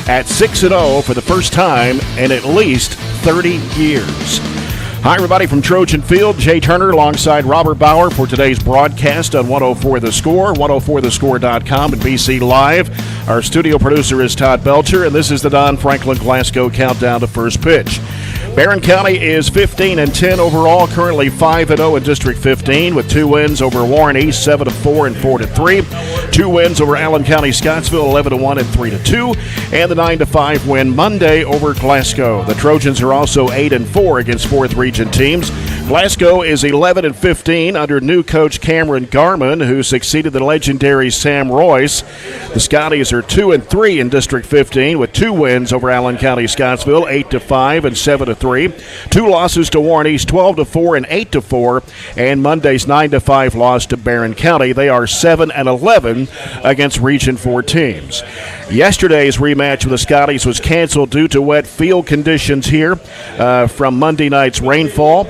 At 6-0 for the first time in at least 30 years. Hi, everybody from Trojan Field. Jay Turner alongside Robert Bauer for today's broadcast on 104 The Score, 104thescore.com, and BC Live. Our studio producer is Todd Belcher, and this is the Don Franklin Glasgow countdown to first pitch. Barren County is 15-10 overall, currently 5-0 in District 15 with 2 wins over Warren East, 7-4 and 4-3. 2 wins over Allen County Scottsville, 11-1 and 3-2, and the 9-5 win Monday over Glasgow. The Trojans are also 8-4 against 4th region teams. Glasgow is 11-15 under new coach Cameron Garman, who succeeded the legendary Sam Royce. The Scotties are 2-3 in District 15 with 2 wins over Allen County Scottsville, 8-5 and 7-3. 2 losses to Warren East, 12-4 and 8-4, and Monday's 9-5 loss to Barren County. They are 7-11 against Region 4 teams. Yesterday's rematch with the Scotties was canceled due to wet field conditions here from Monday night's rainfall.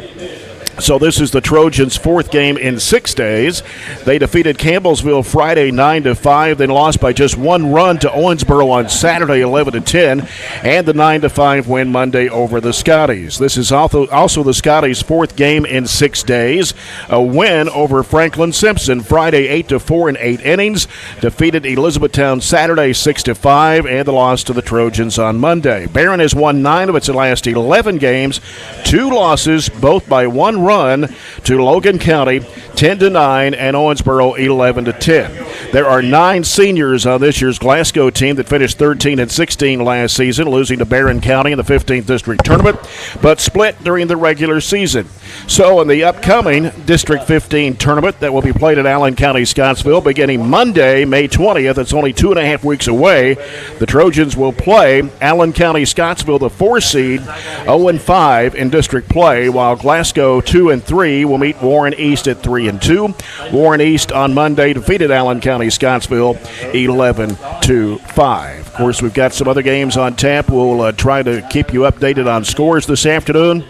So this is the Trojans' 4th game in 6 days. They defeated Campbellsville Friday 9-5, then lost by just 1 run to Owensboro on Saturday 11-10, and the 9-5 win Monday over the Scotties. This is also the Scotties' 4th game in 6 days. A win over Franklin Simpson Friday 8-4 in 8 innings, defeated Elizabethtown Saturday 6-5, and the loss to the Trojans on Monday. Barren has won 9 of its last 11 games, 2 losses, both by 1 run to Logan County 10-9 and Owensboro 11-10. There are 9 seniors on this year's Glasgow team that finished 13-16 last season, losing to Barren County in the 15th district tournament, but split during the regular season. So in the upcoming District 15 tournament that will be played at Allen County Scottsville beginning Monday, May 20th, it's only 2.5 weeks away, the Trojans will play Allen County Scottsville, the 4 seed, 0-5 in district play, while Glasgow 2-3 will meet Warren East at 3-2. Warren East on Monday defeated Allen County Scottsville 11-5. Of course, we've got some other games on tap. We'll try to keep you updated on scores this afternoon.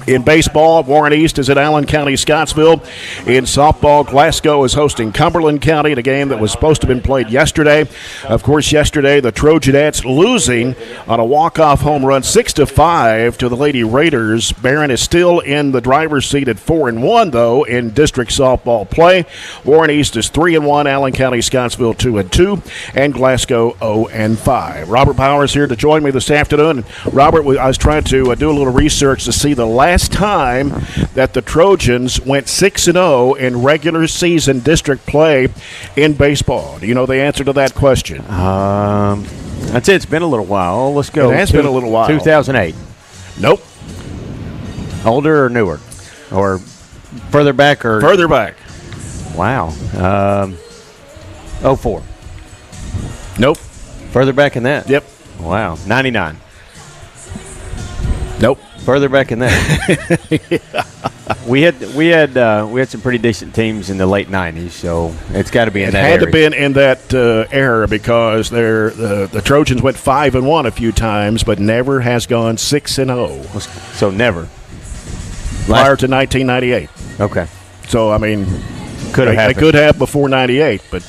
In baseball, Warren East is at Allen County Scottsville. In softball, Glasgow is hosting Cumberland County in a game that was supposed to have been played yesterday. Of course, yesterday, the Trojanettes losing on a walk-off home run 6-5 to the Lady Raiders. Barren is still in the driver's seat at 4-1, though, in district softball play. Warren East is 3-1, Allen County Scottsville 2-2, and Glasgow 0-5. Robert Powers here to join me this afternoon. Robert, I was trying to do a little research to see the last time that the Trojans went 6-0 in regular season district play in baseball. Do you know the answer to that question? I'd say it's been a little while. Let's go. It has been a little while. 2008. Nope. Older or newer? Or further back? Or Further back. Wow. 04. Nope. Further back than that? Yep. Wow. 99. Nope. Further back than that. We had some pretty decent teams in the late 90s, so it's got to be in that area. It had to be in that era because the Trojans went 5-1 a few times, but never has gone 6-0. So never. Prior to 1998. Okay. So, I mean, they could have before 98, but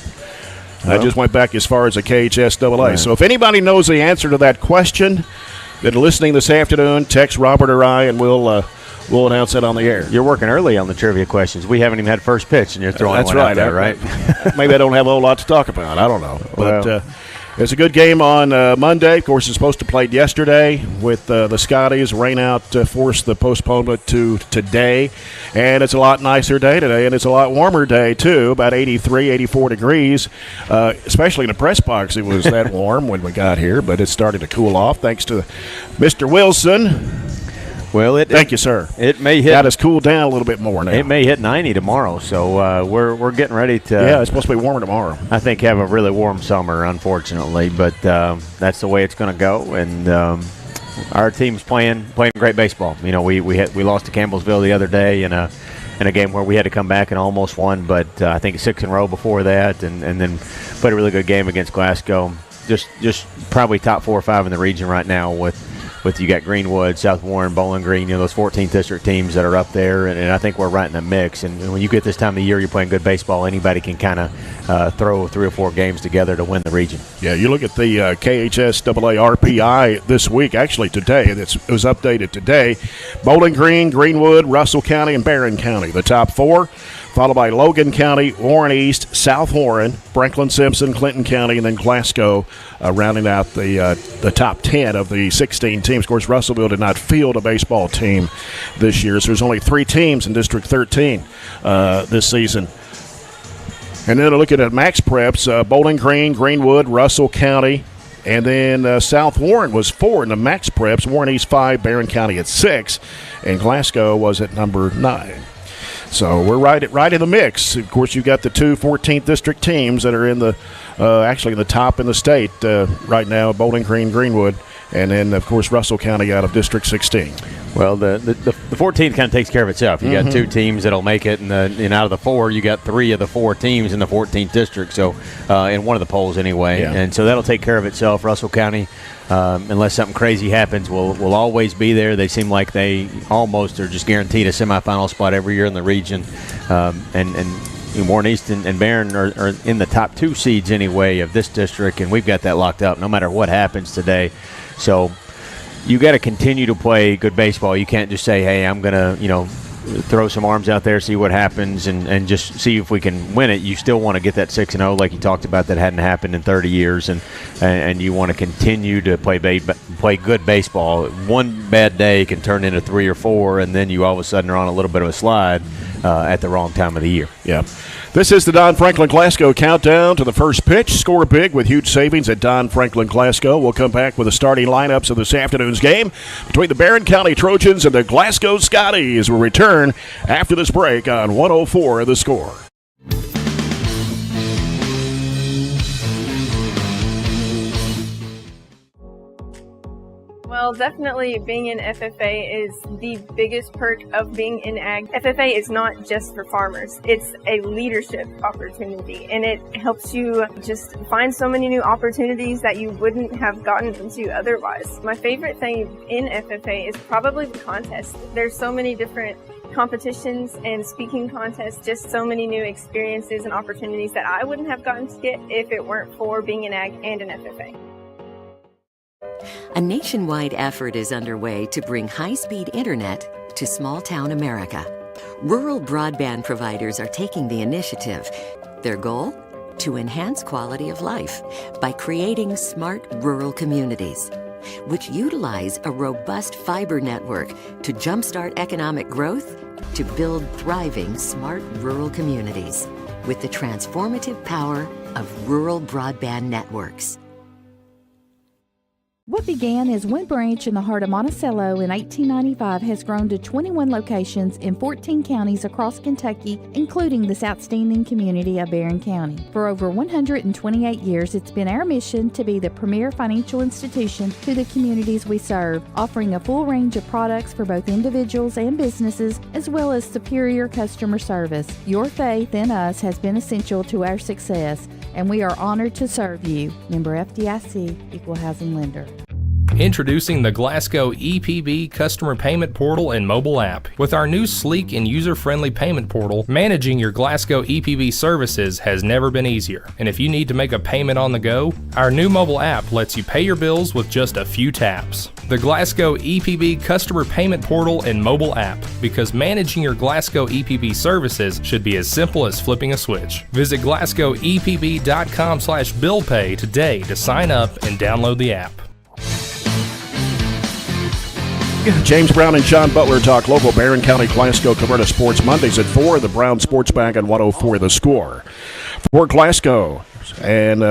I just went back as far as the KHSAA. Right. So if anybody knows the answer to that question, that are listening this afternoon, text Robert or I, and we'll announce it on the air. You're working early on the trivia questions. We haven't even had first pitch, and you're throwing That's one right, out there, right? Maybe I don't have a whole lot to talk about. I don't know. But it's a good game on Monday. Of course, it's supposed to play yesterday with the Scotties. Rain out forced the postponement to today. And it's a lot nicer day today, and it's a lot warmer day, too, about 83, 84 degrees. Especially in the press box, it was that warm when we got here, but it's starting to cool off thanks to Mr. Wilson. Well, thank you, sir. It may hit. Got us cooled down a little bit more now. It may hit 90 tomorrow, so we're getting ready to. Yeah, it's supposed to be warmer tomorrow. I think have a really warm summer, unfortunately, but that's the way it's going to go. And our team's playing great baseball. You know, we lost to Campbellsville the other day in a game where we had to come back and almost won, but I think 6 in a row before that, and then played a really good game against Glasgow. just probably top 4 or 5 in the region right now with you got Greenwood, South Warren, Bowling Green, those 14th district teams that are up there, and I think we're right in the mix. And when you get this time of the year, you're playing good baseball, anybody can kind of throw 3 or 4 games together to win the region. Yeah, you look at the KHSAA RPI this week, actually today, it was updated today. Bowling Green, Greenwood, Russell County, and Barren County, the top 4. Followed by Logan County, Warren East, South Warren, Franklin Simpson, Clinton County, and then Glasgow, rounding out the top 10 of the 16 teams. Of course, Russellville did not field a baseball team this year, so there's only 3 teams in District 13 this season. And then looking at Max Preps, Bowling Green, Greenwood, Russell County, and then South Warren was 4 in the Max Preps, Warren East 5, Barren County at 6, and Glasgow was at number 9. So we're right in the mix. Of course, you've got the 2 14th district teams that are in the actually in the top in the state right now, Bowling Green, Greenwood, and then, of course, Russell County out of District 16. Well, the 14th kind of takes care of itself. You got 2 teams that'll make it, and out of the 4, you got 3 of the 4 teams in the 14th district, so in one of the polls anyway. Yeah. And so that'll take care of itself. Russell County, unless something crazy happens, will always be there. They seem like they almost are just guaranteed a semifinal spot every year in the region. And Warren East and Barren are in the top 2 seeds anyway of this district, and we've got that locked up no matter what happens today. So you got to continue to play good baseball. You can't just say, hey, I'm going to, throw some arms out there, see what happens, and just see if we can win it. You still want to get that 6-0 like you talked about that hadn't happened in 30 years, and you want to continue to play good baseball. One bad day can turn into 3 or 4, and then you all of a sudden are on a little bit of a slide at the wrong time of the year. Yeah. This is the Don Franklin Glasgow countdown to the first pitch. Score big with huge savings at Don Franklin Glasgow. We'll come back with the starting lineups of this afternoon's game between the Barren County Trojans and the Glasgow Scotties. We'll return after this break on 104 The Score. Well, definitely being in FFA is the biggest perk of being in ag. FFA is not just for farmers. It's a leadership opportunity, and it helps you just find so many new opportunities that you wouldn't have gotten into otherwise. My favorite thing in FFA is probably the contest. There's so many different competitions and speaking contests, just so many new experiences and opportunities that I wouldn't have gotten to get if it weren't for being in ag and in FFA. A nationwide effort is underway to bring high-speed internet to small-town America. Rural broadband providers are taking the initiative. Their goal? To enhance quality of life by creating smart rural communities, which utilize a robust fiber network to jumpstart economic growth, to build thriving smart rural communities with the transformative power of rural broadband networks. What began as one branch in the heart of Monticello in 1895 has grown to 21 locations in 14 counties across Kentucky, including this outstanding community of Barren County. For over 128 years, it's been our mission to be the premier financial institution to the communities we serve, offering a full range of products for both individuals and businesses, as well as superior customer service. Your faith in us has been essential to our success, and we are honored to serve you. Member FDIC, Equal Housing Lender. Introducing the Glasgow EPB Customer Payment Portal and mobile app. With our new sleek and user-friendly payment portal, managing your Glasgow EPB services has never been easier. And if you need to make a payment on the go, our new mobile app lets you pay your bills with just a few taps. The Glasgow EPB Customer Payment Portal and mobile app, because managing your Glasgow EPB services should be as simple as flipping a switch. Visit glasgowepb.com/billpay today to sign up and download the app. James Brown and John Butler talk local Barren County, Glasgow, Cabrera Sports Mondays at 4. The Brown Sports Bag on 104 The Score. For Glasgow, and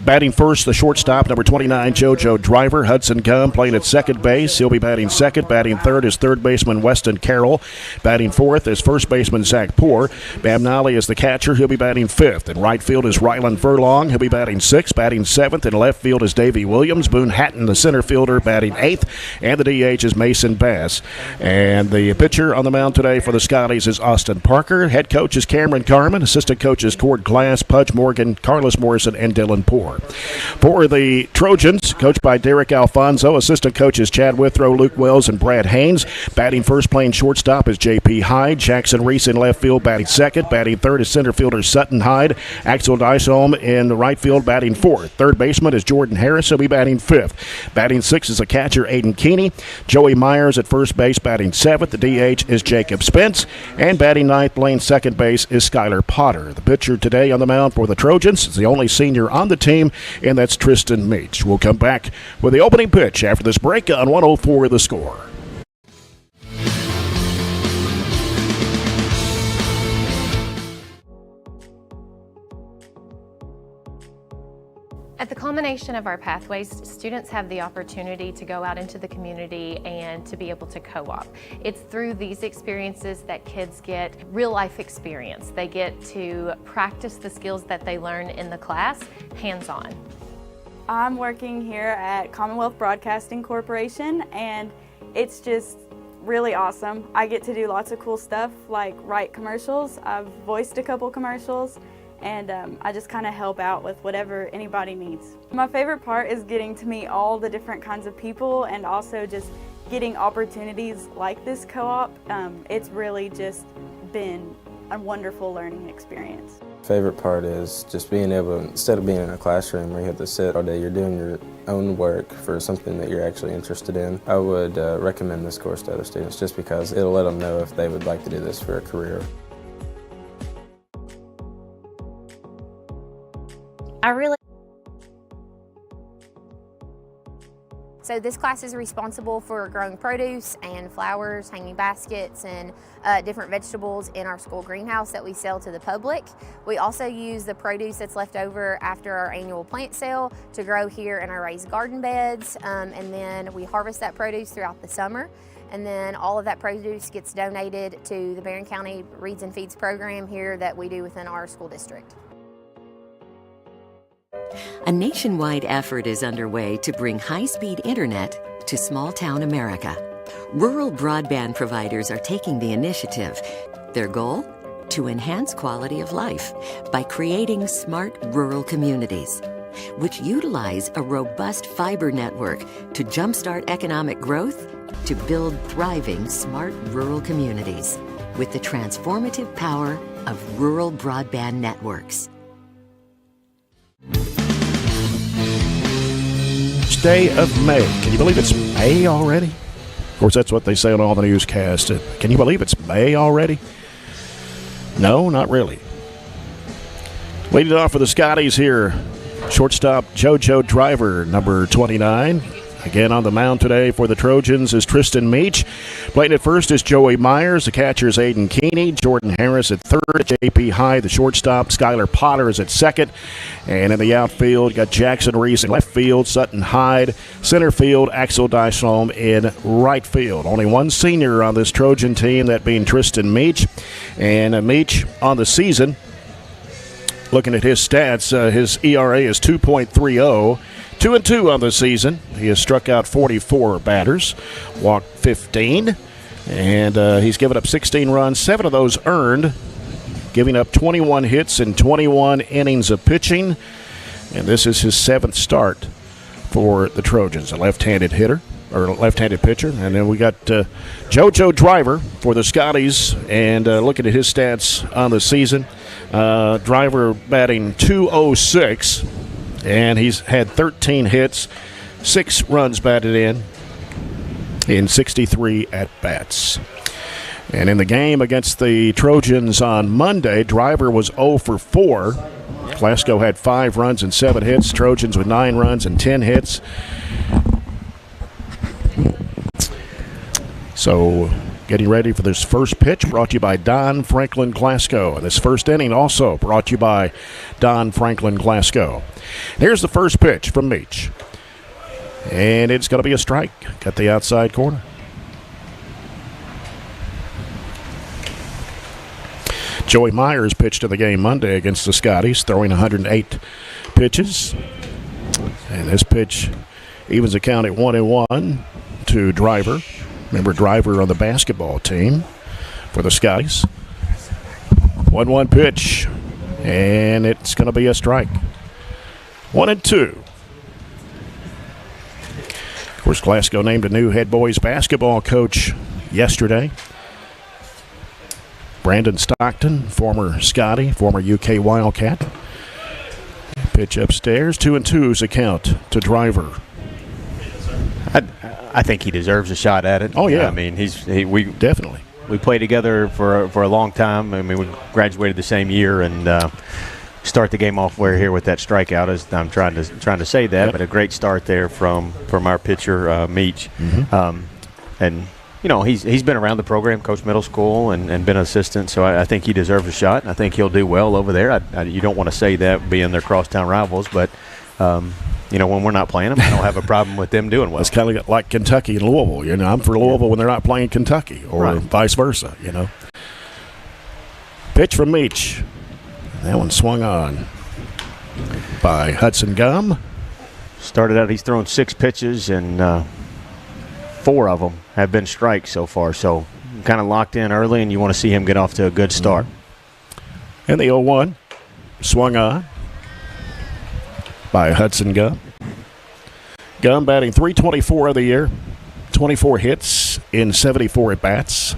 batting first, the shortstop, number 29, JoJo Driver. Hudson Gum playing at second base. He'll be batting second. Batting third is third baseman Weston Carroll. Batting fourth is first baseman Zach Poor. Bamnali is the catcher. He'll be batting fifth. In right field is Ryland Furlong. He'll be batting sixth. Batting seventh. In left field is Davey Williams. Boone Hatton, the center fielder, batting eighth. And the DH is Mason Bass. And the pitcher on the mound today for the Scotties is Austin Parker. Head coach is Cameron Carmen. Assistant coaches Cord Glass, Pudge Morgan, Carlos Morrison, and Dylan Poor. For the Trojans, coached by Derek Alfonso. Assistant coaches Chad Withrow, Luke Wells, and Brad Haynes. Batting first, playing shortstop is J.P. Hyde. Jackson Reese in left field, batting second. Batting third is center fielder Sutton Hyde. Axel Dysholm in the right field, batting fourth. Third baseman is Jordan Harris. He'll be batting fifth. Batting sixth is a catcher, Aiden Keeney. Joey Myers at first base, batting seventh. The DH is Jacob Spence. And batting ninth, playing second base, is Skylar Potter. The pitcher today on the mound for the Trojans is the only senior on the team, and that's Tristan Meach. We'll come back with the opening pitch after this break on 104 The Score. At the culmination of our pathways, students have the opportunity to go out into the community and to be able to co-op. It's through these experiences that kids get real life experience. They get to practice the skills that they learn in the class hands-on. I'm working here at Commonwealth Broadcasting Corporation, and it's just really awesome. I get to do lots of cool stuff like write commercials. I've voiced a couple commercials, and I just kind of help out with whatever anybody needs. My favorite part is getting to meet all the different kinds of people and also just getting opportunities like this co-op. It's really just been a wonderful learning experience. Favorite part is just being able, instead of being in a classroom where you have to sit all day, you're doing your own work for something that you're actually interested in. I would recommend this course to other students just because it'll let them know if they would like to do this for a career. So this class is responsible for growing produce and flowers, hanging baskets, and different vegetables in our school greenhouse that we sell to the public. We also use the produce that's left over after our annual plant sale to grow here in our raised garden beds, and then we harvest that produce throughout the summer. And then all of that produce gets donated to the Barren County Reads and Feeds program here that we do within our school district. A nationwide effort is underway to bring high-speed internet to small-town America. Rural broadband providers are taking the initiative. Their goal? To enhance quality of life by creating smart rural communities, which utilize a robust fiber network to jumpstart economic growth, to build thriving smart rural communities with the transformative power of rural broadband networks. Day of May. Can you believe it's May already? Of course, that's what they say on all the newscasts. Can you believe it's May already? No, not really. Leading it off for the Scotties here, shortstop JoJo Driver, number 29. Again on the mound today for the Trojans is Tristan Meach. Playing at first is Joey Myers. The catcher is Aiden Keeney. Jordan Harris at third. J.P. Hyde, the shortstop. Skylar Potter is at second. And in the outfield, you got Jackson Reese in left field. Sutton Hyde. Center field, Axel Dysholm in right field. Only one senior on this Trojan team, that being Tristan Meach. And Meach on the season, looking at his stats, his ERA is 2.30. 2-2 on the season. He has struck out 44 batters, walked 15, and he's given up 16 runs, 7 of those earned, giving up 21 hits in 21 innings of pitching. And this is his 7th start for the Trojans, a left-handed hitter, or left-handed pitcher. And then we got JoJo Driver for the Scotties, and looking at his stats on the season, Driver batting .206. And he's had 13 hits, 6 runs batted in 63 at-bats. And in the game against the Trojans on Monday, Driver was 0 for 4. Glasgow had 5 runs and 7 hits. Trojans with 9 runs and 10 hits. So getting ready for this first pitch, brought to you by Don Franklin Glasgow. And this first inning also brought to you by Don Franklin Glasgow. Here's the first pitch from Meach. And it's going to be a strike at the outside corner. Joey Myers pitched in the game Monday against the Scotties, throwing 108 pitches. And this pitch evens the count at 1-1 to Driver. Remember, Driver on the basketball team for the Scotties. 1-1 pitch, and it's going to be a strike. 1-2. Of course, Glasgow named a new head boys basketball coach yesterday. Brandon Stockton, former Scotty, former UK Wildcat. Pitch upstairs, 2-2 is a count to Driver. I think he deserves a shot at it. Oh, yeah. I mean, we definitely. We played together for a long time. I mean, we graduated the same year, and start the game off here with that strikeout. As I'm trying to say that, but a great start there from our pitcher Meach. And you know, he's been around the program, coached middle school, and been an assistant. So I think he deserves a shot. And I think he'll do well over there. You don't want to say that being their crosstown rivals, but you know, when we're not playing them, I don't have a problem with them doing well. It's kind of like Kentucky and Louisville. You know, I'm for Louisville when they're not playing Kentucky, or vice versa. You know. Pitch from Meach. That one swung on by Hudson Gum. Started out, he's thrown 6 pitches, and 4 of them have been strikes so far. So kind of locked in early, and you want to see him get off to a good start. And the 0-1 swung on by Hudson Gum. Gum batting .324 of the year, 24 hits in 74 at-bats.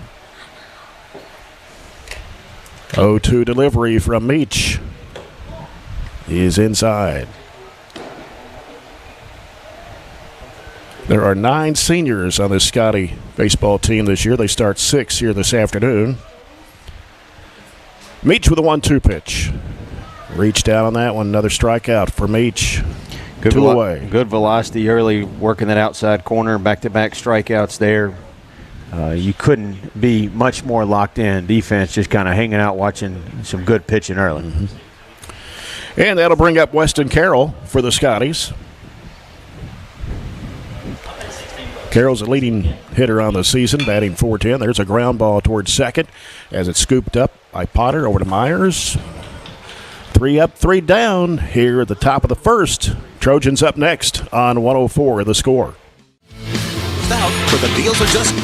0-2 delivery from Meach is inside. There are 9 seniors on the Scotty baseball team this year. They start 6 here this afternoon. Meach with a 1-2 pitch. Reached out on that one. Another strikeout for Meach. Good 2 away. Good velocity early, working that outside corner. Back-to-back strikeouts there. You couldn't be much more locked in. Defense just kind of hanging out, watching some good pitching early. And that'll bring up Weston Carroll for the Scotties. Carroll's a leading hitter on the season, batting .410. There's a ground ball towards second as it's scooped up by Potter over to Myers. 3 up, 3 down here at the top of the first. Trojans up next on 104 The Score. For the deals are just...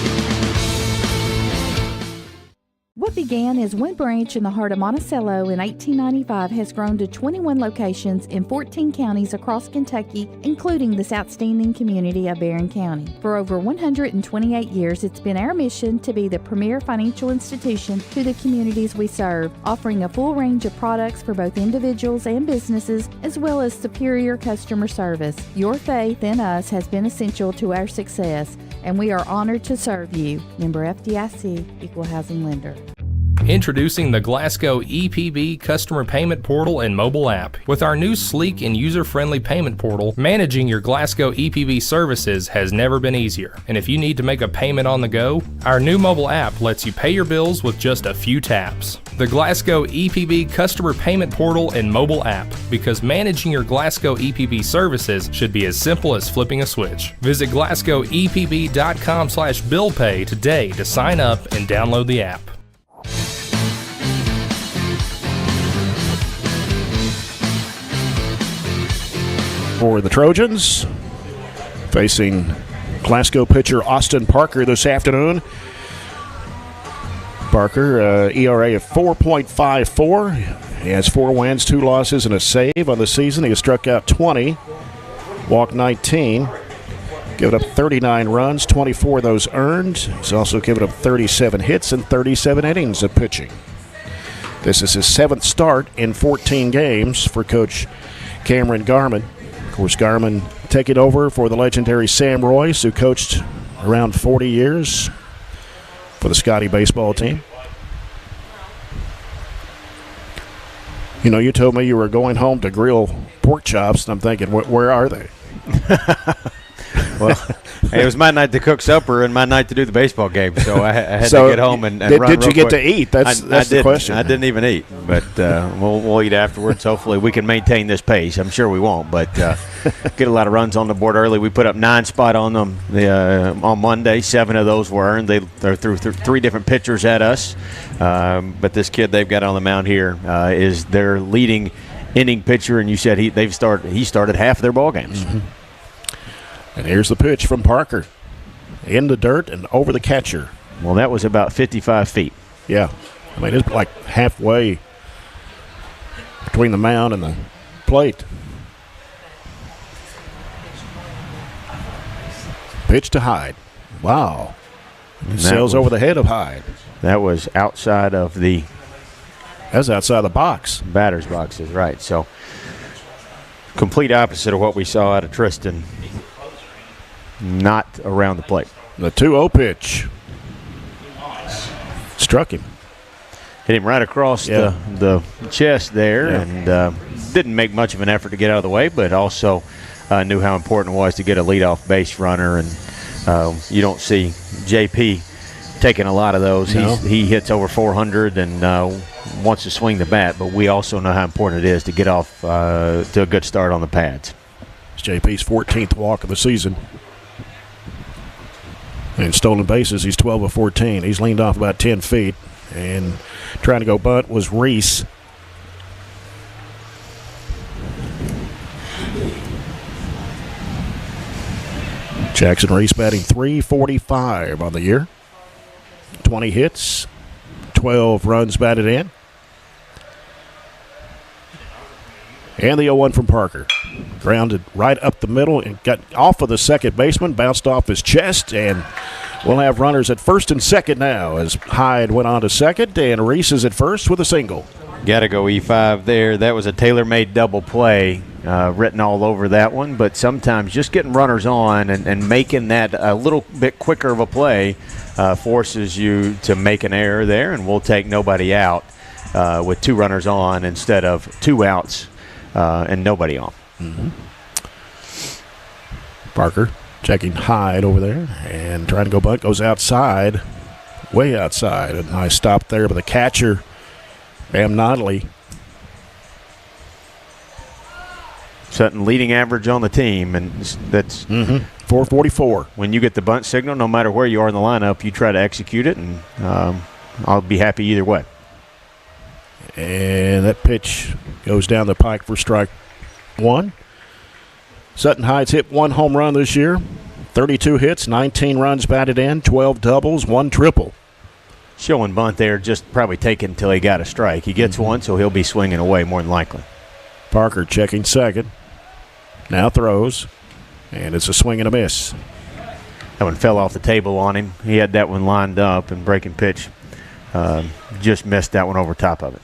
What began as one branch in the heart of Monticello in 1895 has grown to 21 locations in 14 counties across Kentucky, including this outstanding community of Barren County. For over 128 years, it's been our mission to be the premier financial institution to the communities we serve, offering a full range of products for both individuals and businesses, as well as superior customer service. Your faith in us has been essential to our success, and we are honored to serve you. Member FDIC, Equal Housing Lender. Introducing the Glasgow EPB customer payment portal and mobile app. With our new sleek and user-friendly payment portal, managing your Glasgow EPB services has never been easier. And if you need to make a payment on the go, our new mobile app lets you pay your bills with just a few taps. The Glasgow EPB customer payment portal and mobile app, because managing your Glasgow EPB services should be as simple as flipping a switch. Visit glasgowepb.com/billpay today to sign up and download the app. For the Trojans, facing Glasgow pitcher Austin Parker this afternoon. Parker, ERA of 4.54. He has 4 wins, 2 losses, and a save on the season. He has struck out 20, walked 19, given up 39 runs, 24 of those earned. He's also given up 37 hits and 37 innings of pitching. This is his 7th start in 14 games for Coach Cameron Garman. Of course, Garman taking over for the legendary Sam Royce, who coached around 40 years for the Scotty baseball team. You know, you told me you were going home to grill pork chops, and I'm thinking, where are they? Well, it was my night to cook supper and my night to do the baseball game, so I had to get home and run Did you get quick. to eat? That's the question. I didn't even eat, but we'll eat afterwards. Hopefully we can maintain this pace. I'm sure we won't, but get a lot of runs on the board early. We put up 9 spot on them on Monday. 7 of those were earned. They threw 3 different pitchers at us, but this kid they've got on the mound here is their leading inning pitcher, and you said he started half of their ball games. And here's the pitch from Parker. in the dirt and over the catcher. Well, that was about 55 feet. Yeah. I mean, it's like halfway between the mound and the plate. Pitch to Hyde. Wow. It sails over the head of Hyde. That was outside of the That's outside the box. batter's boxes, right. So complete opposite of what we saw out of Tristan. Not around the plate. The 2-0 pitch. Struck him. Hit him right across the chest there, and didn't make much of an effort to get out of the way, but also knew how important it was to get a leadoff base runner. And you don't see JP taking a lot of those. No. He hits over 400 and wants to swing the bat, but we also know how important it is to get off to a good start on the pads. It's JP's 14th walk of the season. And stolen bases, he's 12 of 14. He's leaned off about 10 feet. And trying to go bunt was Reese. Jackson Reese batting .345 on the year. 20 hits, 12 runs batted in. And the 0-1 from Parker. Grounded right up the middle and got off of the second baseman, bounced off his chest, and we'll have runners at first and second now as Hyde went on to second, and Reese is at first with a single. Got to go E5 there. That was a tailor-made double play written all over that one, but sometimes just getting runners on and making that a little bit quicker of a play forces you to make an error there, and we'll take nobody out with 2 runners on instead of 2 outs and nobody on. Mm-hmm. Parker checking Hyde over there and trying to go bunt, goes outside, way outside. A nice stop there by the catcher, Bam Notley. Sutton leading average on the team, and that's 444. When you get the bunt signal, no matter where you are in the lineup, you try to execute it, and I'll be happy either way. And that pitch goes down the pike for strike 1. Sutton Hyde's hit 1 home run this year, 32 hits, 19 runs batted in, 12 doubles, 1 triple. Showing bunt there, just probably taking until he got a strike. He gets one, so he'll be swinging away more than likely. Parker checking second. Now throws, and it's a swing and a miss. That one fell off the table on him. He had that one lined up, and breaking pitch just missed that one over top of it.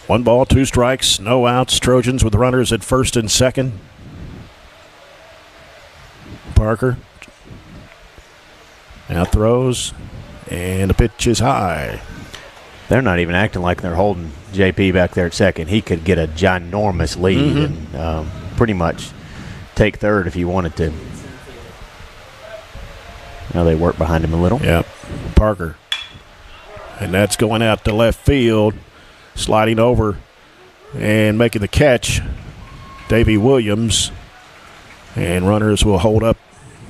1 ball, 2 strikes, no outs. Trojans with runners at first and second. Parker now throws, and the pitch is high. They're not even acting like they're holding JP back there at second. He could get a ginormous lead and pretty much take third if he wanted to. Now they work behind him a little. Yep, Parker. And that's going out to left field. Sliding over and making the catch, Davey Williams. And runners will hold up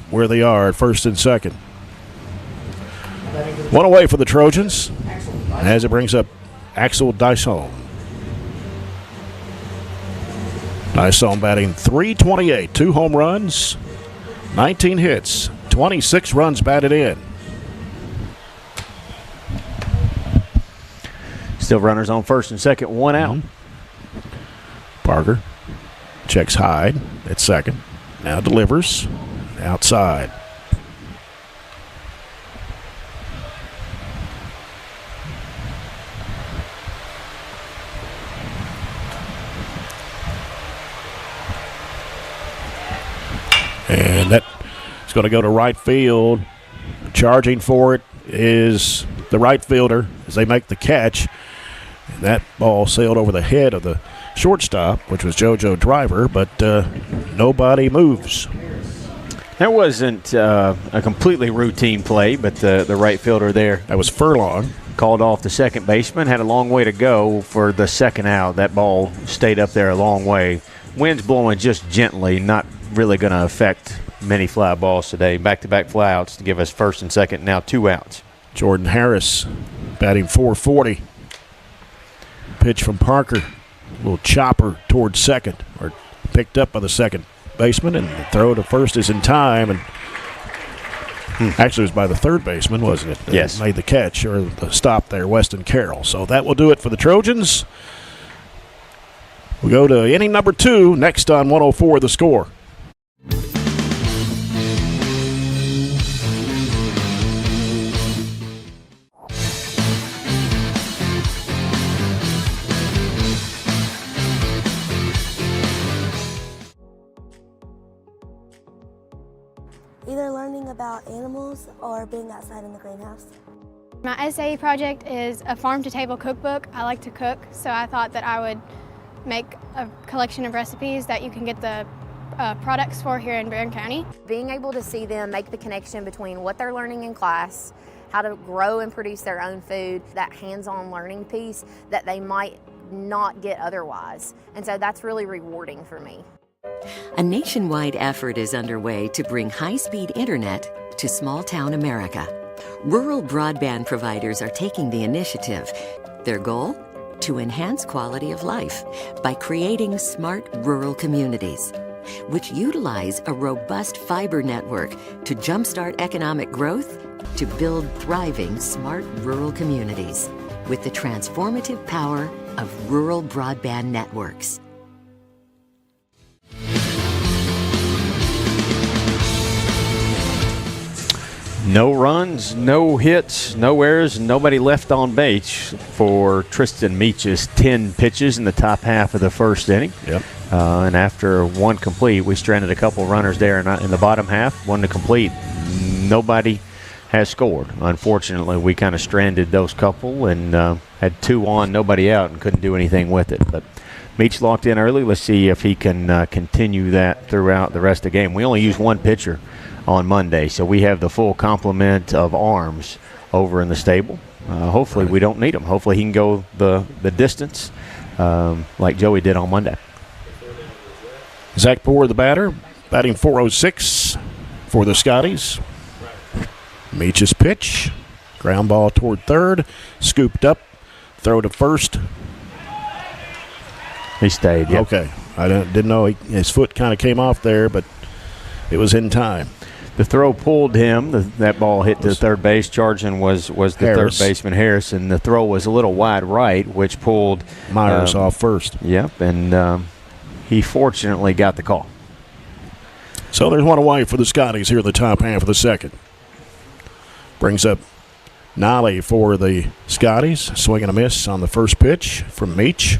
where they are at first and second. 1 away for the Trojans as it brings up Axel Dyson. Dyson batting .328, 2 home runs, 19 hits, 26 runs batted in. Still runners on first and second, 1 out. Parker checks Hyde at second. Now delivers outside. And that is going to go to right field. Charging for it is the right fielder as they make the catch. That ball sailed over the head of the shortstop, which was JoJo Driver, but nobody moves. That wasn't a completely routine play, but the right fielder there. That was Furlong. Called off the second baseman, had a long way to go for the second out. That ball stayed up there a long way. Wind's blowing just gently, not really going to affect many fly balls today. Back-to-back flyouts to give us first and second, now 2 outs. Jordan Harris batting .440. Pitch from Parker. A little chopper towards second, or picked up by the second baseman, and the throw to first is in time, and Actually, it was by the third baseman, wasn't it? That Yes. made the catch or the stop there, Weston Carroll. So that will do it for the Trojans. We go to inning number 2 next on 104 The Score. Either learning about animals or being outside in the greenhouse. My SAE project is a farm-to-table cookbook. I like to cook, so I thought that I would make a collection of recipes that you can get the products for here in Barren County. Being able to see them make the connection between what they're learning in class, how to grow and produce their own food, that hands-on learning piece that they might not get otherwise. And so that's really rewarding for me. A nationwide effort is underway to bring high-speed internet to small-town America. Rural broadband providers are taking the initiative. Their goal? To enhance quality of life by creating smart rural communities, which utilize a robust fiber network to jumpstart economic growth, to build thriving smart rural communities with the transformative power of rural broadband networks. No runs, no hits, no errors, nobody left on base for Tristan Meach's 10 pitches in the top half of the first inning. Yep. And after one complete, we stranded a couple runners there in the bottom half, one to complete. Nobody has scored. Unfortunately, we kind of stranded those couple and had 2 on, nobody out, and couldn't do anything with it. But Meach locked in early. Let's see if he can continue that throughout the rest of the game. We only used one pitcher on Monday, so we have the full complement of arms over in the stable. Hopefully we don't need him. Hopefully he can go the distance like Joey did on Monday. Zach Poor, the batter, batting .406 for the Scotties. Meach's pitch, ground ball toward third, scooped up, throw to first. He stayed, yep. Okay. I didn't know his foot kind of came off there, but it was in time. The throw pulled him. That ball hit to third base. Charging was the Harris. third baseman, Harris, and the throw was a little wide right, which pulled Myers off first. Yep, and he fortunately got the call. So there's one away for the Scotties here in the top half of the second. Brings up Nolly for the Scotties. Swing and a miss on the first pitch from Meach.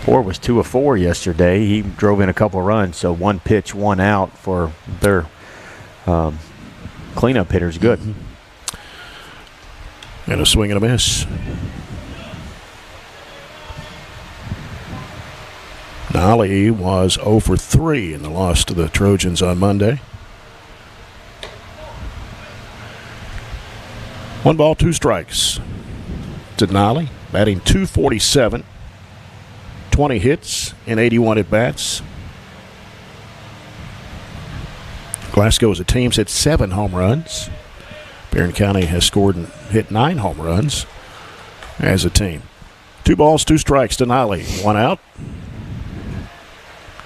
Poor was 2 of 4 yesterday. He drove in a couple of runs, so 1 pitch, 1 out for their cleanup hitters. Good. Mm-hmm. And a swing and a miss. Nolly was 0 for 3 in the loss to the Trojans on Monday. 1 ball, 2 strikes to Nolly, batting .247. 20 hits and 81 at-bats. Glasgow as a team's hit 7 home runs. Barren County has scored and hit 9 home runs as a team. 2 balls, 2 strikes to Nolly. 1 out.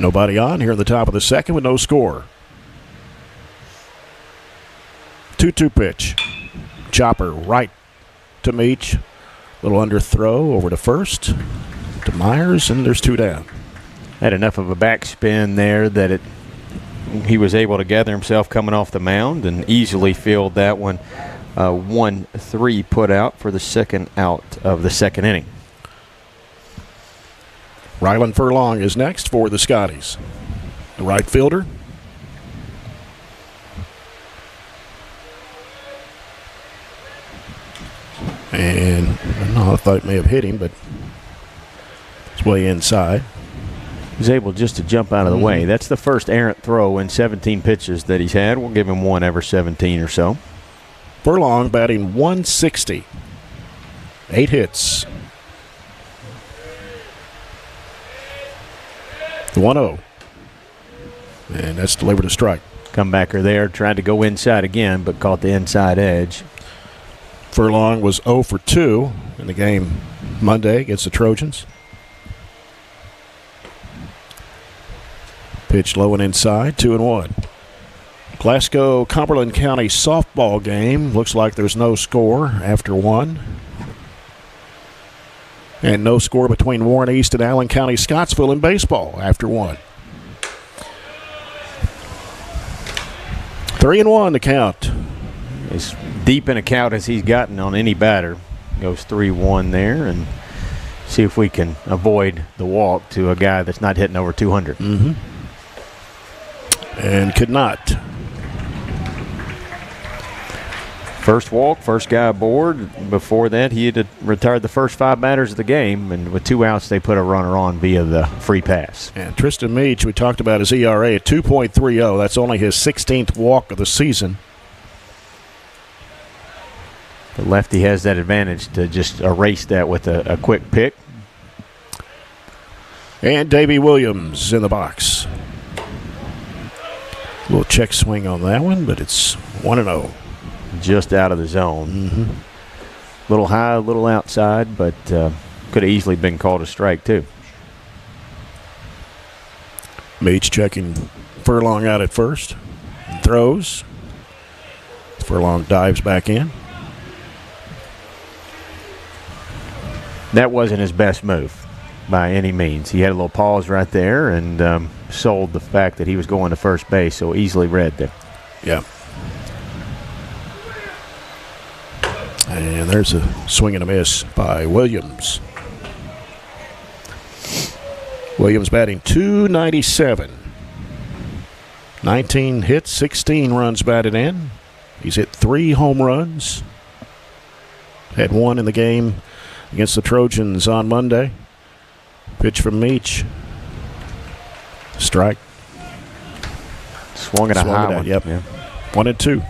Nobody on here in the top of the second with no score. 2-2 pitch. Chopper right to Meach. Little under throw over to first. To Myers, and there's 2 down. Had enough of a backspin there that he was able to gather himself coming off the mound and easily fielded that one. 1-3 put out for the second out of the second inning. Rylan Furlong is next for the Scotties. The right fielder. And I don't know, I thought it may have hit him, but it's way inside. He's able just to jump out of the way. That's the first errant throw in 17 pitches that he's had. We'll give him 1 every 17 or so. Furlong batting .160. 8 hits. The 1-0. And that's delivered a strike. Comebacker there, tried to go inside again, but caught the inside edge. Furlong was 0 for 2 in the game Monday against the Trojans. Pitch low and inside, 2-1. Glasgow Cumberland County softball game. Looks like there's no score after one. And no score between Warren East and Allen County Scottsville in baseball after one. 3-1 to count. As deep in a count as he's gotten on any batter. Goes 3-1 there, and see if we can avoid the walk to a guy that's not hitting over 200. Mm-hmm. And could not. First walk, first guy aboard. Before that, he had retired the first 5 batters of the game, and with 2 outs, they put a runner on via the free pass. And Tristan Meach, we talked about his ERA at 2.30. That's only his 16th walk of the season. The lefty has that advantage to just erase that with a quick pick. And Davey Williams in the box. A little check swing on that one, but it's 1-0. Just out of the zone. Mm-hmm. Little high, a little outside, but could have easily been called a strike too. Meach checking Furlong out at first. And throws. Furlong dives back in. That wasn't his best move by any means. He had a little pause right there and sold the fact that he was going to first base, so easily read there. Yeah. And there's a swing and a miss by Williams. Williams batting .297. 19 hits, 16 runs batted in. He's hit 3 home runs. Had 1 in the game against the Trojans on Monday. Pitch from Meach. Strike. Swung at a high one. Yep. Yeah. 1-2.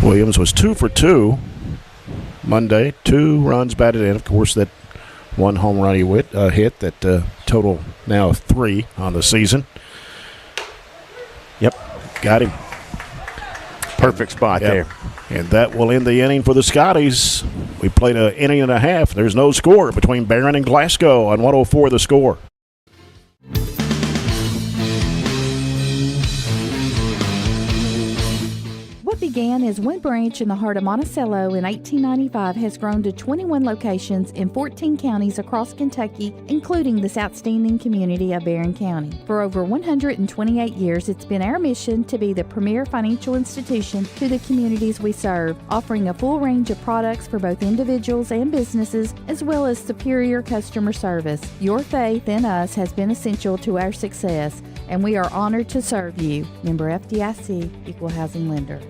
Williams was 2 for 2 Monday. 2 runs batted in. Of course, that 1 home run he hit that total now 3 on the season. Yep. Got him. Perfect spot there. And that will end the inning for the Scotties. We played an inning and a half. There's no score between Barren and Glasgow on 104 The Score. What began as one branch in the heart of Monticello in 1895 has grown to 21 locations in 14 counties across Kentucky, including this outstanding community of Barren County. For over 128 years, it's been our mission to be the premier financial institution to the communities we serve, offering a full range of products for both individuals and businesses, as well as superior customer service. Your faith in us has been essential to our success, and we are honored to serve you. Member FDIC, Equal Housing Lender.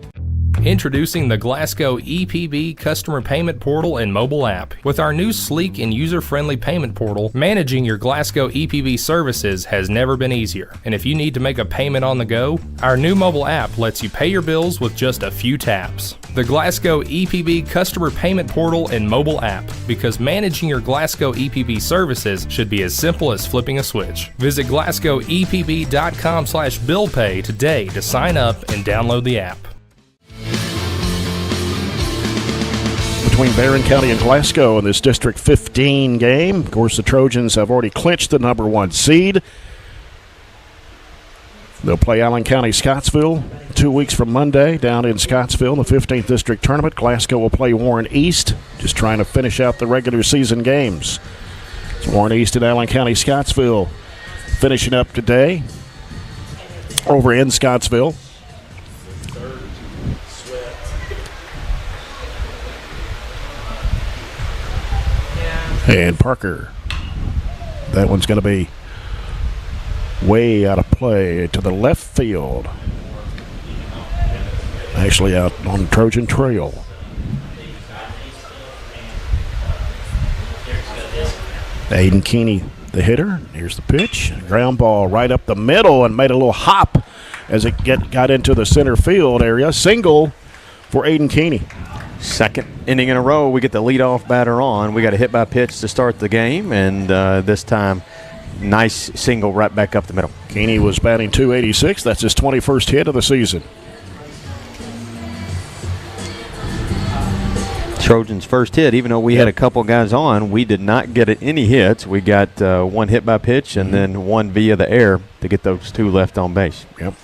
Introducing the Glasgow EPB customer payment portal and mobile app. With our new sleek and user-friendly payment portal, managing your Glasgow EPB services has never been easier. And if you need to make a payment on the go, our new mobile app lets you pay your bills with just a few taps. The Glasgow EPB customer payment portal and mobile app, because managing your Glasgow EPB services should be as simple as flipping a switch. Visit glasgowepb.com/billpay today to sign up and download the app. Between Barren County and Glasgow in this District 15 game. Of course, the Trojans have already clinched the number 1 seed. They'll play Allen County Scottsville 2 weeks from Monday down in Scottsville in the 15th District Tournament. Glasgow will play Warren East, just trying to finish out the regular season games. It's Warren East and Allen County Scottsville finishing up today over in Scottsville. And Parker, that one's going to be way out of play to the left field. Actually out on Trojan Trail. Aiden Keeney, the hitter. Here's the pitch. Ground ball right up the middle and made a little hop as it got into the center field area. Single for Aiden Keeney. Second inning in a row, we get the leadoff batter on. We got a hit by pitch to start the game, and this time, nice single right back up the middle. Keeney was batting .286. That's his 21st hit of the season. Trojans' first hit. Even though we had a couple guys on, we did not get any hits. We got one hit by pitch and then one via the air to get those two left on base. Yep.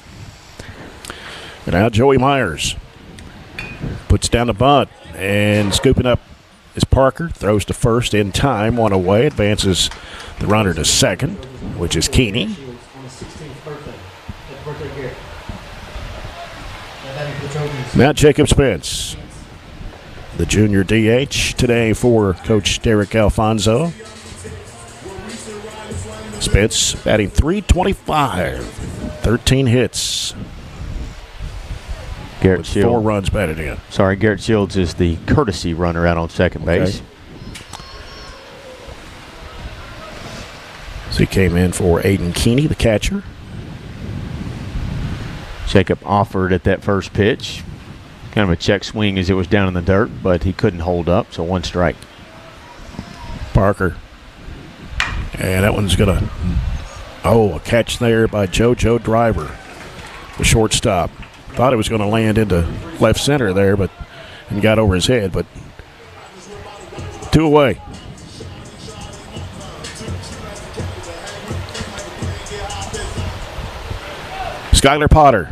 And now Joey Myers puts down the bunt, and scooping up is Parker. Throws to first in time, one away. Advances the runner to second, which is Keeney. Now Jacob Spence, the junior DH today for Coach Derek Alfonso. Spence batting .325, 13 hits. Garrett Shields. 4 runs batted in. Sorry, Garrett Shields is the courtesy runner out on second base. So he came in for Aiden Keeney, the catcher. Jacob offered at that first pitch. Kind of a check swing as it was down in the dirt, but he couldn't hold up, so 1 strike. Parker. And that one's going to, a catch there by JoJo Driver, the shortstop. Thought it was going to land into left center there, and got over his head, but 2 away. Skylar Potter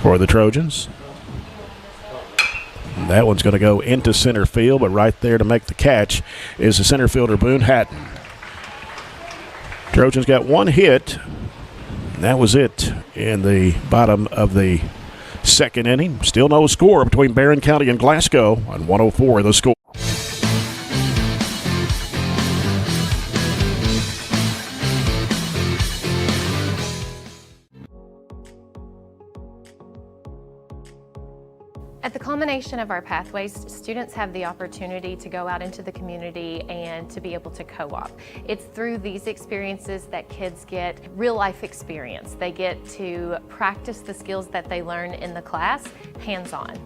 for the Trojans. And that one's going to go into center field, but right there to make the catch is the center fielder, Boone Hatton. Trojans got 1 hit, and that was it in the bottom of the second inning. Still no score between Barren County and Glasgow on 104 The Score. At the culmination of our pathways, students have the opportunity to go out into the community and to be able to co-op. It's through these experiences that kids get real life experience. They get to practice the skills that they learn in the class, hands-on.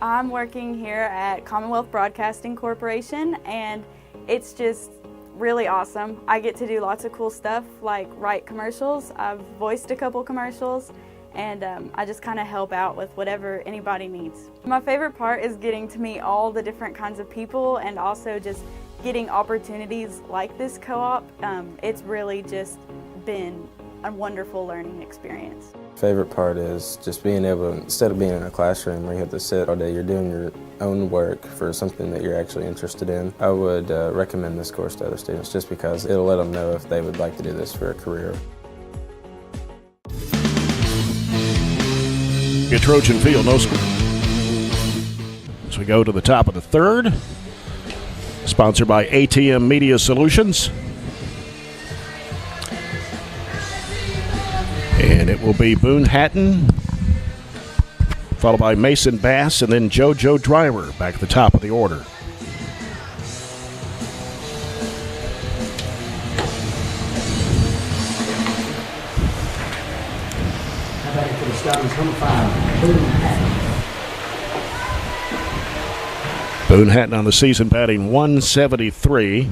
I'm working here at Commonwealth Broadcasting Corporation, and it's just really awesome. I get to do lots of cool stuff like write commercials. I've voiced a couple commercials, and I just kind of help out with whatever anybody needs. My favorite part is getting to meet all the different kinds of people and also just getting opportunities like this co-op. It's really just been a wonderful learning experience. Favorite part is just being able to, instead of being in a classroom where you have to sit all day, you're doing your own work for something that you're actually interested in. I would recommend this course to other students just because it'll let them know if they would like to do this for a career. At Trojan Field, no score. As we go to the top of the third, sponsored by ATM Media Solutions. And it will be Boone Hatton, followed by Mason Bass, and then JoJo Driver back at the top of the order. For the Scotties, number 5, Boone Hatton. Boone Hatton on the season batting .173,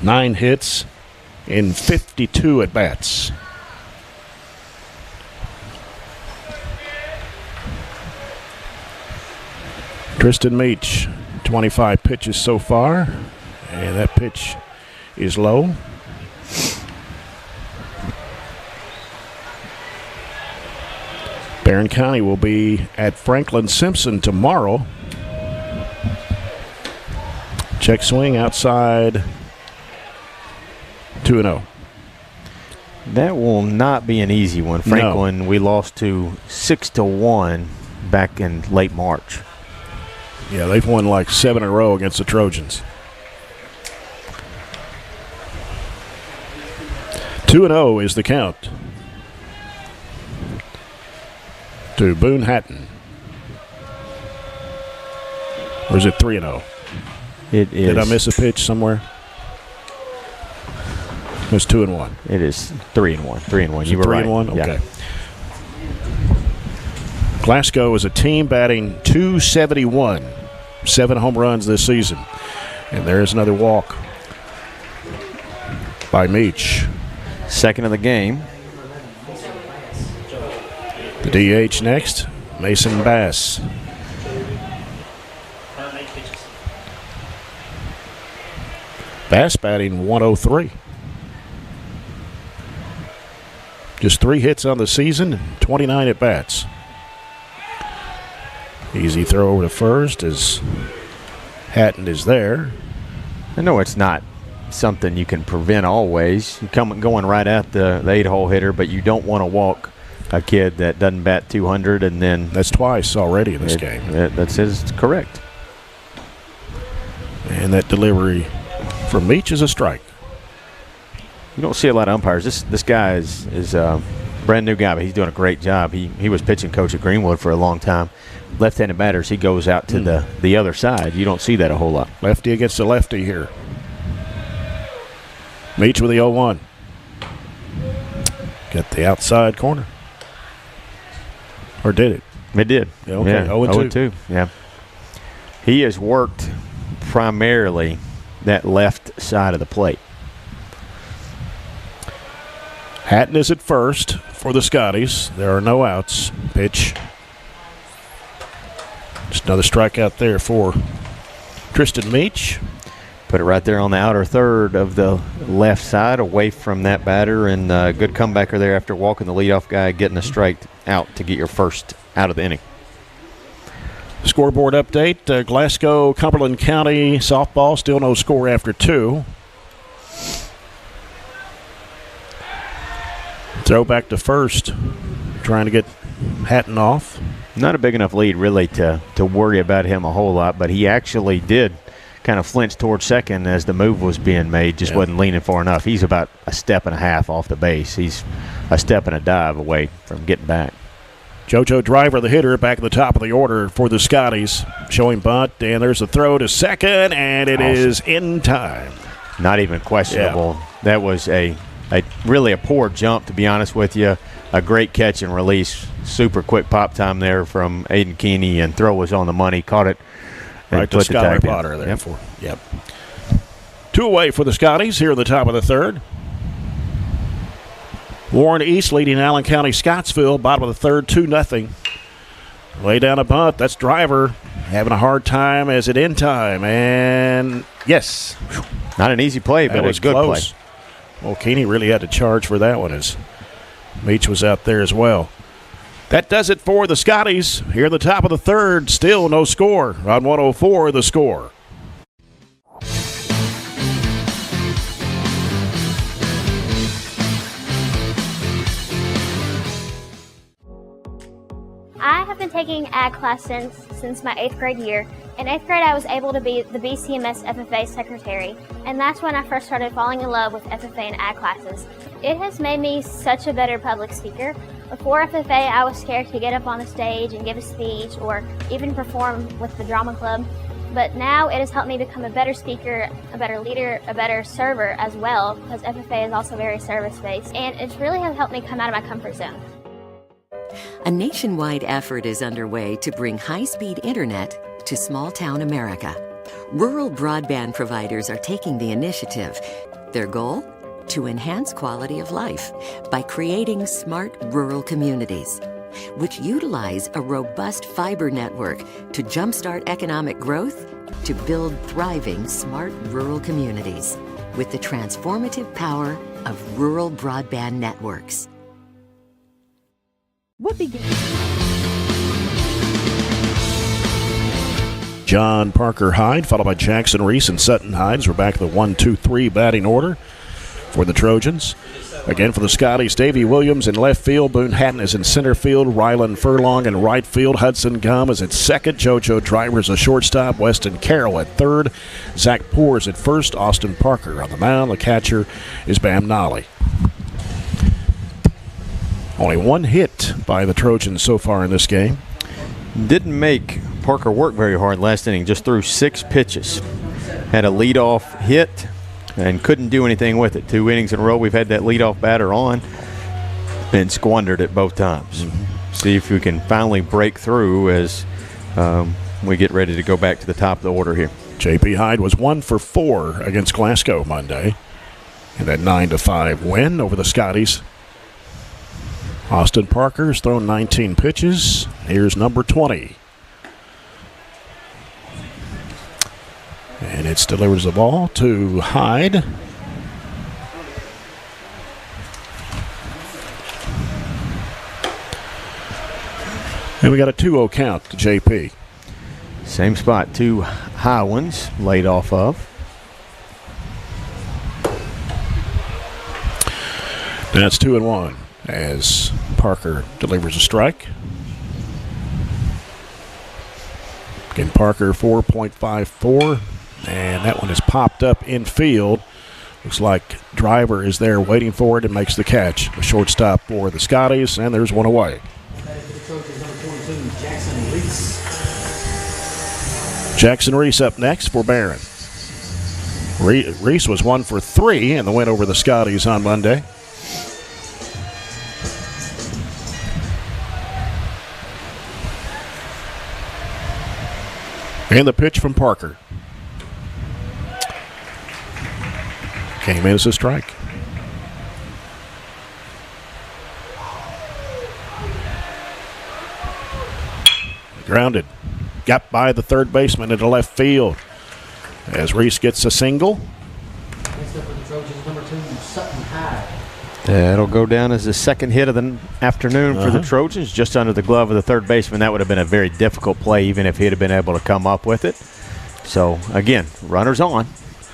9 hits in 52 at-bats. Tristan Meach, 25 pitches so far, and that pitch is low. Barren County will be at Franklin Simpson tomorrow. Check swing outside, 2-0. That will not be an easy one. Franklin, no. We lost to 6-1 back in late March. Yeah, they've won like 7 in a row against the Trojans. 2-0 is the count to Boone Hatton. Or is it 3-0? It is. Did I miss a pitch somewhere? It was 2-1. It is 3-1. 3-1. You were right. 3-1? Okay. Yeah. Glasgow is a team batting .271. 7 home runs this season. And there's another walk by Meach. Second of the game. The DH next. Mason Bass. Bass batting 103. Just 3 hits on the season and 29 at bats. Easy throw over to first as Hatton is there. I know it's not something you can prevent always. You going right at the 8-hole hitter, but you don't want to walk a kid that doesn't bat 200 and then. That's twice already in this game. That's correct. And that delivery from Meach is a strike. You don't see a lot of umpires. This guy is a brand new guy, but he's doing a great job. He was pitching coach at Greenwood for a long time. Left-handed batters, he goes out to the other side. You don't see that a whole lot. Lefty against the lefty here. Meach with the 0-1. Got the outside corner. Or did it? It did. Yeah, okay. Yeah, 0-2. Yeah. He has worked primarily that left side of the plate. Hatton is at first for the Scotties. There are no outs. Pitch. Just another strikeout there for Tristan Meach. Put it right there on the outer third of the left side away from that batter, and good comebacker there after walking the leadoff guy, getting a strike out to get your first out of the inning. Scoreboard update. Glasgow, Cumberland County softball, still no score after 2. Throw back to first, trying to get Hatton off. Not a big enough lead really to worry about him a whole lot, but he actually did kind of flinch towards second as the move was being made, just wasn't leaning far enough. He's about a step and a half off the base. He's a step and a dive away from getting back. JoJo Driver, the hitter, back at the top of the order for the Scotties, showing bunt, and there's a throw to second, and it is in time. Not even questionable. Yeah. That was a really a poor jump, to be honest with you. A great catch and release. Super quick pop time there from Aiden Keeney, and throw was on the money. Caught it. Right to Skylar Potter there. Yep. 2 away for the Scotties here in the top of the third. Warren East leading Allen County Scottsville, bottom of the third, 2-0. Lay down a bunt. That's Driver having a hard time as it in time. And yes. Not an easy play, but it was good close play. Well, Keeney really had to charge for that one as Meach was out there as well. That does it for the Scotties. Here in the top of the third, still no score on 104 The Score. I have been taking ag class since my 8th grade year. In 8th grade, I was able to be the BCMS FFA secretary, and that's when I first started falling in love with FFA and ag classes. It has made me such a better public speaker. Before FFA, I was scared to get up on the stage and give a speech or even perform with the drama club. But now it has helped me become a better speaker, a better leader, a better server as well, because FFA is also very service-based, and it really has helped me come out of my comfort zone. A nationwide effort is underway to bring high-speed internet to small-town America. Rural broadband providers are taking the initiative. Their goal? To enhance quality of life by creating smart rural communities, which utilize a robust fiber network to jumpstart economic growth, to build thriving smart rural communities with the transformative power of rural broadband networks. What begins? John Parker Hyde, followed by Jackson Reese and Sutton Hydes. We're back to the 1-2-3 batting order for the Trojans. Again, for the Scotties, Davey Williams in left field. Boone Hatton is in center field. Rylan Furlong in right field. Hudson Gum is at second. JoJo Drivers a shortstop. Weston Carroll at third. Zach Poores at first. Austin Parker on the mound. The catcher is Bam Nolly. Only 1 hit by the Trojans so far in this game. Didn't make Parker work very hard last inning. Just threw 6 pitches. Had a leadoff hit and couldn't do anything with it. 2 innings in a row we've had that leadoff batter on and squandered it both times. See if we can finally break through as we get ready to go back to the top of the order here. J.P. Hyde was 1 for 4 against Glasgow Monday in that 9-5 win over the Scotties Austin Parker's thrown 19 pitches. Here's number 20. And it delivers the ball to Hyde. And we got a 2-0 count to JP. Same spot, 2 high ones laid off of. That's 2-1 as Parker delivers a strike. Again, Parker 4.54, and that one is popped up in field. Looks like Driver is there waiting for it and makes the catch. A shortstop for the Scotties, and there's one away. Jackson Reese up next for Barren. Reese was 1 for 3 in the win over the Scotties on Monday. And the pitch from Parker. Came in as a strike. Grounded. Got by the third baseman into left field. As Reese gets a single. Next up for the Trojans, number 2, Sutton Hyde. That'll go down as the second hit of the afternoon for the Trojans, just under the glove of the third baseman. That would have been a very difficult play, even if he'd have been able to come up with it. So, again, runners on,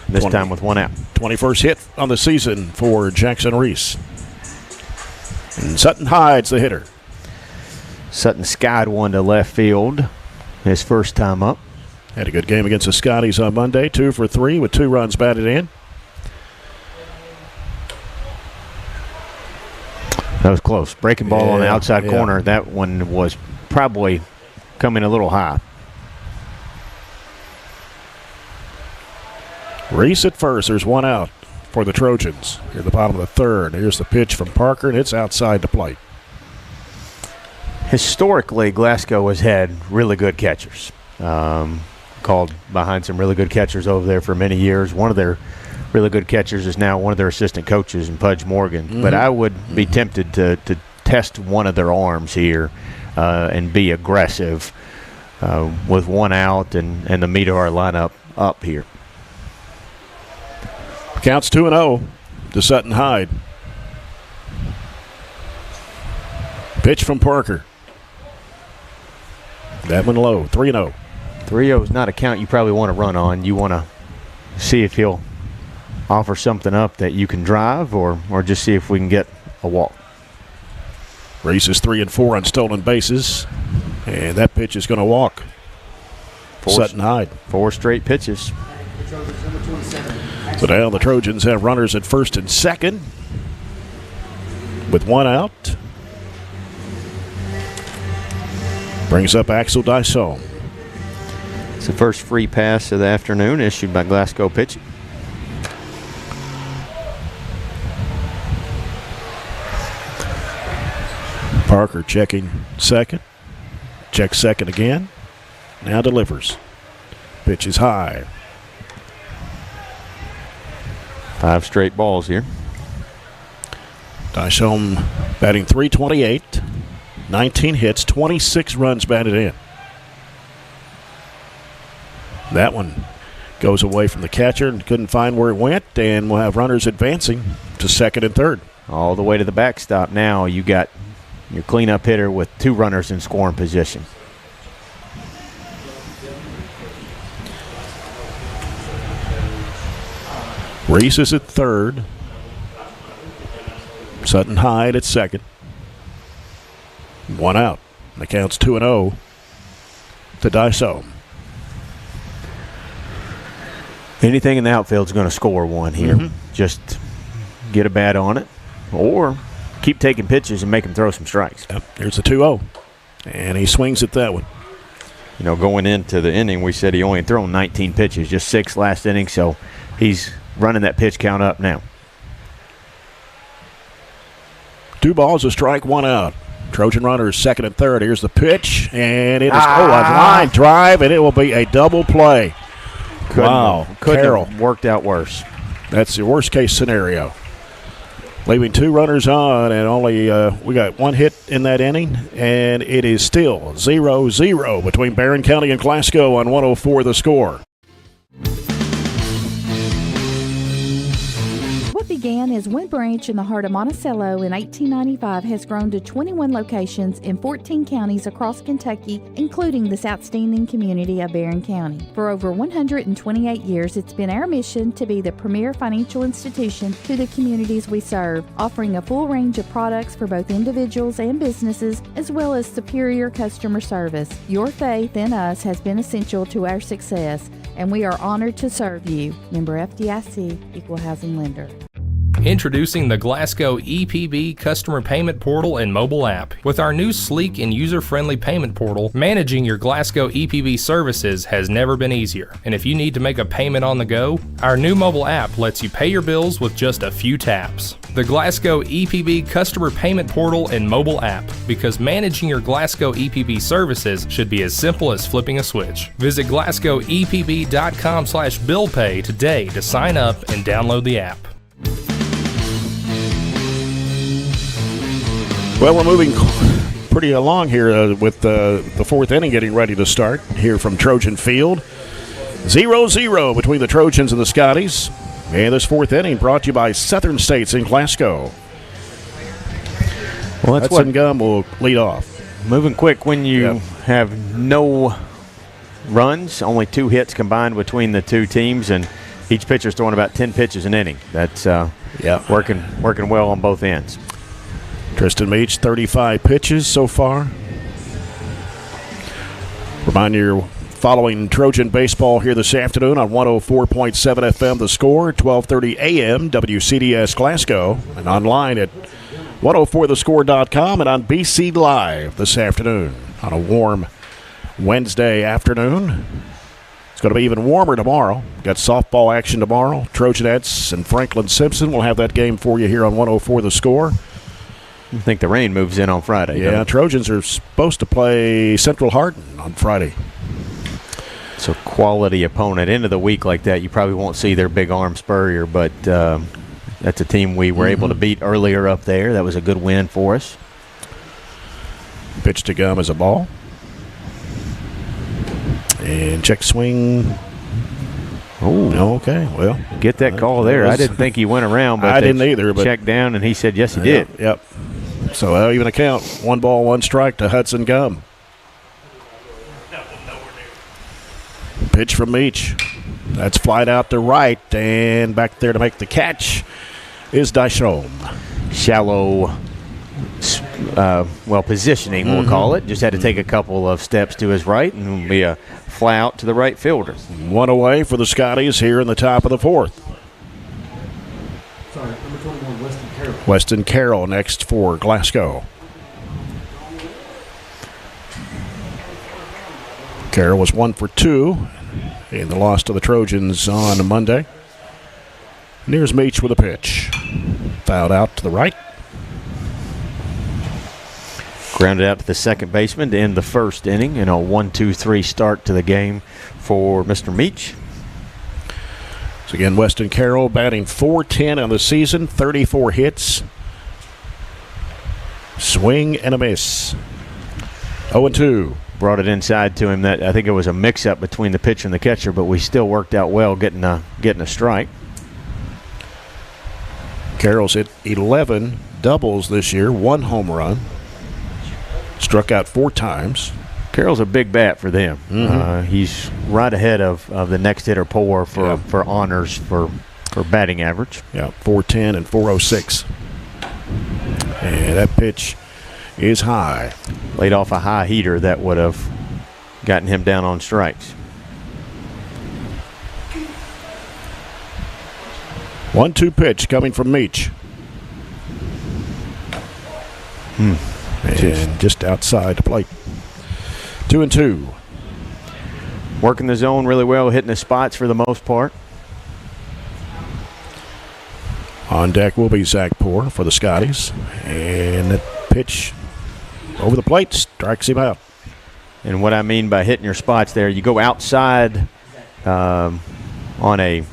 this time with 1 out. 21st hit on the season for Jackson Reese. And Sutton Hyde's the hitter. Sutton skied one to left field his first time up. Had a good game against the Scotties on Monday, 2 for 3 with 2 runs batted in. That was close. Breaking ball on the outside corner. That one was probably coming a little high. Reese at first. There's 1 out for the Trojans. Here at the bottom of the third. Here's the pitch from Parker, and it's outside the plate. Historically, Glasgow has had really good catchers. Called behind some really good catchers over there for many years. One of their really good catchers is now one of their assistant coaches in Pudge Morgan. But I would be tempted to test one of their arms here and be aggressive with 1 out and the meat of our lineup up here. Counts 2-0 to Sutton Hyde. Pitch from Parker. That one low, 3-0. 3-0 is not a count you probably want to run on. You want to see if he'll offer something up that you can drive or just see if we can get a walk. Reese is 3 and 4 on stolen bases, and that pitch is going to walk. Sutton Hyde. 4 straight pitches. So now the Trojans have runners at first and second with 1 out. Brings up Axel Dyson. It's the first free pass of the afternoon issued by Glasgow pitching. Parker checking second. Checks second again. Now delivers. Pitch is high. 5 straight balls here. Dyson batting .328. 19 hits, 26 runs batted in. That one goes away from the catcher and couldn't find where it went, and we'll have runners advancing to second and third. All the way to the backstop now. You got your cleanup hitter with 2 runners in scoring position. Reese is at third. Sutton Hyde at second. 1 out. The count's 2-0 to Dyson. Anything in the outfield is going to score 1 here. Just get a bat on it or keep taking pitches and make him throw some strikes. Yep. Here's the 2-0. And he swings at that one. You know, going into the inning, we said he only had thrown 19 pitches, just 6 last inning, so he's running that pitch count up now. 2 balls, a strike, 1 out. Trojan runners second and third. Here's the pitch, and it is a line drive, and it will be a double play. Couldn't have worked out worse. That's the worst case scenario. Leaving 2 runners on, and only we got 1 hit in that inning, and it is still 0-0 between Barren County and Glasgow on 104 The Score. What began as one branch in the heart of Monticello in 1895 has grown to 21 locations in 14 counties across Kentucky, including this outstanding community of Barren County. For over 128 years, it's been our mission to be the premier financial institution to the communities we serve, offering a full range of products for both individuals and businesses, as well as superior customer service. Your faith in us has been essential to our success, and we are honored to serve you. Member FDIC, Equal Housing Lender. Introducing the Glasgow EPB customer payment portal and mobile app. With our new sleek and user-friendly payment portal, managing your Glasgow EPB services has never been easier. And if you need to make a payment on the go, our new mobile app lets you pay your bills with just a few taps. The Glasgow EPB customer payment portal and mobile app, because managing your Glasgow EPB services should be as simple as flipping a switch. Visit glasgowepb.com/billpay today to sign up and download the app. Well, we're moving pretty along here with the 4th inning getting ready to start here from Trojan Field. 0-0 between the Trojans and the Scotties. And this 4th inning brought to you by Southern States in Glasgow. Well, that's Hudson Gum will lead off. Moving quick when you have no runs, only 2 hits combined between the 2 teams, and each pitcher's throwing about 10 pitches an inning. That's working well on both ends. Tristan Meach, 35 pitches so far. Remind you, you're following Trojan baseball here this afternoon on 104.7 FM The Score, 12:30 a.m. WCDS Glasgow, and online at 104thescore.com and on BC Live this afternoon on a warm Wednesday afternoon. It's going to be even warmer tomorrow. Got softball action tomorrow. Trojanettes and Franklin Simpson will have that game for you here on 104 The Score. I think the rain moves in on Friday. Yeah, Trojans are supposed to play Central Hardin on Friday. So quality opponent. End of the week like that, you probably won't see their big arm Spurrier, but that's a team we were able to beat earlier up there. That was a good win for us. Pitch to Gum as a ball. And check swing. Oh, okay. Well, get that call there. I didn't think he went around, but I didn't either. But checked down, and he said yes, he did. Yep. So that'll even account. 1 ball, 1 strike to Hudson Gum. Pitch from Meach. That's flied out to right, and back there to make the catch is Dyshome. Shallow, positioning, we'll call it. Just had to take a couple of steps to his right, and it'll be a fly out to the right fielder. 1 away for the Scotties here in the top of the 4th. Sorry, number 21, Weston Carroll. Weston Carroll next for Glasgow. Carroll was 1 for 2 in the loss to the Trojans on Monday. And here's Meach with a pitch. Fouled out to the right. Grounded out to the second baseman to end the 1st inning in a 1-2-3 start to the game for Mr. Meach. So again, Weston Carroll batting .410 on the season, 34 hits. Swing and a miss. 0-2. Brought it inside to him. That I think it was a mix-up between the pitcher and the catcher, but we still worked out well getting a strike. Carroll's hit 11 doubles this year, 1 home run. Struck out 4 times. Carroll's a big bat for them. He's right ahead of the next hitter Poor for honors for batting average. Yeah, .410 and .406. And that pitch is high. Laid off a high heater that would have gotten him down on strikes. 1-2 pitch coming from Meach. And just outside the plate. 2-2. Working the zone really well, hitting the spots for the most part. On deck will be Zach Poor for the Scotties. And that pitch over the plate strikes him out. And what I mean by hitting your spots there, you go outside on a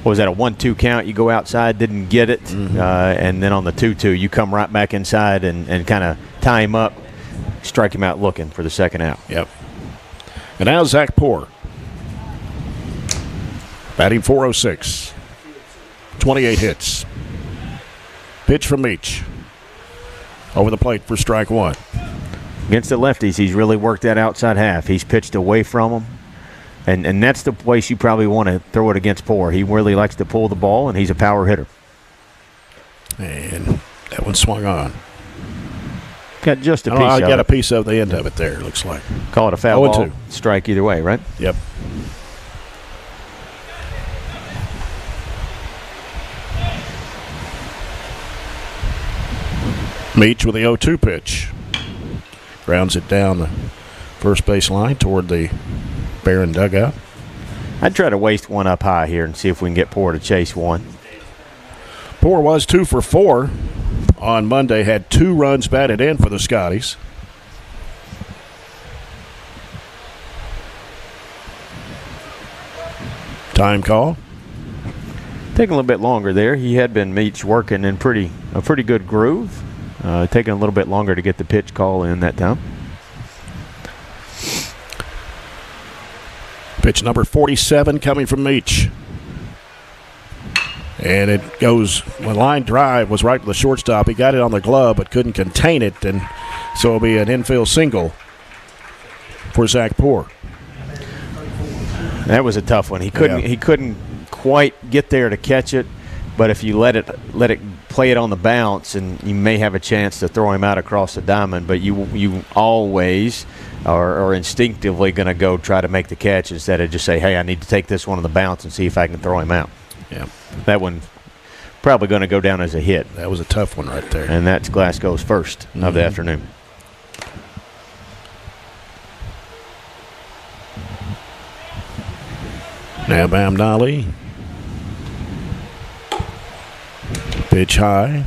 was that, a 1-2 count? You go outside, didn't get it, and then on the 2-2, you come right back inside and kind of tie him up, strike him out looking for the second out. Yep. And now Zach Poor. Batting .406. 28 hits. Pitch from Meach. Over the plate for strike one. Against the lefties, he's really worked that outside half. He's pitched away from them. And that's the place you probably want to throw it against Poor. He really likes to pull the ball, and he's a power hitter. And that one swung on. Got just a piece I of got it. a piece of the end of it there, looks like. Call it a foul ball. 0-2. Strike either way, right? Yep. Meach with the 0-2 pitch. Grounds it down the first base line toward the Barren dugout. I'd try to waste one up high here and see if we can get Poor to chase one. Poor was 2 for 4 on Monday, had 2 runs batted in for the Scotties. Time call. Taking a little bit longer there. He had been Meach working in a pretty good groove. Taking a little bit longer to get the pitch call in that time. Pitch number 47 coming from Meach. And it goes, the line drive was right to the shortstop. He got it on the glove but couldn't contain it, and so it'll be an infield single for Zach Poor. That was a tough one. He couldn't quite get there to catch it, but if you let it play it on the bounce, and you may have a chance to throw him out across the diamond, but you always are instinctively going to go try to make the catch instead of just say, hey, I need to take this one on the bounce and see if I can throw him out. Yeah. That one probably going to go down as a hit. That was a tough one right there. And that's Glasgow's first of the afternoon. Now Bam Nolly. Pitch high.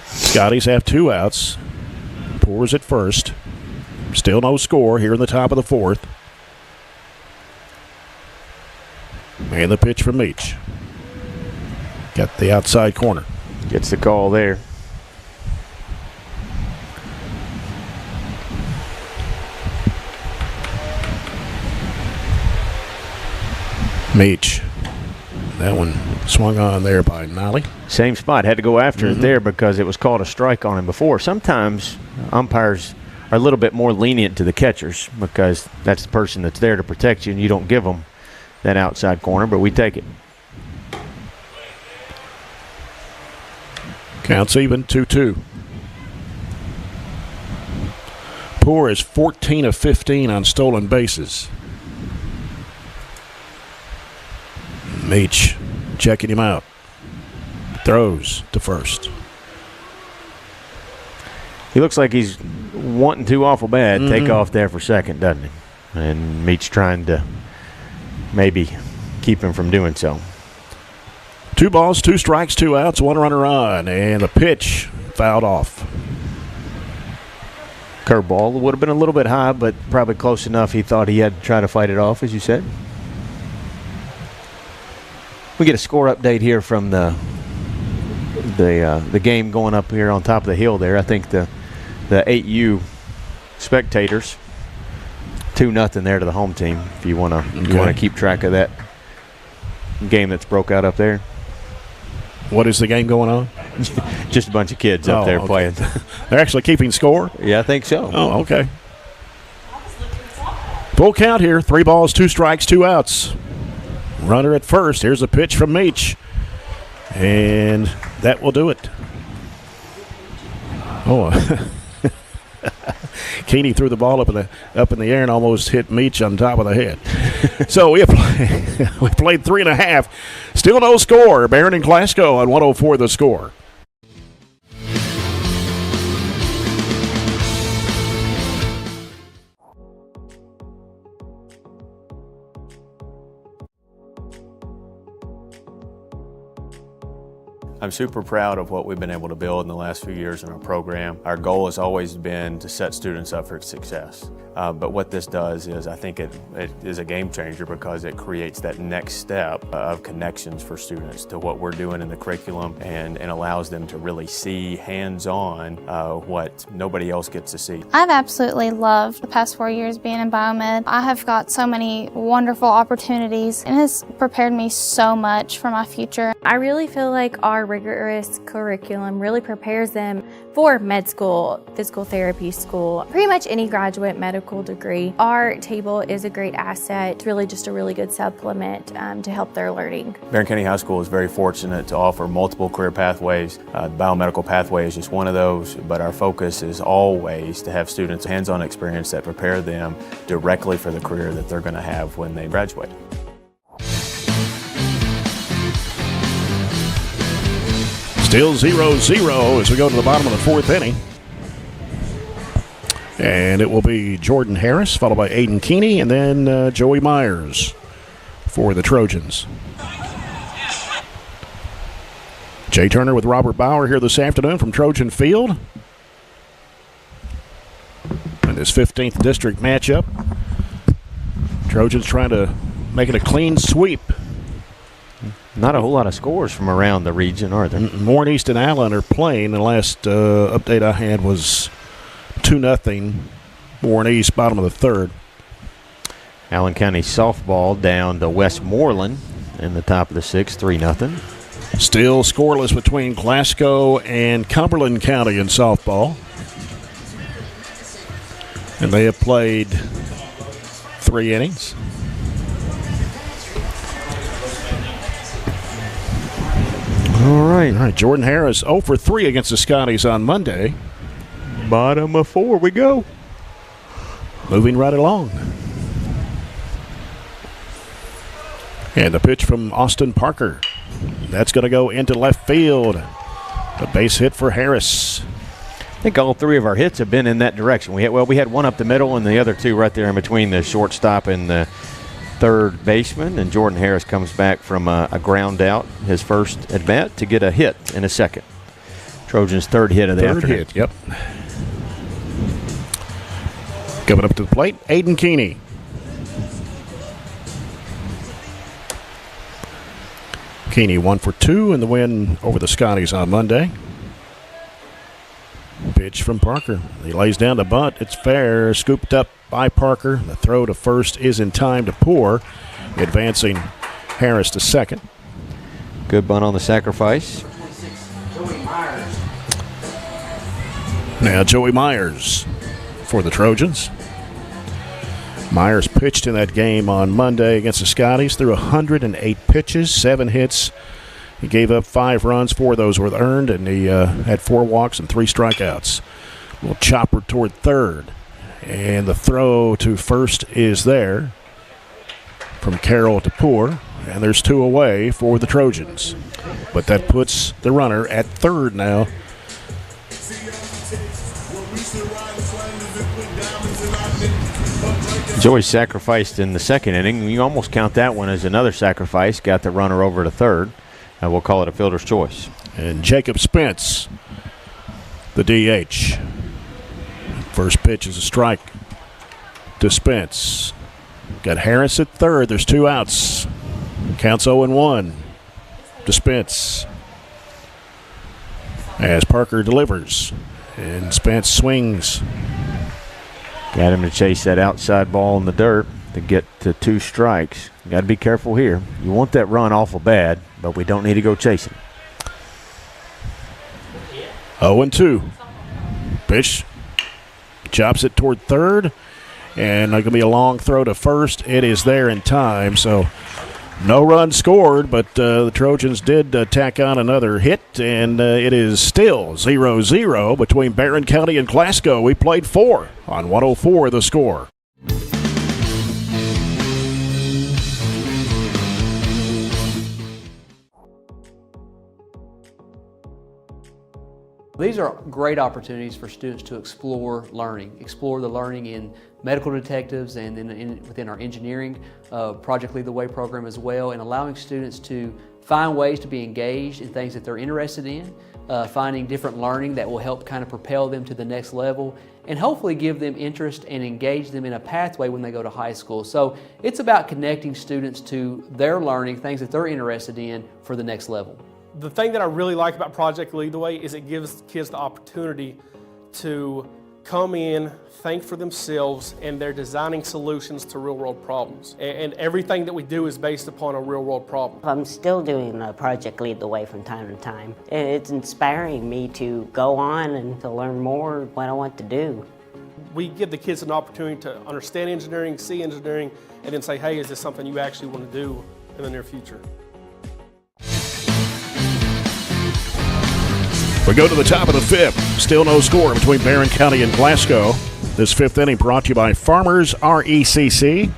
Scotties have 2 outs. Pours at first. Still no score here in the top of the 4th. And the pitch from Meach. Got the outside corner. Gets the call there. Meach. That one swung on there by Nolly. Same spot. Had to go after it there because it was called a strike on him before. Sometimes umpires are a little bit more lenient to the catchers because that's the person that's there to protect you, and you don't give them that outside corner, but we take it. Counts even, 2-2. Poor is 14 of 15 on stolen bases. Meach checking him out. Throws to first. He looks like he's wanting to awful bad take off there for second, doesn't he? And Meach trying to maybe keep him from doing so. 2 balls, 2 strikes, 2 outs, 1 runner on, and the pitch fouled off. Curveball would have been a little bit high, but probably close enough. He thought he had to try to fight it off, as you said. We get a score update here from the game going up here on top of the hill there. I think the 8U spectators 2-0 there to the home team. If you want to keep track of that game that's broke out up there. What is the game going on? Just a bunch of kids up there playing. They're actually keeping score? Yeah, I think so. Oh, okay. Full count here. 3 balls, 2 strikes, 2 outs. Runner at first. Here's a pitch from Meach. And that will do it. Keeney threw the ball up in the air and almost hit Meach on top of the head. So we played 3.5. Still no score. Barren and Glasgow on 104 The Score. I'm super proud of what we've been able to build in the last few years in our program. Our goal has always been to set students up for success. But what this does is I think it is a game changer because it creates that next step of connections for students to what we're doing in the curriculum and allows them to really see hands-on what nobody else gets to see. I've absolutely loved the past 4 years being in biomed. I have got so many wonderful opportunities and it has prepared me so much for my future. I really feel like our rigorous curriculum really prepares them for med school, physical therapy school, pretty much any graduate medical degree. Our table is a great asset. It's really just a really good supplement to help their learning. Barren County High School is very fortunate to offer multiple career pathways. The biomedical pathway is just one of those, but our focus is always to have students hands-on experience that prepare them directly for the career that they're going to have when they graduate. Still 0-0 as we go to the bottom of the fourth inning. And it will be Jordan Harris, followed by Aiden Keeney, and then Joey Myers for the Trojans. Jay Turner with Robert Bauer here this afternoon from Trojan Field. In this 15th district matchup, Trojans trying to make it a clean sweep. Not a whole lot of scores from around the region, are there? Warren East and Allen are playing. The last update I had was 2-0 Warren East, bottom of the third. Allen County softball down to Westmoreland in the top of the sixth, 3-0. Still scoreless between Glasgow and Cumberland County in softball. And they have played 3 innings. All right. Jordan Harris 0 for 3 against the Scotties on Monday. Bottom of 4 we go. Moving right along. And the pitch from Austin Parker. That's going to go into left field. A base hit for Harris. I think all 3 of our hits have been in that direction. We had one up the middle and the other 2 right there in between the shortstop and the third baseman, and Jordan Harris comes back from a ground out, his first at bat, to get a hit in a second. Trojans' third hit of the afternoon. Third hit, yep. Coming up to the plate, Aiden Keeney. Keeney 1 for 2 in the win over the Scotties on Monday. Pitch from Parker. He lays down the bunt. It's fair. Scooped up by Parker. The throw to first is in time to Poor, advancing Harris to second. Good bunt on the sacrifice. Now Joey Myers for the Trojans. Myers pitched in that game on Monday against the Scotties, threw 108 pitches, 7 hits. He gave up 5 runs, 4 of those were earned, and he had 4 walks and 3 strikeouts. A little chopper toward third. And the throw to first is there from Carroll to Poor, and there's 2 away for the Trojans. But that puts the runner at third now. Joey sacrificed in the second inning. You almost count that one as another sacrifice. Got the runner over to third. We'll call it a fielder's choice. And Jacob Spence, the DH. First pitch is a strike to Spence. Got Harris at third. There's 2 outs. Counts 0-1 to Spence. As Parker delivers. And Spence swings. Got him to chase that outside ball in the dirt to get to 2 strikes. You got to be careful here. You want that run awful bad, but we don't need to go chasing. 0-2. Pitch. Chops it toward third. And going to be a long throw to first. It is there in time. So no run scored, but the Trojans did tack on another hit. And it is still 0-0 between Barren County and Glasgow. We played 4 on 104 the score. These are great opportunities for students to explore the learning in medical detectives and within our engineering Project Lead the Way program as well, and allowing students to find ways to be engaged in things that they're interested in, finding different learning that will help kind of propel them to the next level, and hopefully give them interest and engage them in a pathway when they go to high school. So it's about connecting students to their learning, things that they're interested in for the next level. The thing that I really like about Project Lead the Way is it gives kids the opportunity to come in, think for themselves, and they're designing solutions to real-world problems. And everything that we do is based upon a real-world problem. I'm still doing Project Lead the Way from time to time. And it's inspiring me to go on and to learn more what I want to do. We give the kids an opportunity to understand engineering, see engineering, and then say, hey, is this something you actually want to do in the near future? We go to the top of the fifth. Still no score between Barren County and Glasgow. This fifth inning brought to you by Farmers RECC.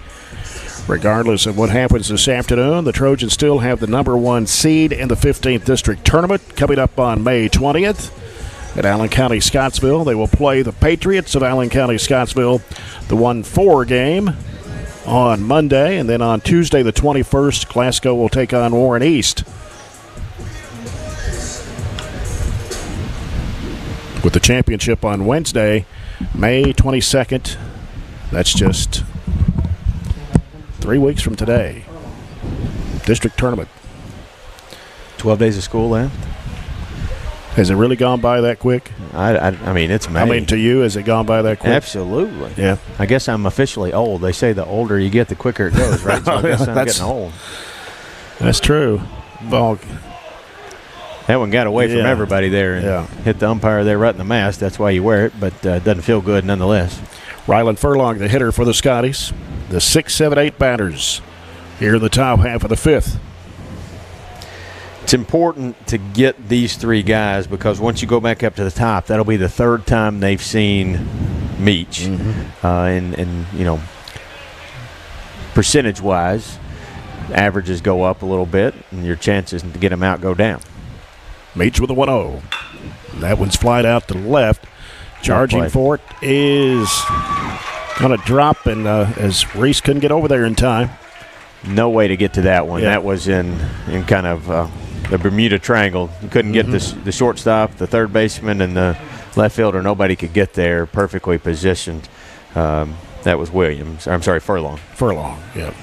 Regardless of what happens this afternoon, the Trojans still have the #1 seed in the 15th District Tournament coming up on May 20th. At Allen County, Scottsville, they will play the Patriots of Allen County, Scottsville, the 1-4 game on Monday. And then on Tuesday, the 21st, Glasgow will take on Warren East. With the championship on Wednesday, May 22nd. That's just 3 weeks from today. District tournament. 12 days of school left. Has it really gone by that quick? I mean, it's May. I mean, to you, has it gone by that quick? Absolutely. Yeah. I guess I'm officially old. They say the older you get, the quicker it goes, right? So I guess I'm getting old. That's true. Well, that one got away from everybody there and hit the umpire there right in the mask. That's why you wear it, but it doesn't feel good nonetheless. Rylan Furlong, the hitter for the Scotties. The 6, 7, 8 batters here in the top half of the fifth. It's important to get these three guys because once you go back up to the top, that'll be the third time they've seen Meach. And you know, percentage-wise, averages go up a little bit, and your chances to get them out go down. Meach with a 1-0. That one's flied out to the left. Charging for it is going to drop, and as Reese couldn't get over there in time. No way to get to that one. That was in kind of the Bermuda Triangle. You couldn't get the shortstop, the third baseman, and the left fielder. Nobody could get there perfectly positioned. That was Furlong. Furlong, yeah.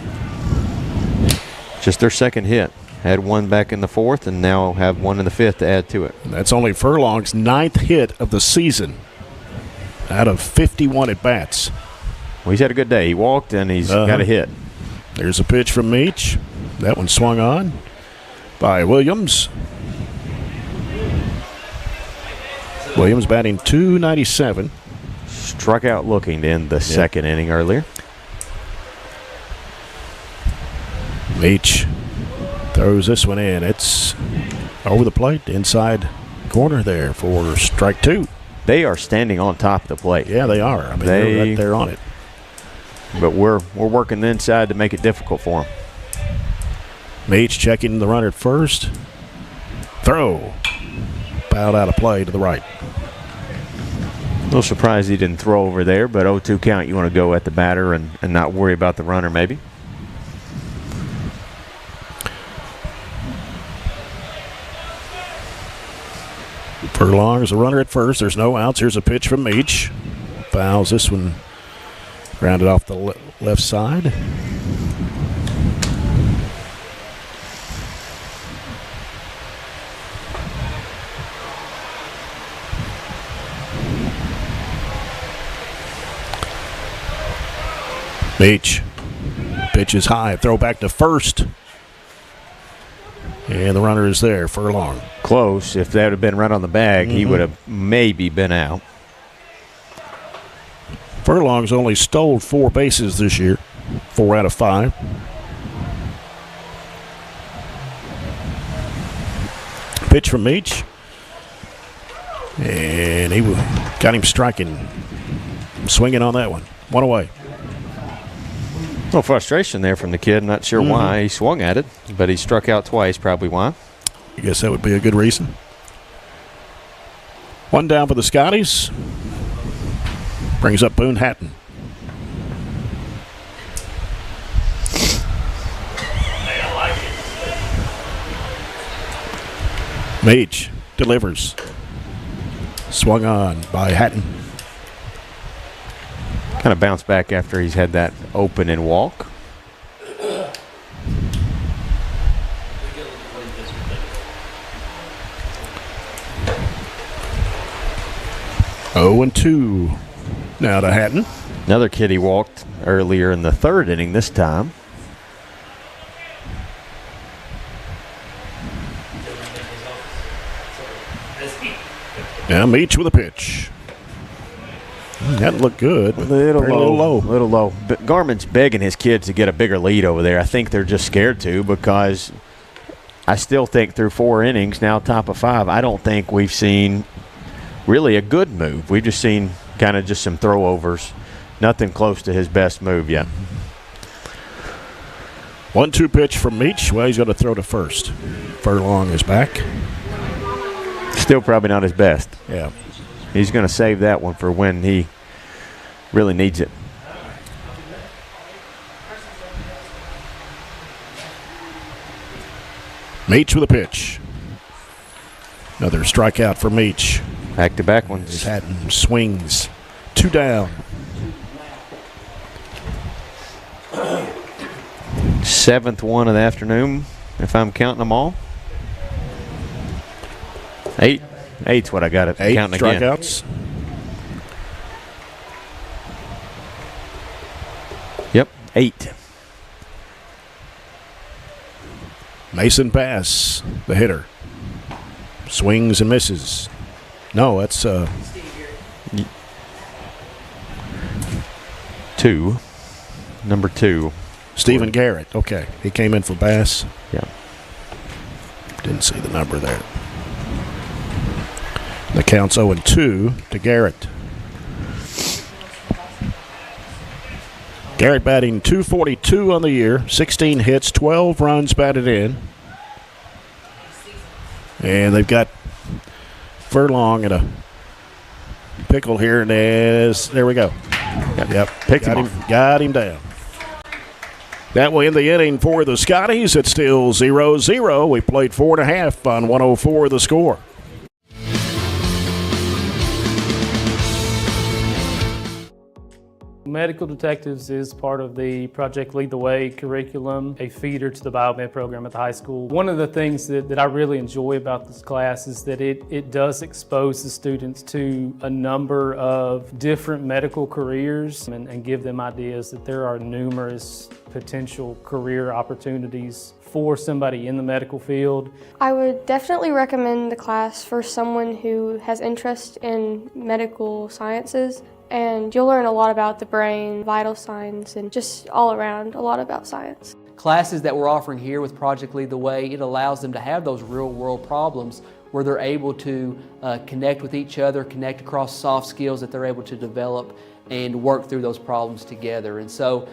Just their second hit. Had one back in the fourth and now have one in the fifth to add to it. And that's only Furlong's 9th hit of the season out of 51 at-bats. Well, he's had a good day. He walked and he's got a hit. There's a pitch from Meach. That one swung on by Williams. Williams batting .297. Struck out looking to end the second inning earlier. Meach throws this one in. It's over the plate, inside corner there for strike 2. They are standing on top of the plate. Yeah, they are. I mean, they're right there on it. But we're working the inside to make it difficult for them. Meach checking the runner at first. Throw. Fouled out of play to the right. A little surprised he didn't throw over there, but 0-2 count. You want to go at the batter and not worry about the runner maybe. Furlong is a runner at first. There's no outs. Here's a pitch from Meach. Fouls this one. Grounded off the left side. Meach. Pitch is high. Throw back to first. And the runner is there, Furlong. Close. If that had been right on the bag, he would have maybe been out. Furlong's only stole 4 bases this year, 4 out of 5. Pitch from Meach. And he got him striking, swinging on that one. 1 away. A little frustration there from the kid. Not sure why. He swung at it, but he struck out twice, probably why. I guess that would be a good reason. 1 down for the Scotties. Brings up Boone Hatton. Meach delivers. Swung on by Hatton. Kind of bounced back after he's had that open and walk. Oh, and 2 now to Hatton. Another kid he walked earlier in the third inning this time. Now Meach with a pitch. That looked good. A little low. But Garmin's begging his kids to get a bigger lead over there. I think they're just scared to, because I still think through 4 innings, now top of 5, I don't think we've seen really a good move. We've just seen kind of just some throwovers. Nothing close to his best move yet. 1-2 pitch from Meach. Well, he's going to throw to first. Furlong is back. Still probably not his best. Yeah. He's going to save that one for when he really needs it. Meach with a pitch. Another strikeout for Meach. Back-to-back ones. Hatton swings. 2 down. 7th one of the afternoon, if I'm counting them all. 8's what I got it. 8 counting strikeouts. Again. Yep, 8. Mason Bass, the hitter. Swings and misses. No, that's 2. Number 2. Stephen Garrett. Okay, he came in for Bass. Yeah. Didn't see the number there. The count's 0-2 to Garrett. Garrett batting .242 on the year, 16 hits, 12 runs batted in. And they've got Furlong in a pickle here, and there we go. Yep, got him down. That will end the inning for the Scotties. It's still 0-0. We played 4.5 on 104 The Score. Medical Detectives is part of the Project Lead the Way curriculum, a feeder to the biomed program at the high school. One of the things that I really enjoy about this class is that it does expose the students to a number of different medical careers and give them ideas that there are numerous potential career opportunities for somebody in the medical field. I would definitely recommend the class for someone who has interest in medical sciences. And you'll learn a lot about the brain, vital signs, and just all around a lot about science. Classes that we're offering here with Project Lead the Way, it allows them to have those real world problems where they're able to connect with each other, connect across soft skills that they're able to develop and work through those problems together. And so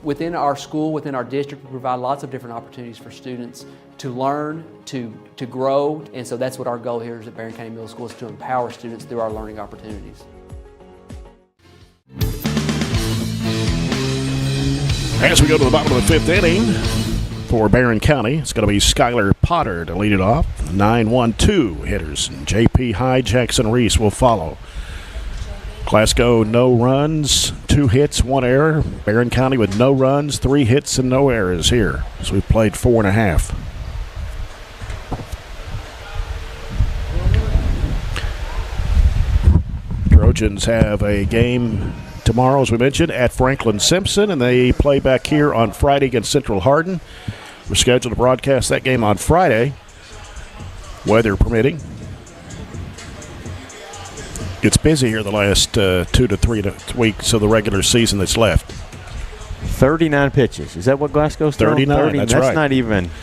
within our school, within our district, we provide lots of different opportunities for students to learn, to grow. And so that's what our goal here is at Barren County Middle School, is to empower students through our learning opportunities. As we go to the bottom of the 5th inning for Barren County, it's going to be Skylar Potter to lead it off. 9-1-2 hitters. And J.P. Hyde, Jackson Reese will follow. Glasgow, no runs, 2 hits, 1 error. Barren County with no runs, 3 hits, and no errors here. So we've played 4.5. Trojans have a game tomorrow, as we mentioned, at Franklin Simpson, and they play back here on Friday against Central Hardin. We're scheduled to broadcast that game on Friday, weather permitting. It's busy here the last 2 to 3 weeks of the regular season that's left. 39 pitches. Is that what Glasgow's throwing? 39. That's right.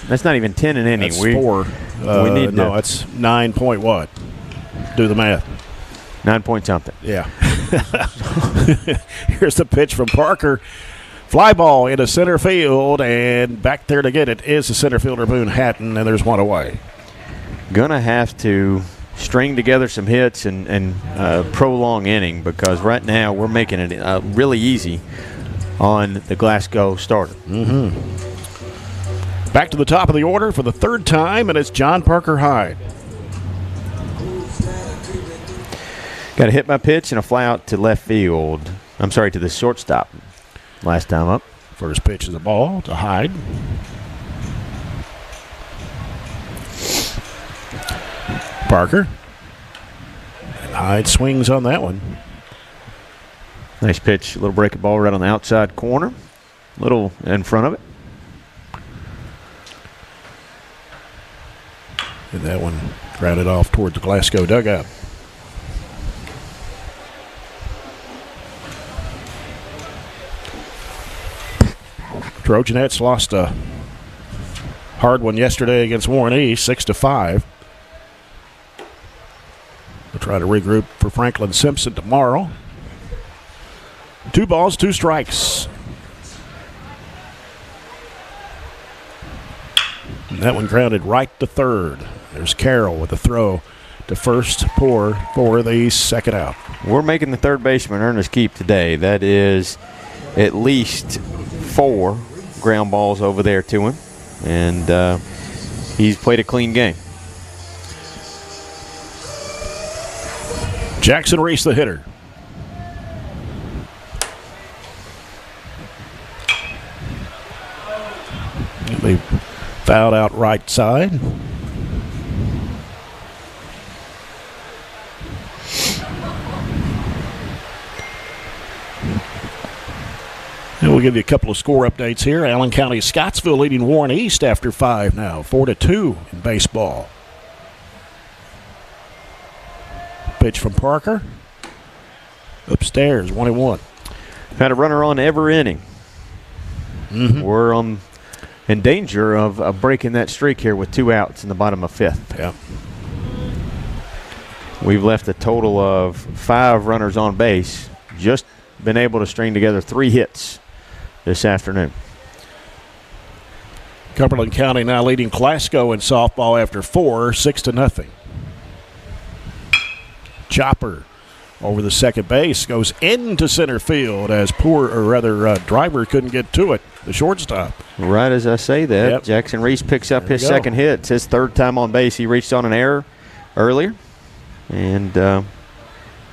That's not even 10 an inning. That's 4. We need no, that's 9 point what? Do the math. 9 point something. Yeah. Here's the pitch from Parker. Fly ball into center field, and back there to get it is the center fielder, Boone Hatton, and there's one away. Gonna have to string together some hits and prolong inning, because right now we're making it really easy on the Glasgow starter. Back to the top of the order for the 3rd time, and it's John Parker Hyde. Got a hit by pitch and a fly out to left field. I'm sorry, to the shortstop. Last time up. First pitch is a ball to Hyde. Parker. And Hyde swings on that one. Nice pitch. A little breaking ball right on the outside corner. A little in front of it. And that one grounded off toward the Glasgow dugout. Trojanettes lost a hard one yesterday against Warren East, 6-5. They'll try to regroup for Franklin Simpson tomorrow. 2 balls, 2 strikes. And that one grounded right to third. There's Carroll with a throw to first, poor for the second out. We're making the third baseman earn his keep today. That is at least 4 ground balls over there to him. And he's played a clean game. Jackson Reese, the hitter. They fouled out right side. And we'll give you a couple of score updates here. Allen County Scottsville leading Warren East after 5 now, 4-2 in baseball. Pitch from Parker. Upstairs, 1-1. Had a runner on every inning. We're in danger of breaking that streak here with 2 outs in the bottom of 5th. Yeah. We've left a total of 5 runners on base. Just been able to string together 3 hits this afternoon. Cumberland County now leading Glasgow in softball after 4, 6-0. Chopper over the second base goes into center field as Driver couldn't get to it, the shortstop. Right as I say that, Yep. Jackson Reese picks up his go. second hit. It's his 3rd time on base. He reached on an error earlier and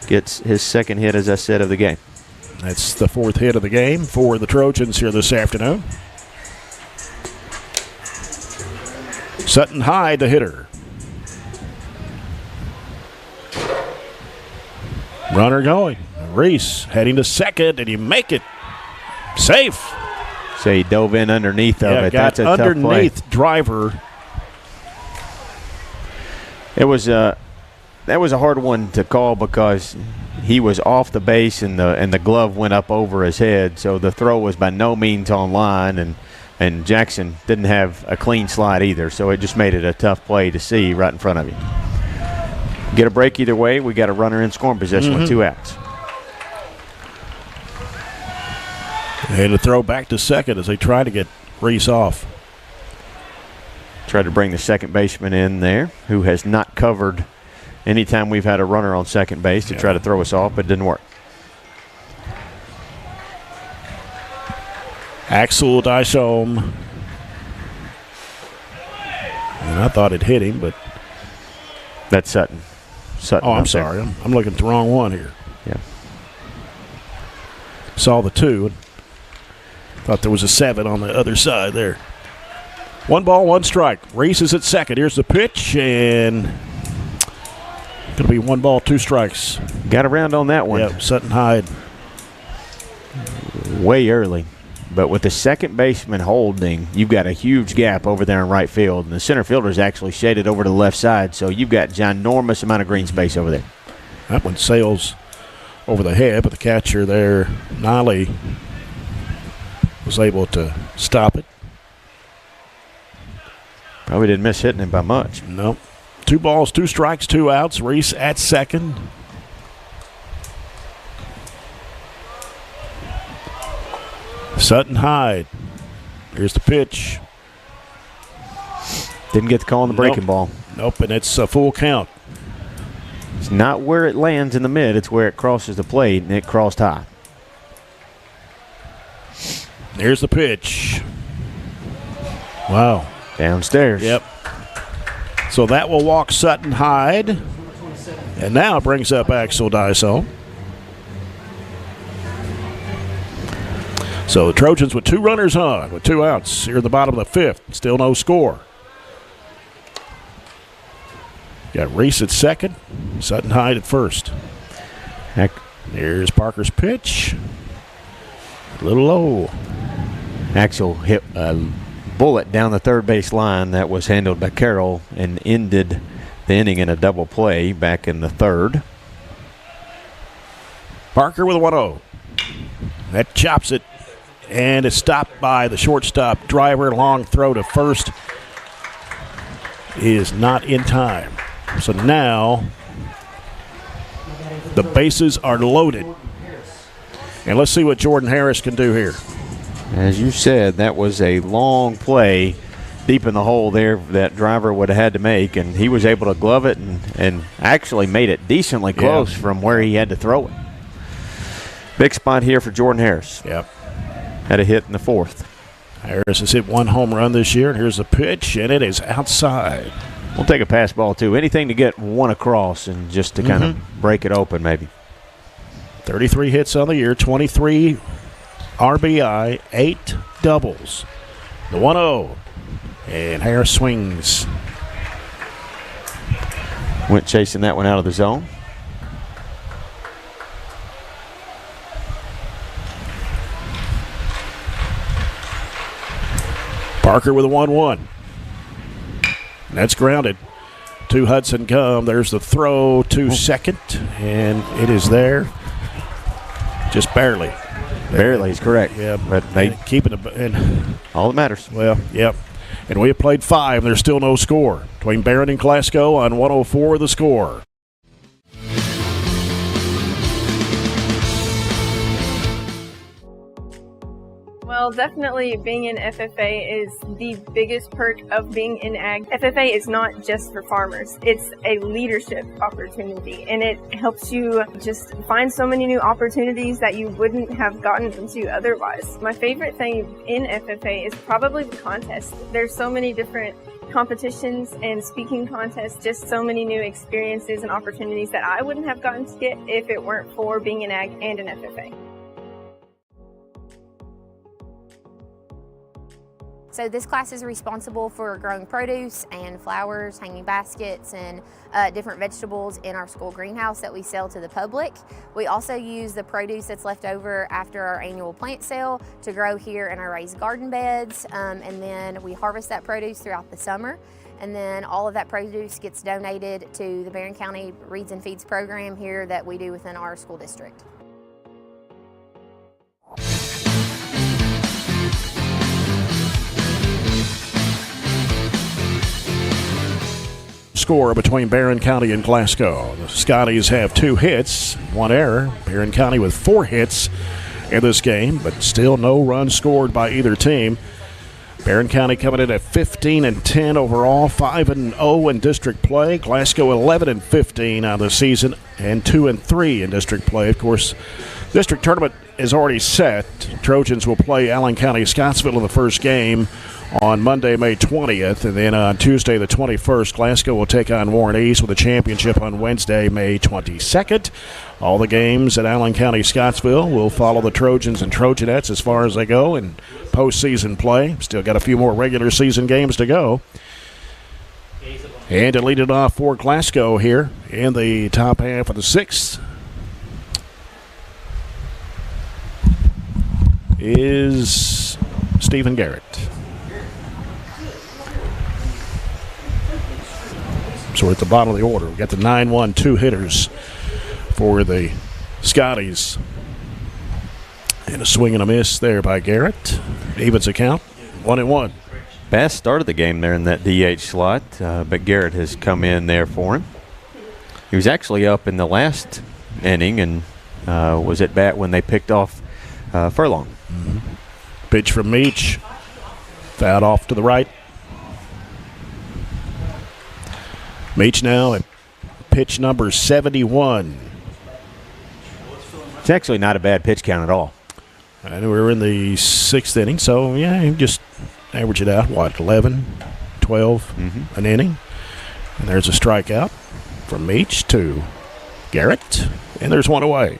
gets his second hit, as I said, of the game. That's the 4th hit of the game for the Trojans here this afternoon. Sutton Hyde, the hitter. Runner going. Reese heading to second, and you make it. Safe. So he dove in underneath of it. Got That's a tough play. underneath Driver. It was that was a hard one to call because he was off the base and the glove went up over his head, so the throw was by no means on line, and Jackson didn't have a clean slide either, so it just made it a tough play to see right in front of you. Get a break either way. We got a runner in scoring position with 2 outs. And a throw back to second as they try to get Reese off. Tried to bring the second baseman in there, who has not covered anytime we've had a runner on second base to try to throw us off, but it didn't work. Axel Dysholm. And I thought it hit him, but that's Sutton. Oh, I'm sorry. I'm looking at the wrong one here. Yeah. Saw the 2 and thought there was a 7 on the other side there. 1 ball, 1 strike. Reese is at second. Here's the pitch, and going to be 1 ball, 2 strikes. Got around on that one. Yep, Sutton Hyde. Way early. But with the second baseman holding, you've got a huge gap over there in right field. And the center fielder is actually shaded over to the left side, so you've got ginormous amount of green space over there. That one sails over the head, but the catcher there, Nolly, was able to stop it. Probably didn't miss hitting him by much. Nope. 2 balls, 2 strikes, 2 outs. Reese at second. Sutton Hyde. Here's the pitch. Didn't get the call on the breaking ball. Nope, and it's a full count. It's not where it lands in the mid. It's where it crosses the plate, and it crossed high. Here's the pitch. Wow. Downstairs. Yep. So that will walk Sutton Hyde. And now brings up Axel Dysel. So the Trojans with 2 runners on, with 2 outs here in the bottom of the 5th. Still no score. Got Reese at second, Sutton Hyde at first. Here's Parker's pitch. A little low. Axel hit a bullet down the third base line that was handled by Carroll and ended the inning in a double play back in the 3rd. Parker with a 1-0. That chops it, and it's stopped by the shortstop. Driver, long throw to first is not in time. So now the bases are loaded. And let's see what Jordan Harris can do here. As you said, that was a long play deep in the hole there that driver would have had to make, and he was able to glove it and actually made it decently close from where he had to throw it. Big spot here for Jordan Harris. Yep. Had a hit in the 4th. Harris has hit 1 home run this year, and here's the pitch, and it is outside. We'll take a pass ball, too. Anything to get 1 across and just to kind of break it open, maybe. 33 hits on the year, 23 RBI, 8 doubles. The 1-0. And Harris swings. Went chasing that one out of the zone. Parker with a 1-1. That's grounded. To Hudson Gum. There's the throw to second, and it is there. Just barely. Barely is correct. Yeah, but they keeping it. And all that matters. Well, yep. And we have played 5. There's still no score between Barren and Glasgow on 104 The Score. Well, definitely being in FFA is the biggest perk of being in ag. FFA is not just for farmers. It's a leadership opportunity, and it helps you just find so many new opportunities that you wouldn't have gotten into otherwise. My favorite thing in FFA is probably the contest. There's so many different competitions and speaking contests, just so many new experiences and opportunities that I wouldn't have gotten to get if it weren't for being in ag and in FFA. So this class is responsible for growing produce and flowers, hanging baskets, and different vegetables in our school greenhouse that we sell to the public. We also use the produce that's left over after our annual plant sale to grow here in our raised garden beds, and then we harvest that produce throughout the summer. And then all of that produce gets donated to the Barren County Reeds and Feeds program here that we do within our school district. Score between Barren County and Glasgow. The Scotties have 2 hits, 1 error. Barren County with 4 hits in this game, but still no runs scored by either team. Barren County coming in at 15-10 overall, 5-0 in district play. Glasgow 11-15 on the season, and 2-3 in district play. Of course, district tournament is already set. Trojans will play Allen County Scottsville in the first game on Monday, May 20th, and then on Tuesday, the 21st, Glasgow will take on Warren East with a championship on Wednesday, May 22nd. All the games at Allen County Scottsville will follow the Trojans and Trojanettes as far as they go in postseason play. Still got a few more regular season games to go. And to lead it off for Glasgow here in the top half of the 6th is Stephen Garrett. So we're at the bottom of the order. We've got the 9-1-2 hitters for the Scotties. And a swing and a miss there by Garrett. Evens account, 1-1. Bass started the game there in that DH slot, but Garrett has come in there for him. He was actually up in the last inning and was at bat when they picked off Furlong. Mm-hmm. Pitch from Meach. Fouled off to the right. Meach now at pitch number 71. It's actually not a bad pitch count at all. And we're in the 6th inning, so yeah, you just average it out. What, 11, 12 an inning? And there's a strikeout from Meach, 2. Garrett, and there's one away.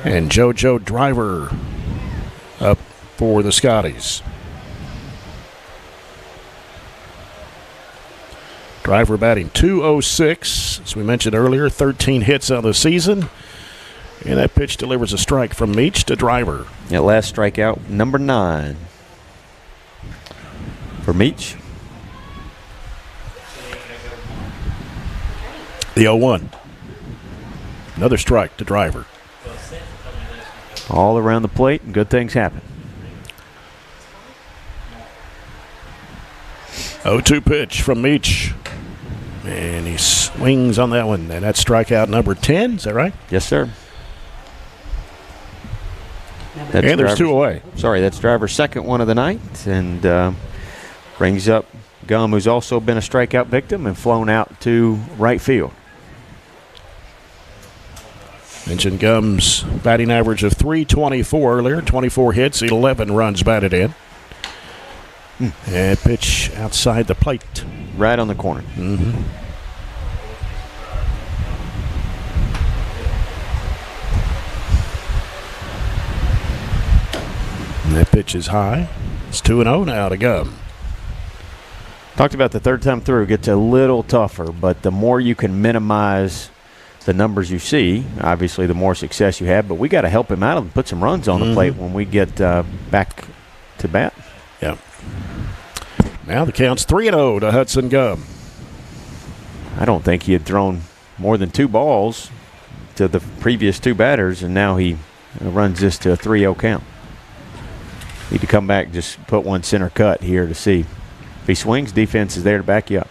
And JoJo Driver up for the Scotties. Driver batting .206, as we mentioned earlier, 13 hits on the season. And that pitch delivers a strike from Meach to Driver. Yeah, last strikeout, number 9 for Meach. The 0-1. Another strike to Driver. All around the plate, and good things happen. 0-2 pitch from Meach. And he swings on that one. And that's strikeout number 10. Is that right? Yes, sir. And there's 2 away. Sorry, that's Driver's second one of the night. And brings up Gum, who's also been a strikeout victim and flown out to right field. Mentioned Gum's batting average of .324 earlier. 24 hits, 11 runs batted in. And pitch outside the plate. Right on the corner. Mm-hmm. And that pitch is high. It's 2-0 now to Gum. Talked about the third time through. It gets a little tougher, but the more you can minimize the numbers you see, obviously the more success you have. But we got to help him out and put some runs on the plate when we get back to bat. Yeah. Now the count's 3-0 to Hudson Gum. I don't think he had thrown more than 2 balls to the previous 2 batters, and now he runs this to a 3-0 count. Need to come back, just put one center cut here to see. If he swings, defense is there to back you up.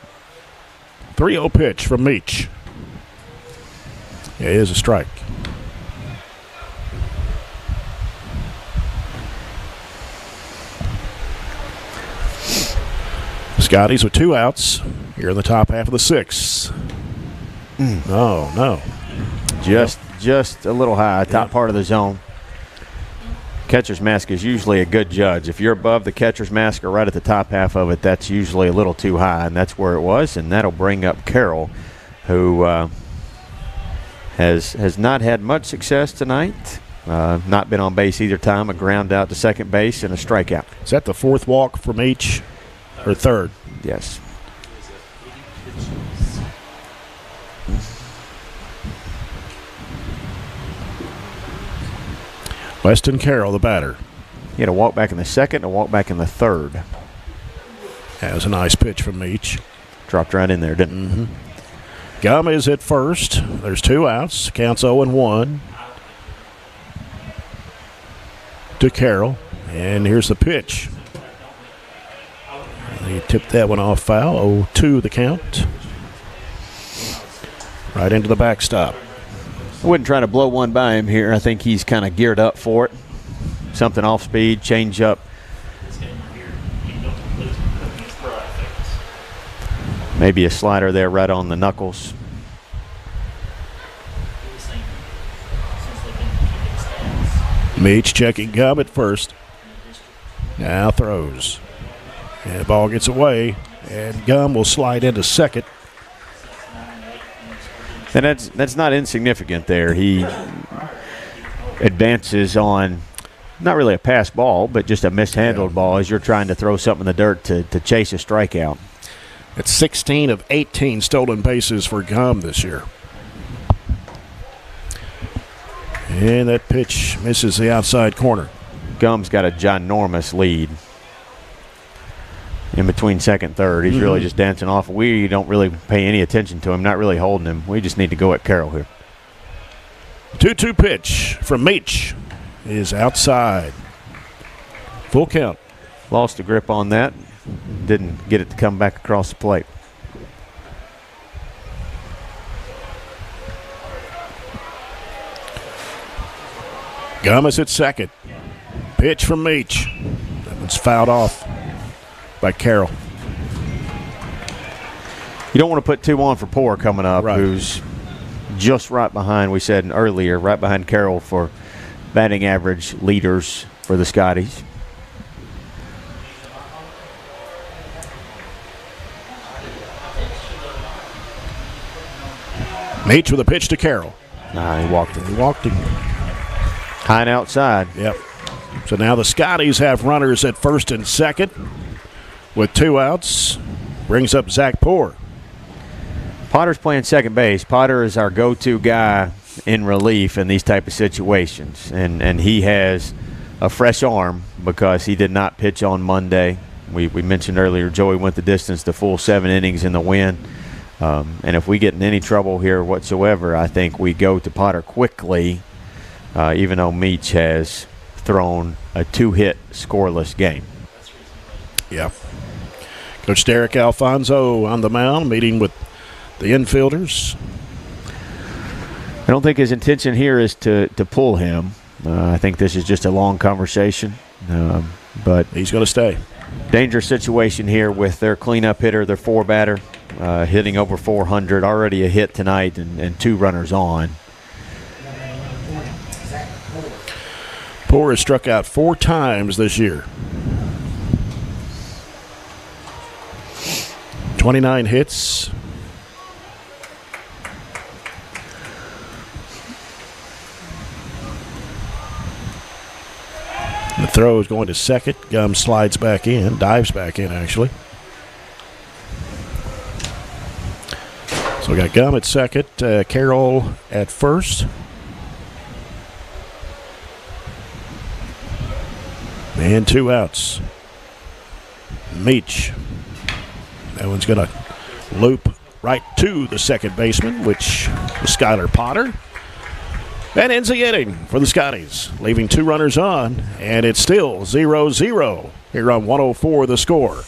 3-0 pitch from Meach. Yeah, it is a strike. Scotties with 2 outs here in the top half of the 6th. No. Just a little high, top part of the zone. Catcher's mask is usually a good judge. If you're above the catcher's mask or right at the top half of it, that's usually a little too high, and that's where it was. And that'll bring up Carroll, who has not had much success tonight. Not been on base either time. A ground out to second base and a strikeout. Is that the 4th walk from each, or 3rd? Yes. Weston Carroll, the batter. He had a walk back in the 2nd, a walk back in the 3rd. That was a nice pitch from Meach. Dropped right in there, didn't it? Gum is at first. There's 2 outs. Counts 0-1 to Carroll. And here's the pitch. He tipped that one off foul. 0-2 the count. Right into the backstop. I wouldn't try to blow one by him here. I think he's kind of geared up for it. Something off speed, change up. Maybe a slider there right on the knuckles. Meach checking Gum at first. Now throws. And the ball gets away. And Gum will slide into second. And that's not insignificant there. He advances on not really a pass ball, but just a mishandled ball as you're trying to throw something in the dirt to chase a strikeout. It's 16 of 18 stolen bases for Gum this year. And that pitch misses the outside corner. Gum's got a ginormous lead in between 2nd and 3rd. He's really just dancing off. We don't really pay any attention to him, not really holding him. We just need to go at Carroll here. 2-2 pitch from Meach is outside. Full count. Lost the grip on that. Didn't get it to come back across the plate. Gum is at second. Pitch from Meach. That one's fouled off by Carroll. You don't want to put 2 on for Poor coming up, who's just right behind, we said earlier, right behind Carroll for batting average leaders for the Scotties. Meach with a pitch to Carroll. He walked him. He walked him. High and outside. Yep. So now the Scotties have runners at first and second with 2 outs. Brings up Zach Poor. Potter's playing second base. Potter is our go-to guy in relief in these type of situations. And he has a fresh arm because he did not pitch on Monday. We mentioned earlier Joey went the distance, the full 7 innings in the win. And if we get in any trouble here whatsoever, I think we go to Potter quickly, even though Meach has thrown a 2-hit scoreless game. Yep. Coach Derek Alfonso on the mound, meeting with the infielders. I don't think his intention here is to pull him. I think this is just a long conversation. But he's going to stay. Dangerous situation here with their cleanup hitter, their 4-batter, hitting over 400. Already a hit tonight and 2 runners on. Poor has struck out 4 times this year. 29 hits. The throw is going to second. Gum slides back in, dives back in, actually. So we got Gum at second, Carroll at first. And 2 outs. Meach. That one's going to loop right to the second baseman, which was Skylar Potter. That ends the inning for the Scotties, leaving 2 runners on, and it's still 0-0 here on 104 The Score.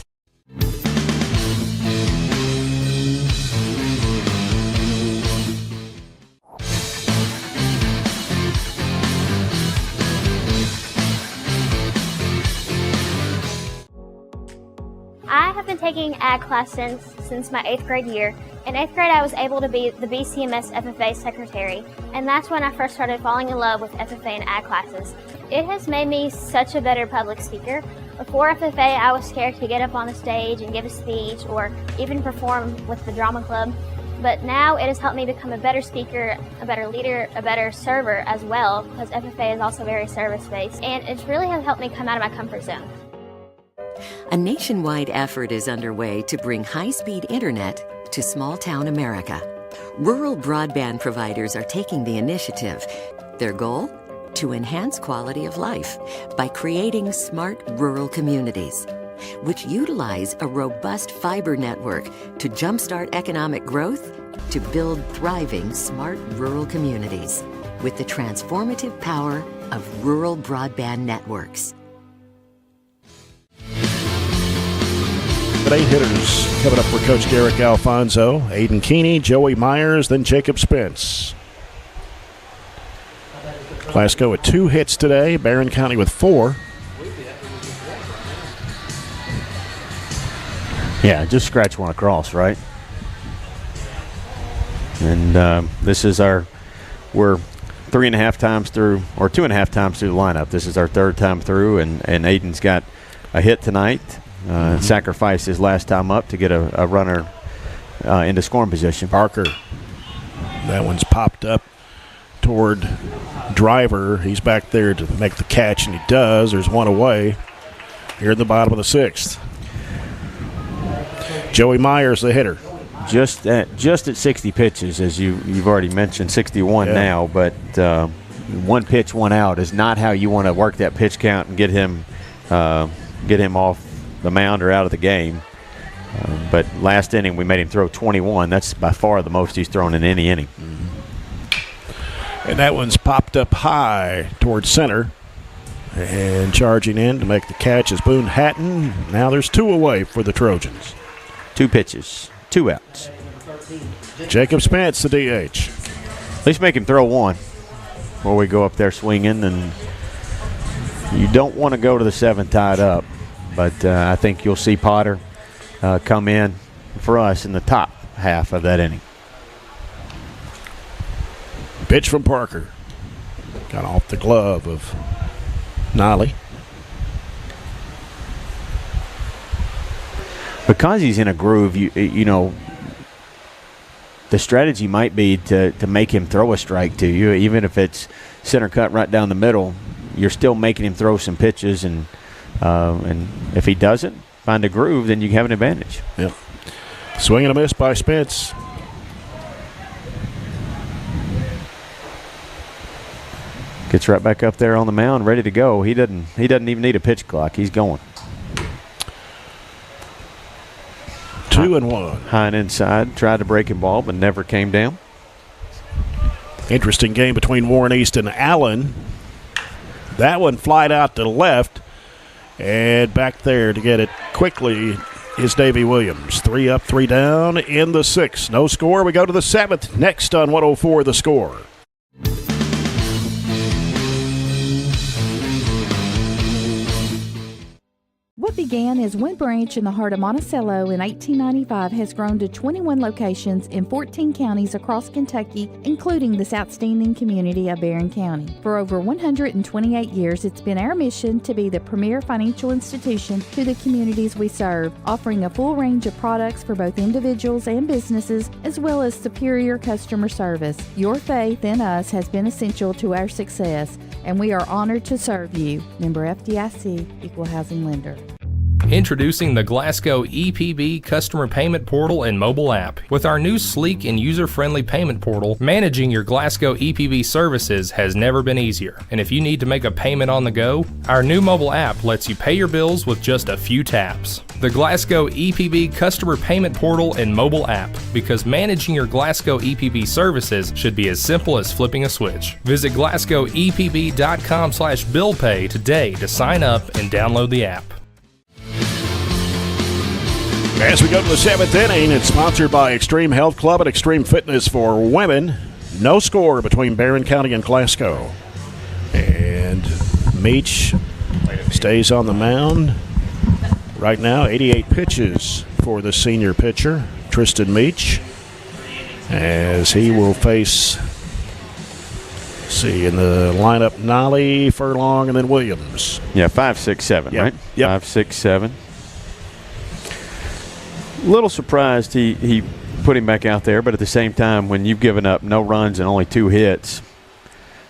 I have been taking ag class since my 8th grade year. In 8th grade, I was able to be the BCMS FFA secretary, and that's when I first started falling in love with FFA and ag classes. It has made me such a better public speaker. Before FFA, I was scared to get up on the stage and give a speech or even perform with the drama club. But now it has helped me become a better speaker, a better leader, a better server as well, because FFA is also very service-based, and it really has helped me come out of my comfort zone. A nationwide effort is underway to bring high-speed internet to small-town America. Rural broadband providers are taking the initiative. Their goal? To enhance quality of life by creating smart rural communities, which utilize a robust fiber network to jumpstart economic growth, to build thriving smart rural communities with the transformative power of rural broadband networks. 8 hitters coming up for Coach Derek Alfonso. Aiden Keeney, Joey Myers, then Jacob Spence. Glasgow with 2 hits today. Barren County with 4. Yeah, just scratch one across, right? And this is we're 3.5 times through, or 2.5 times through the lineup. This is our 3rd time through, and Aiden's got a hit tonight. Sacrificed his last time up to get a runner into scoring position. Parker. That one's popped up toward Driver. He's back there to make the catch, and he does. There's one away here in the bottom of the 6th. Joey Myers, the hitter. Just at 60 pitches, as you've already mentioned, 61 now. But 1 pitch, 1 out is not how you want to work that pitch count and get him off the mound or out of the game. But last inning we made him throw 21. That's by far the most he's thrown in any inning. And that one's popped up high towards center. And charging in to make the catch is Boone Hatton. Now there's 2 away for the Trojans. 2 pitches, 2 outs. Jacob Spence, the DH. At least make him throw 1 before we go up there swinging. And you don't want to go to the 7th tied up. But I think you'll see Potter come in for us in the top half of that inning. Pitch from Parker. Got off the glove of Nolly. Because he's in a groove, you know, the strategy might be to make him throw a strike to you, even if it's center cut right down the middle. You're still making him throw some pitches, and if he doesn't find a groove, then you have an advantage. Yep. Swing and a miss by Spence. Gets right back up there on the mound, ready to go. He doesn't even need a pitch clock. He's going. 2-1. High and inside, tried to break him ball, but never came down. Interesting game between Warren East and Allen. That one flied out to the left, and back there to get it quickly is Davey Williams. 3 up, 3 down in the 6th. No score. We go to the 7th. Next on 104 The Score. What began as one branch in the heart of Monticello in 1895 has grown to 21 locations in 14 counties across Kentucky, including this outstanding community of Barren County. For over 128 years, it's been our mission to be the premier financial institution to the communities we serve, offering a full range of products for both individuals and businesses, as well as superior customer service. Your faith in us has been essential to our success, and we are honored to serve you. Member FDIC, Equal Housing Lender. Introducing the Glasgow EPB Customer Payment Portal and mobile app. With our new sleek and user-friendly payment portal, managing your Glasgow EPB services has never been easier. And if you need to make a payment on the go, our new mobile app lets you pay your bills with just a few taps. The Glasgow EPB Customer Payment Portal and mobile app, because managing your Glasgow EPB services should be as simple as flipping a switch. Visit glasgowepb.com/billpay today to sign up and download the app. As we go to the 7th inning, it's sponsored by Extreme Health Club and Extreme Fitness for Women. No score between Barren County and Glasgow. And Meach stays on the mound. Right now, 88 pitches for the senior pitcher, Tristan Meach, as he will face, in the lineup, Nolly, Furlong, and then Williams. Yeah, 5, 6, 7, yep. right? Yep. 5, 6, 7. Little surprised he put him back out there, but at the same time, when you've given up no runs and only 2 hits,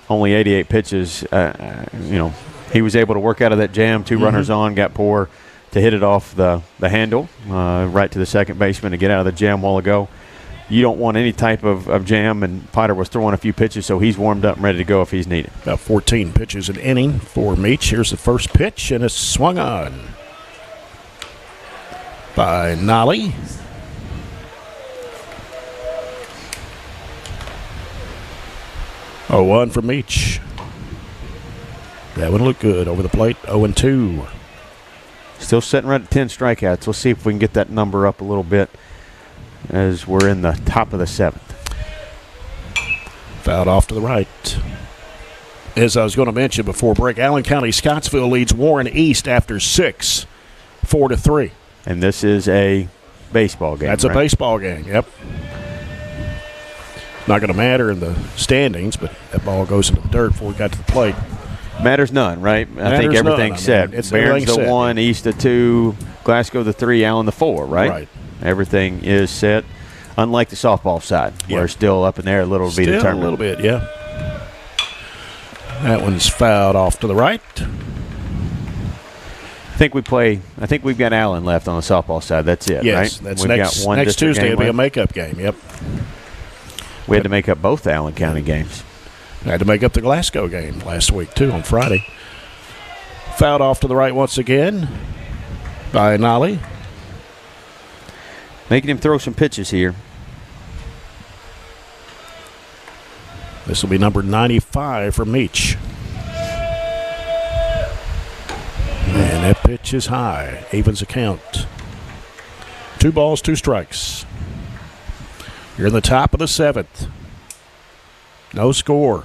only 88 pitches, he was able to work out of that jam. 2 runners on, got poor to hit it off the handle right to the second baseman to get out of the jam a while ago. You don't want any type of jam, and Potter was throwing a few pitches, so he's warmed up and ready to go if he's needed. About 14 pitches an inning for Meach. Here's the first pitch, and it's swung on by Nolly. Oh, 1 for Meach. That one looked good over the plate. 0-2. Still sitting right at 10 strikeouts. We'll see if we can get that number up a little bit as we're in the top of the 7th. Fouled off to the right. As I was going to mention before break, Allen County Scottsville leads Warren East after 6, 4-3. And this is a baseball game. That's a baseball game, yep. Not going to matter in the standings, but that ball goes into the dirt before we got to the plate. Matters none, right? I think everything's set. It's Barron's the set. 1, East the 2, Glasgow the 3, Allen the 4, right? Right. Everything is set, unlike the softball side, where it's still up in there, a little to be determined. A little bit, yeah. That one's fouled off to the right. I think we've got Allen left on the softball side. That's it, yes, right? That's we've next, got one next Tuesday. It'll be a left. makeup game, yep. We had to make up both Allen County games. I had to make up the Glasgow game last week, too, on Friday. Fouled off to the right once again by Nolly. Making him throw some pitches here. This will be number 95 for Meach. And that pitch is high. Evens a count. 2 balls, 2 strikes. You're in the top of the 7th. No score.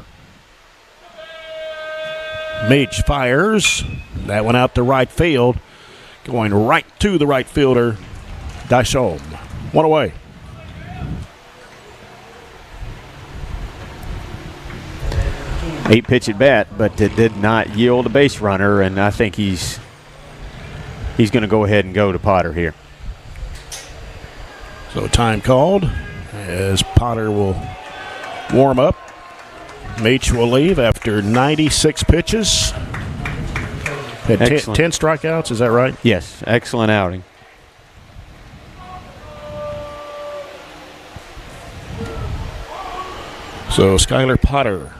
Meach fires. That one out to right field. Going right to the right fielder, Dashom. 1 away. Eight pitch at bat, but it did not yield a base runner, and I think he's going to go ahead and go to Potter here. So time called as Potter will warm up. Meach will leave after 96 pitches. Had 10 strikeouts, is that right? Yes, excellent outing. So Skylar Potter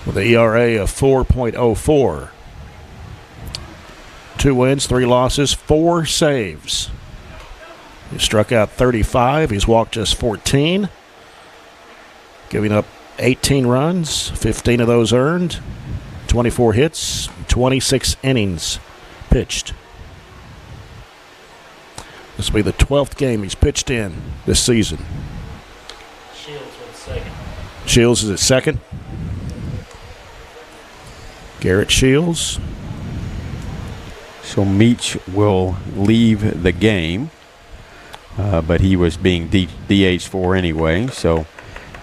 with an ERA of 4.04. 2 wins, 3 losses, 4 saves. He struck out 35. He's walked just 14. Giving up 18 runs, 15 of those earned, 24 hits, 26 innings pitched. This will be the 12th game he's pitched in this season. Shields with second. Shields is at second. Garrett Shields. So Meach will leave the game, but he was being DH for anyway, so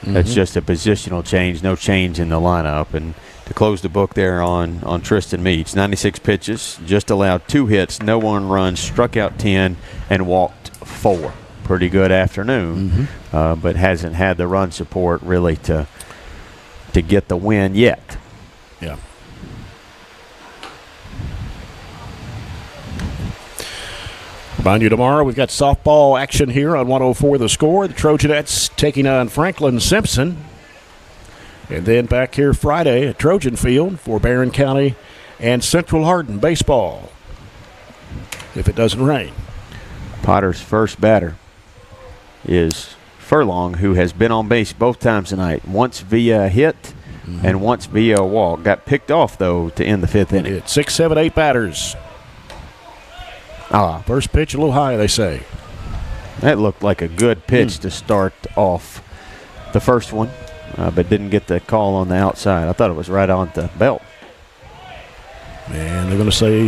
that's just a positional change, no change in the lineup. And to close the book there on Tristan Meach, 96 pitches, just allowed 2 hits, no 1 run, struck out 10, and walked 4. Pretty good afternoon, but hasn't had the run support really to get the win yet. Yeah. Remind you, tomorrow we've got softball action here on 104 The Score. The Trojanettes taking on Franklin Simpson. And then back here Friday at Trojan Field for Barren County and Central Hardin baseball, if it doesn't rain. Potter's first batter is Furlong, who has been on base both times tonight, once via a hit and once via a walk. Got picked off, though, to end the 5th inning. 6, 7, 8 batters. First pitch a little high, they say. That looked like a good pitch to start off the first one, but didn't get the call on the outside. I thought it was right on the belt. And they're going to say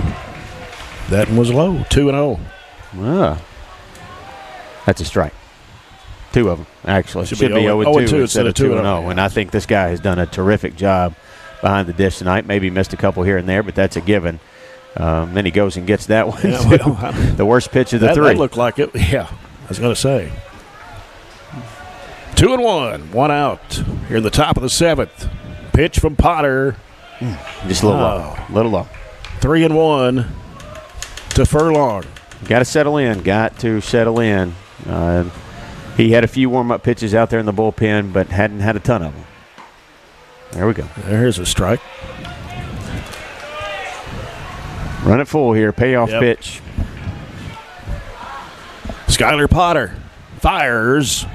that one was low, 2-0. That's a strike. 2 of them, actually. Should be 0-2 instead of 2-0. And I think this guy has done a terrific job behind the dish tonight. Maybe missed a couple here and there, but that's a given. Then he goes and gets that one. Yeah, the worst pitch of the 3. That looked like it. Yeah, I was going to say. 2-1, 1 out. Here in the top of the 7th. Pitch from Potter. Just a little low. 3-1 to Furlong. Got to settle in. He had a few warm-up pitches out there in the bullpen, but hadn't had a ton of them. There we go. There's a strike. Run it full here. Payoff pitch. Skylar Potter fires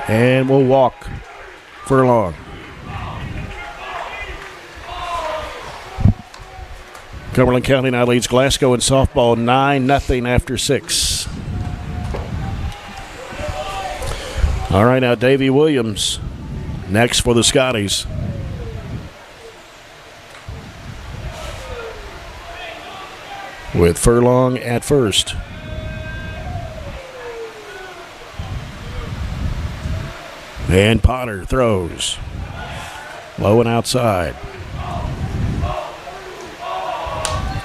and will walk Furlong. Cumberland County now leads Glasgow in softball 9-0 after 6. All right, now Davey Williams next for the Scotties. With Furlong at first. And Potter throws. Low and outside.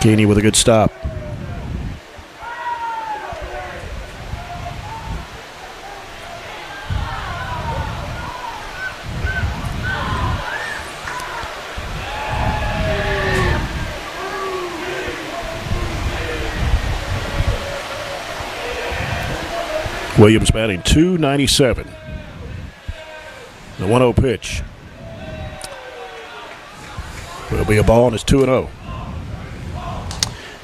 Keeney with a good stop. Williams batting .297. The 1-0 pitch will be a ball, and it's 2-0.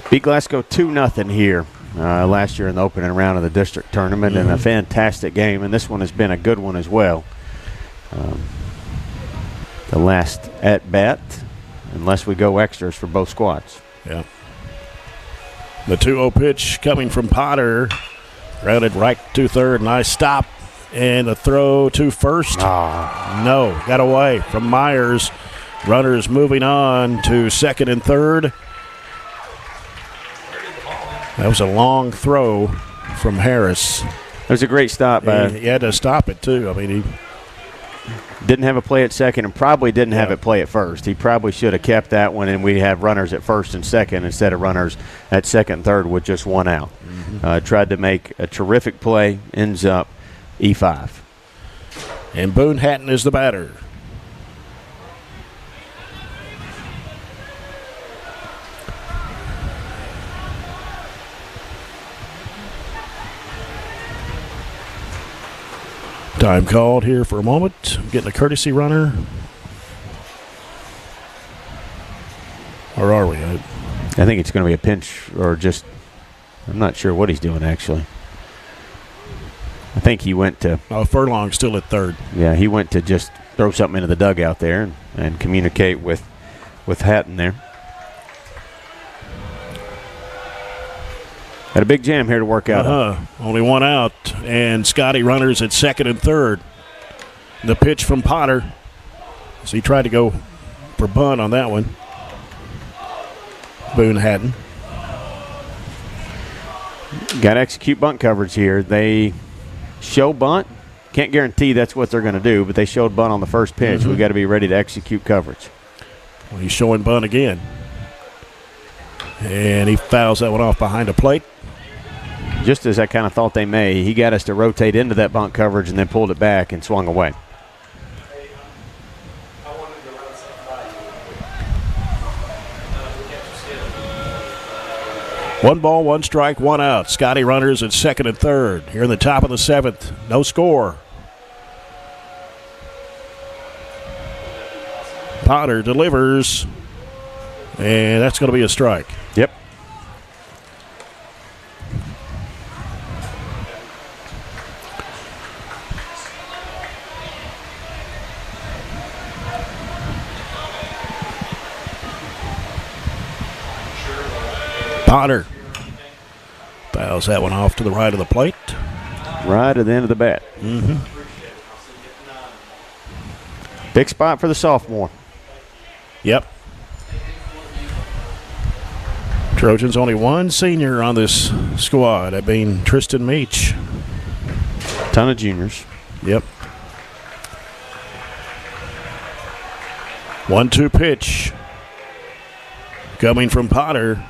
Beat Glasgow 2-0 here last year in the opening round of the district tournament, and a fantastic game, and this one has been a good one as well. The last at-bat, unless we go extras for both squads. Yeah. The 2-0 pitch coming from Potter. Grounded right to third. Nice stop. And the throw to first. No. Got away from Myers. Runners moving on to second and third. That was a long throw from Harris. It was a great stop. He had to stop it, too. I mean, he didn't have a play at second and probably didn't have it play at first. He probably should have kept that one, and we have runners at first and second instead of runners at second and third with just 1 out. Tried to make a terrific play, ends up E5. And Boone Hatton is the batter. Time called here for a moment. Getting a courtesy runner. Or are we? I think it's going to be a pinch or just, I'm not sure what he's doing actually. I think he went to. Oh, Furlong's still at third. Yeah, he went to just throw something into the dugout there and communicate with Hatton there. Got a big jam here to work out. Only one out, and Scotty runners at second and third. The pitch from Potter. So he tried to go for bunt on that one. Boone Hatton. Got to execute bunt coverage here. They show bunt. Can't guarantee that's what they're going to do, but they showed bunt on the first pitch. We got to be ready to execute coverage. Well, he's showing bunt again. And he fouls that one off behind the plate. Just as I kind of thought they may, he got us to rotate into that bunt coverage and then pulled it back and swung away. One ball, one strike, one out. Scotty runners at second and third. Here in the top of the seventh. No score. Potter delivers. And that's going to be a strike. Yep. Potter fouls that one off to the right of the plate. Right at the end of the bat. Big spot for the sophomore. Yep. Trojans only one senior on this squad, that being Tristan Meach. Ton of juniors. Yep. 1-2 pitch coming from Potter.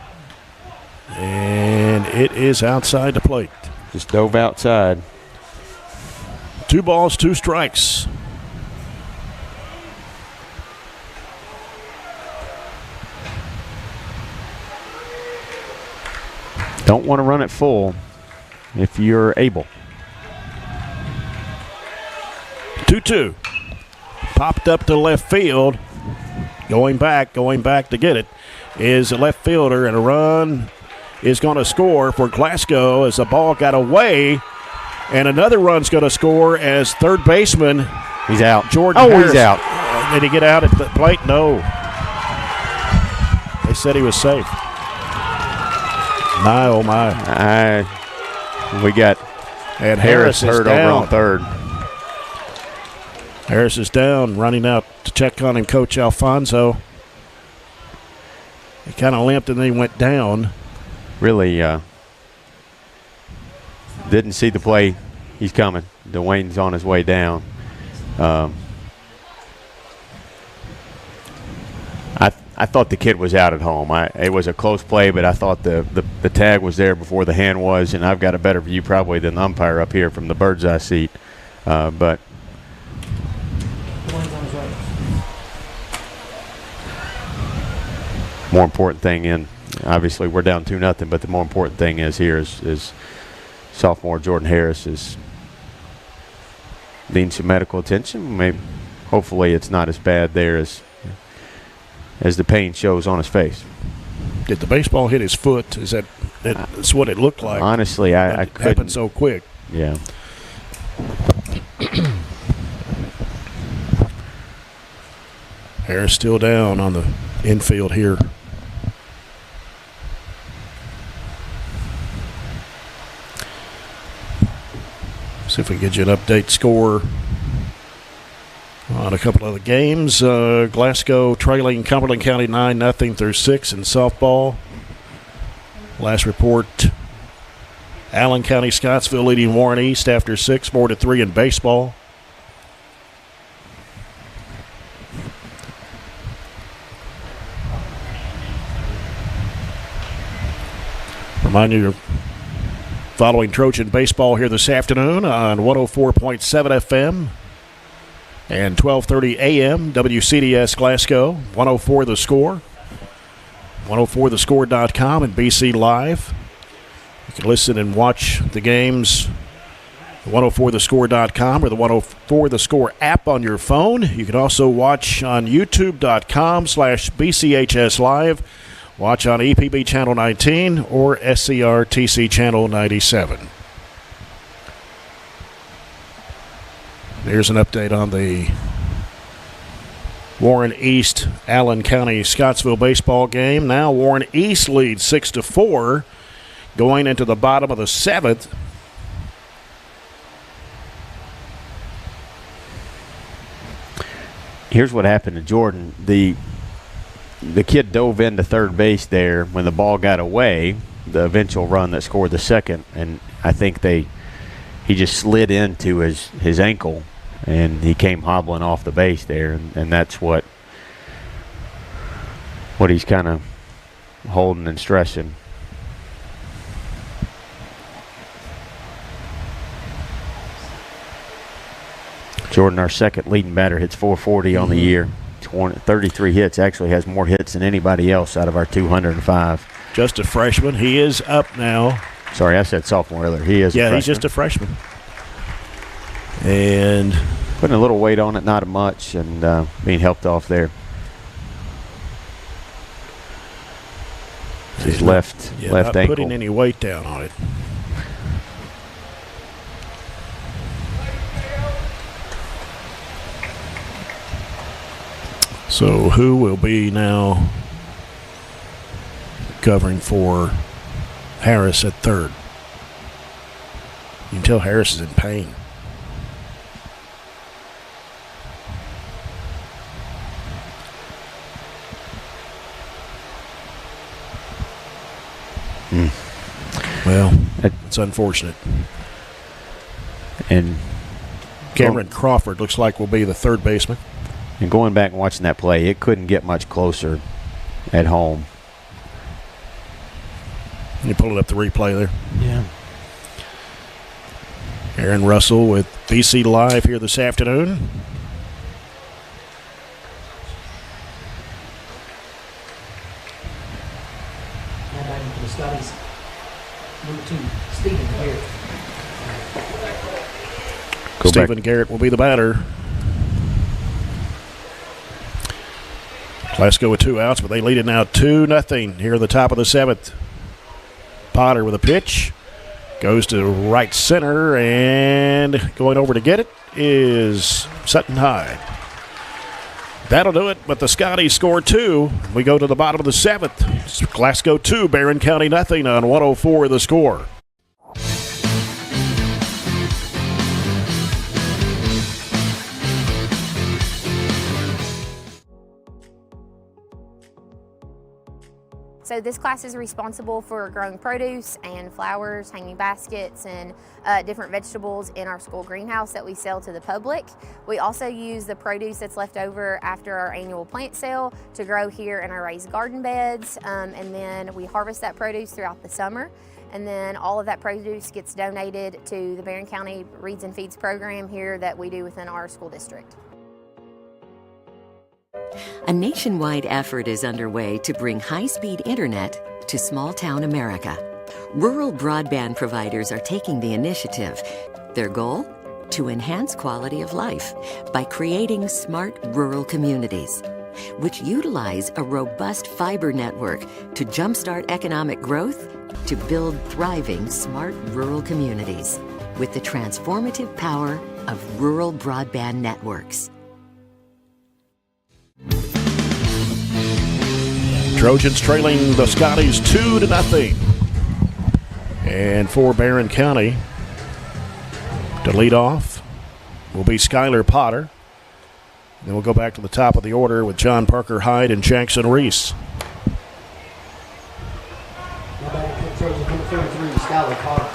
And it is outside the plate. Just dove outside. 2 balls, 2 strikes. Don't want to run it full if you're able. 2-2. Popped up to left field. Going back to get it is a left fielder, and a run is going to score for Glasgow as the ball got away, and another run's going to score as third baseman. He's out. Jordan Harris. He's out. Did he get out at the plate? No. They said he was safe. My, oh, my. We got Harris hurt over on third. Harris is down, running out to check on him, Coach Alfonso. He kind of limped and then he went down. Really didn't see the play. He's coming. Dwayne's on his way down. I thought the kid was out at home. It was a close play, but I thought the tag was there before the hand was, and I've got a better view probably than the umpire up here from the bird's eye seat. But more important thing obviously we're down 2-0, but the more important thing is sophomore Jordan Harris is needing some medical attention. Maybe, hopefully it's not as bad there as the pain shows on his face. Did the baseball hit his foot? That's what it looked like. Honestly, I couldn't. It happened so quick. Yeah. Harris still down on the infield here. See if we can get you an update score on a couple of the games. Glasgow trailing Cumberland County 9-0 through 6 in softball. Last report, Allen County Scottsville leading Warren East after 6, 4-3 in baseball. Remind you, Following Trojan baseball here this afternoon on 104.7 FM and 1230 AM, WCDS Glasgow, 104 The Score, 104thescore.com, and BC Live. You can listen and watch the games at 104thescore.com or the 104 The Score app on your phone. You can also watch on youtube.com/BCHS Live. Watch on EPB Channel 19 or SCRTC Channel 97. There's an update on the Warren East, Allen County, Scottsville baseball game. Now Warren East leads 6-4 going into the bottom of the 7th. Here's what happened to Jordan. The kid dove into third base there when the ball got away, the eventual run that scored the second, and I think he just slid into his ankle, and he came hobbling off the base there, and that's what he's kind of holding and stressing. Jordan, our second leading batter, hits .440 on the year. 33 hits, actually has more hits than anybody else out of our 205. Just a freshman. He is up now. Sorry, I said sophomore earlier. He is a freshman. He's just a freshman. And putting a little weight on it, not much, and being helped off there. His left not ankle. Putting any weight down on it. So who will be now covering for Harris at third? You can tell Harris is in pain. Well, it's unfortunate. And Cameron Crawford looks like will be the third baseman. And going back and watching that play, it couldn't get much closer at home. You pull it up the replay there. Yeah. Aaron Russell with BC Live here this afternoon. Now back into the Scotties. Number 2, Stephen Garrett. Stephen Garrett will be the batter. Glasgow with 2 outs, but they lead it now 2-0 here at the top of the 7th. Potter with a pitch. Goes to right center, and going over to get it is Sutton High. That'll do it, but the Scotties score 2. We go to the bottom of the 7th. It's Glasgow 2, Barren County nothing on 104 The Score. So this class is responsible for growing produce and flowers, hanging baskets, and different vegetables in our school greenhouse that we sell to the public. We also use the produce that's left over after our annual plant sale to grow here in our raised garden beds, and then we harvest that produce throughout the summer. And then all of that produce gets donated to the Barren County Reads and Feeds program here that we do within our school district. A nationwide effort is underway to bring high-speed internet to small-town America. Rural broadband providers are taking the initiative. Their goal? To enhance quality of life by creating smart rural communities, which utilize a robust fiber network to jumpstart economic growth, to build thriving smart rural communities with the transformative power of rural broadband networks. Trojans trailing the Scotties 2-0. And for Barren County to lead off will be Skylar Potter. Then we'll go back to the top of the order with John Parker Hyde and Jackson Reese. Now back to the Trojans, number 33, Skylar Potter.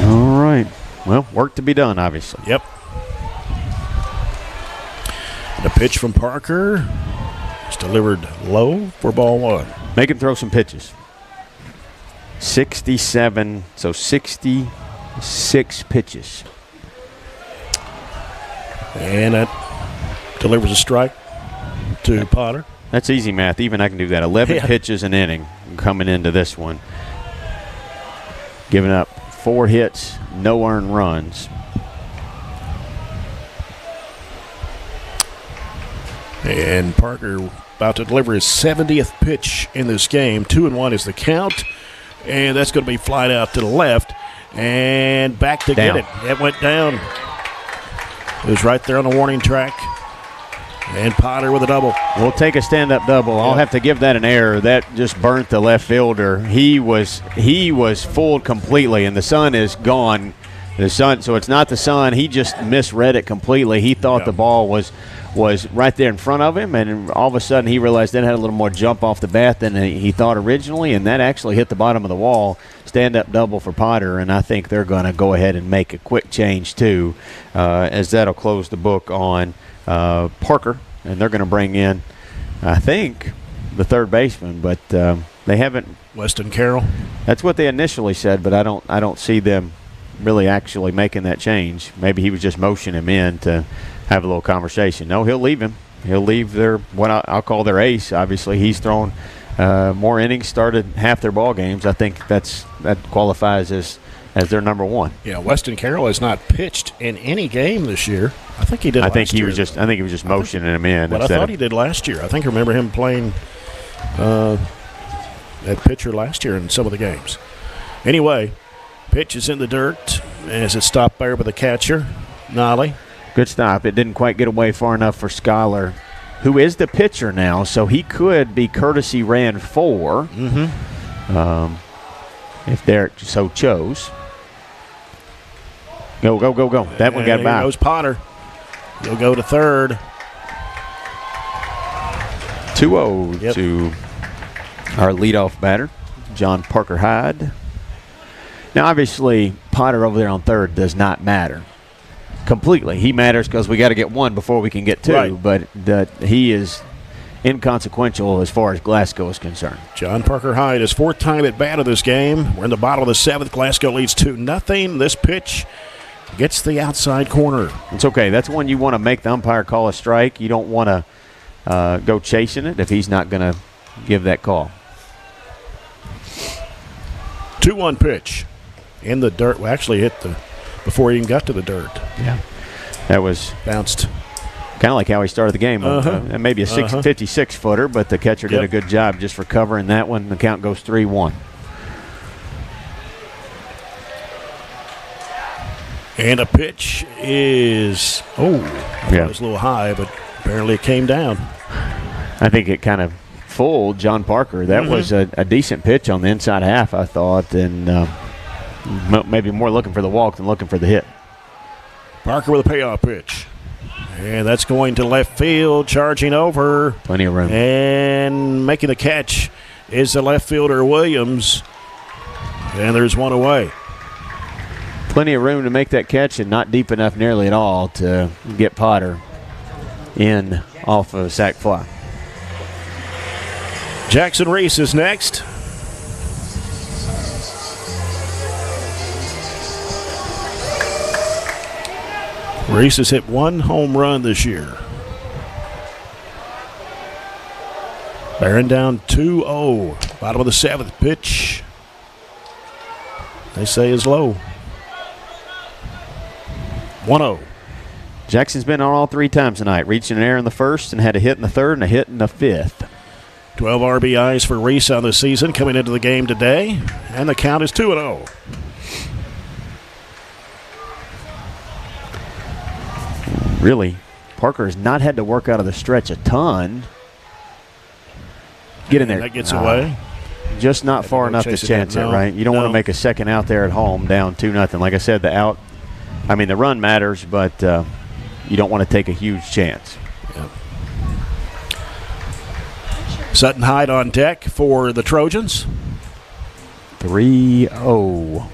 All right. Well, work to be done, obviously. Yep. Pitch from Parker. It's delivered low for ball one. Make him throw some pitches. 67, so 66 pitches. And that delivers a strike to Potter. That's easy math. Even I can do that. 11 pitches an inning coming into this one. Giving up 4 hits, no earned runs. And Parker about to deliver his 70th pitch in this game. 2-1 is the count. And that's going to be flied out to the left. And back to get it. It went down. It was right there on the warning track. And Potter with a double. We'll take a stand-up double. I'll have to give that an error. That just burnt the left fielder. He was fooled completely, and the sun is gone. The sun, so it's not the sun. He just misread it completely. He thought the ball was right there in front of him, and all of a sudden he realized that it had a little more jump off the bat than he thought originally, and that actually hit the bottom of the wall. Stand-up double for Potter, and I think they're going to go ahead and make a quick change too, as that'll close the book on Parker, and they're going to bring in, I think, the third baseman, but they haven't. Weston Carroll. That's what they initially said, but I don't see them really actually making that change. Maybe he was just motioning him in to have a little conversation. No, he'll leave him. He'll leave what I'll call their ace. Obviously, he's thrown more innings, started half their ball games. I think that qualifies as their number one. Yeah, Weston Carroll has not pitched in any game this year. I think he did. I think he was just motioning him in. But I thought he did last year. I think I remember him playing at pitcher last year in some of the games. Anyway, pitch is in the dirt as it's stopped there by the catcher, Nolly. Good stop. It didn't quite get away far enough for Scholar, who is the pitcher now, so he could be courtesy ran 4 if Derek so chose. Go. That one got by. Here goes Potter. He'll go to third. 2-0 to our leadoff batter, John Parker Hyde. Now, obviously, Potter over there on third does not matter completely. He matters because we got to get 1 before we can get 2, right. But he is inconsequential as far as Glasgow is concerned. John Parker Hyde, his 4th time at bat of this game. We're in the bottom of the 7th. Glasgow leads 2-0. This pitch gets the outside corner. It's okay. That's one you want to make the umpire call a strike. You don't want to go chasing it if he's not going to give that call. 2-1 pitch in the dirt. Well, actually hit before he even got to the dirt. Yeah. That was bounced. Kind of like how he started the game. And maybe a 56-footer, but the catcher did a good job just recovering that one. The count goes 3-1. And a pitch is, it was a little high, but apparently it came down. I think it kind of fooled John Parker. That was a decent pitch on the inside half, I thought, and maybe more looking for the walk than looking for the hit. Parker with a payoff pitch. And that's going to left field, charging over. Plenty of room. And making the catch is the left fielder, Williams. And there's one away. Plenty of room to make that catch and not deep enough nearly at all to get Potter in off of a sac fly. Jackson Reese is next. Reese has hit 1 home run this year. Barren down 2-0. Bottom of the 7th pitch. They say is low. 1-0. Jackson's been on all 3 times tonight, reaching an error in the 1st and had a hit in the 3rd and a hit in the 5th. 12 RBIs for Reese on the season coming into the game today, and the count is 2-0. Really, Parker has not had to work out of the stretch a ton. Get in there. That gets away. Just not far enough to chance it, right? You don't want to make a second out there at home down 2-0. Like I said, the run matters, but you don't want to take a huge chance. Yeah. Sutton Hyde on deck for the Trojans. 3-0.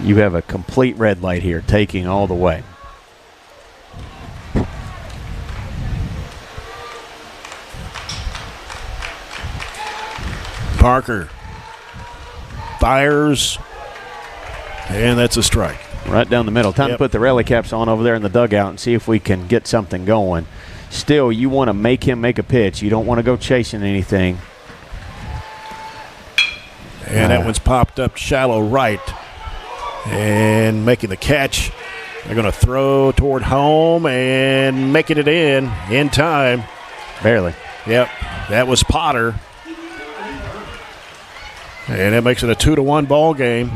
You have a complete red light here, taking all the way. Parker fires, and that's a strike. Right down the middle. Time to put the rally caps on over there in the dugout and see if we can get something going. Still, you want to make him make a pitch. You don't want to go chasing anything. And that one's popped up shallow right. And making the catch. They're going to throw toward home and making it in time. Barely. Yep, that was Potter. And that makes it a 2-1 ball game.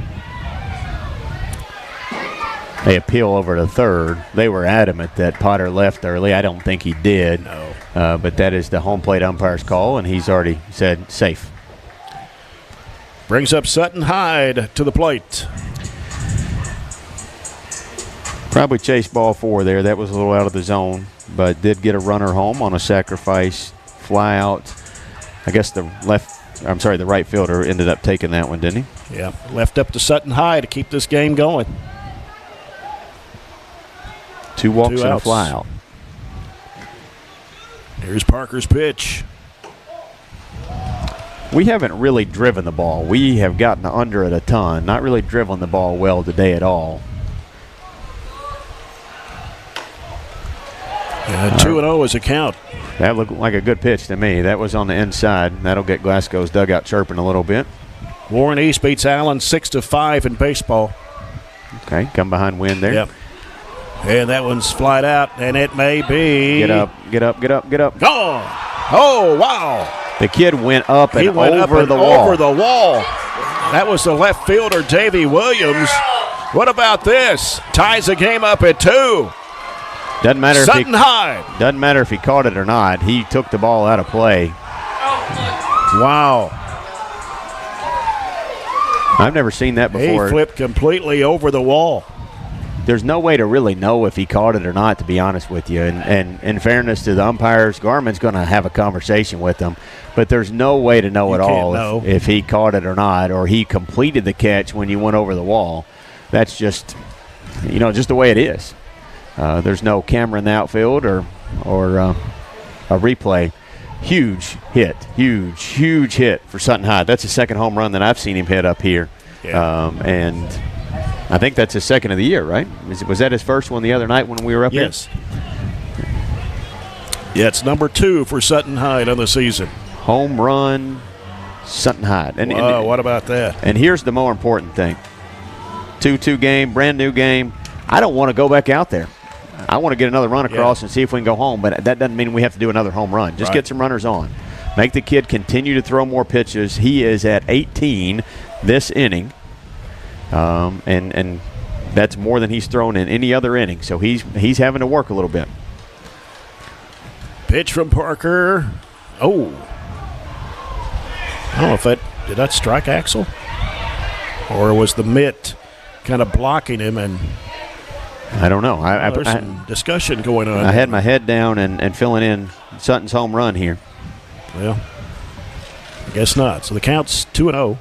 They appeal over to third. They were adamant that Potter left early. I don't think he did. No. But that is the home plate umpire's call, and he's already said safe. Brings up Sutton Hyde to the plate. Probably chased ball 4 there. That was a little out of the zone, but did get a runner home on a sacrifice fly out. I guess the right fielder ended up taking that one, didn't he? Yeah, left up to Sutton Hyde to keep this game going. 2 walks and a outs. fly out. Here's Parker's pitch. We haven't really driven the ball. We have gotten under it a ton. Not really driven the ball well today at all. 2-0 is a count. That looked like a good pitch to me. That was on the inside. That'll get Glasgow's dugout chirping a little bit. Warren East beats Allen 6-5 in baseball. Okay, come behind Wynn there. Yep. And that one's flied out, and it may be. Get up, get up, get up, get up. Gone. Oh, wow. The kid went up and He went over up and the wall. over the wall. That was the left fielder, Davey Williams. What about this? Ties the game up at 2. Doesn't matter Sutton Hyde. Doesn't matter if he caught it or not. He took the ball out of play. Wow. I've never seen that before. He flipped completely over the wall. There's no way to really know if he caught it or not, to be honest with you. And in fairness to the umpires, Garman's going to have a conversation with them. But there's no way to know at all if he caught it or not, or he completed the catch when you went over the wall. That's just, just the way it is. There's no camera in the outfield or a replay. Huge hit for Sutton Hyde. That's the second home run that I've seen him hit up here. Yeah. And I think that's his second of the year, right? Was that his first one the other night when we were up here? Yes. Yeah, it's number 2 for Sutton Hyde on the season. Home run, Sutton Hyde. And what about that? And here's the more important thing. 2-2 game, brand new game. I don't want to go back out there. I want to get another run across and see if we can go home, but that doesn't mean we have to do another home run. Just get some runners on. Make the kid continue to throw more pitches. He is at 18 this inning, and that's more than he's thrown in any other inning. So he's having to work a little bit. Pitch from Parker. Oh. I don't know if did that strike Axel? Or was the mitt kind of blocking him? And I don't know. There's some discussion going on. I had my head down and filling in Sutton's home run here. Well, I guess not. So the count's 2-0.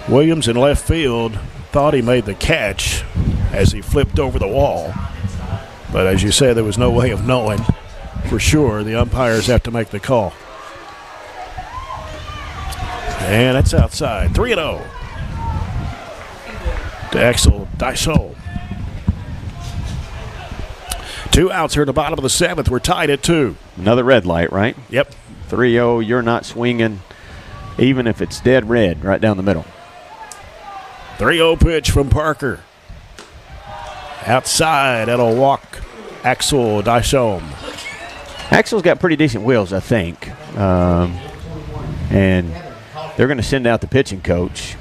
Williams in left field thought he made the catch as he flipped over the wall. But as you said, there was no way of knowing for sure. The umpires have to make the call. And that's outside. 3-0 to Axel Dysol. 2 outs here at the bottom of the 7th. We're tied at 2. Another red light, right? Yep. 3-0. You're not swinging, even if it's dead red, right down the middle. 3-0 pitch from Parker. Outside, that'll walk Axel Dysol. Axel's got pretty decent wheels, I think. And they're going to send out the pitching coach.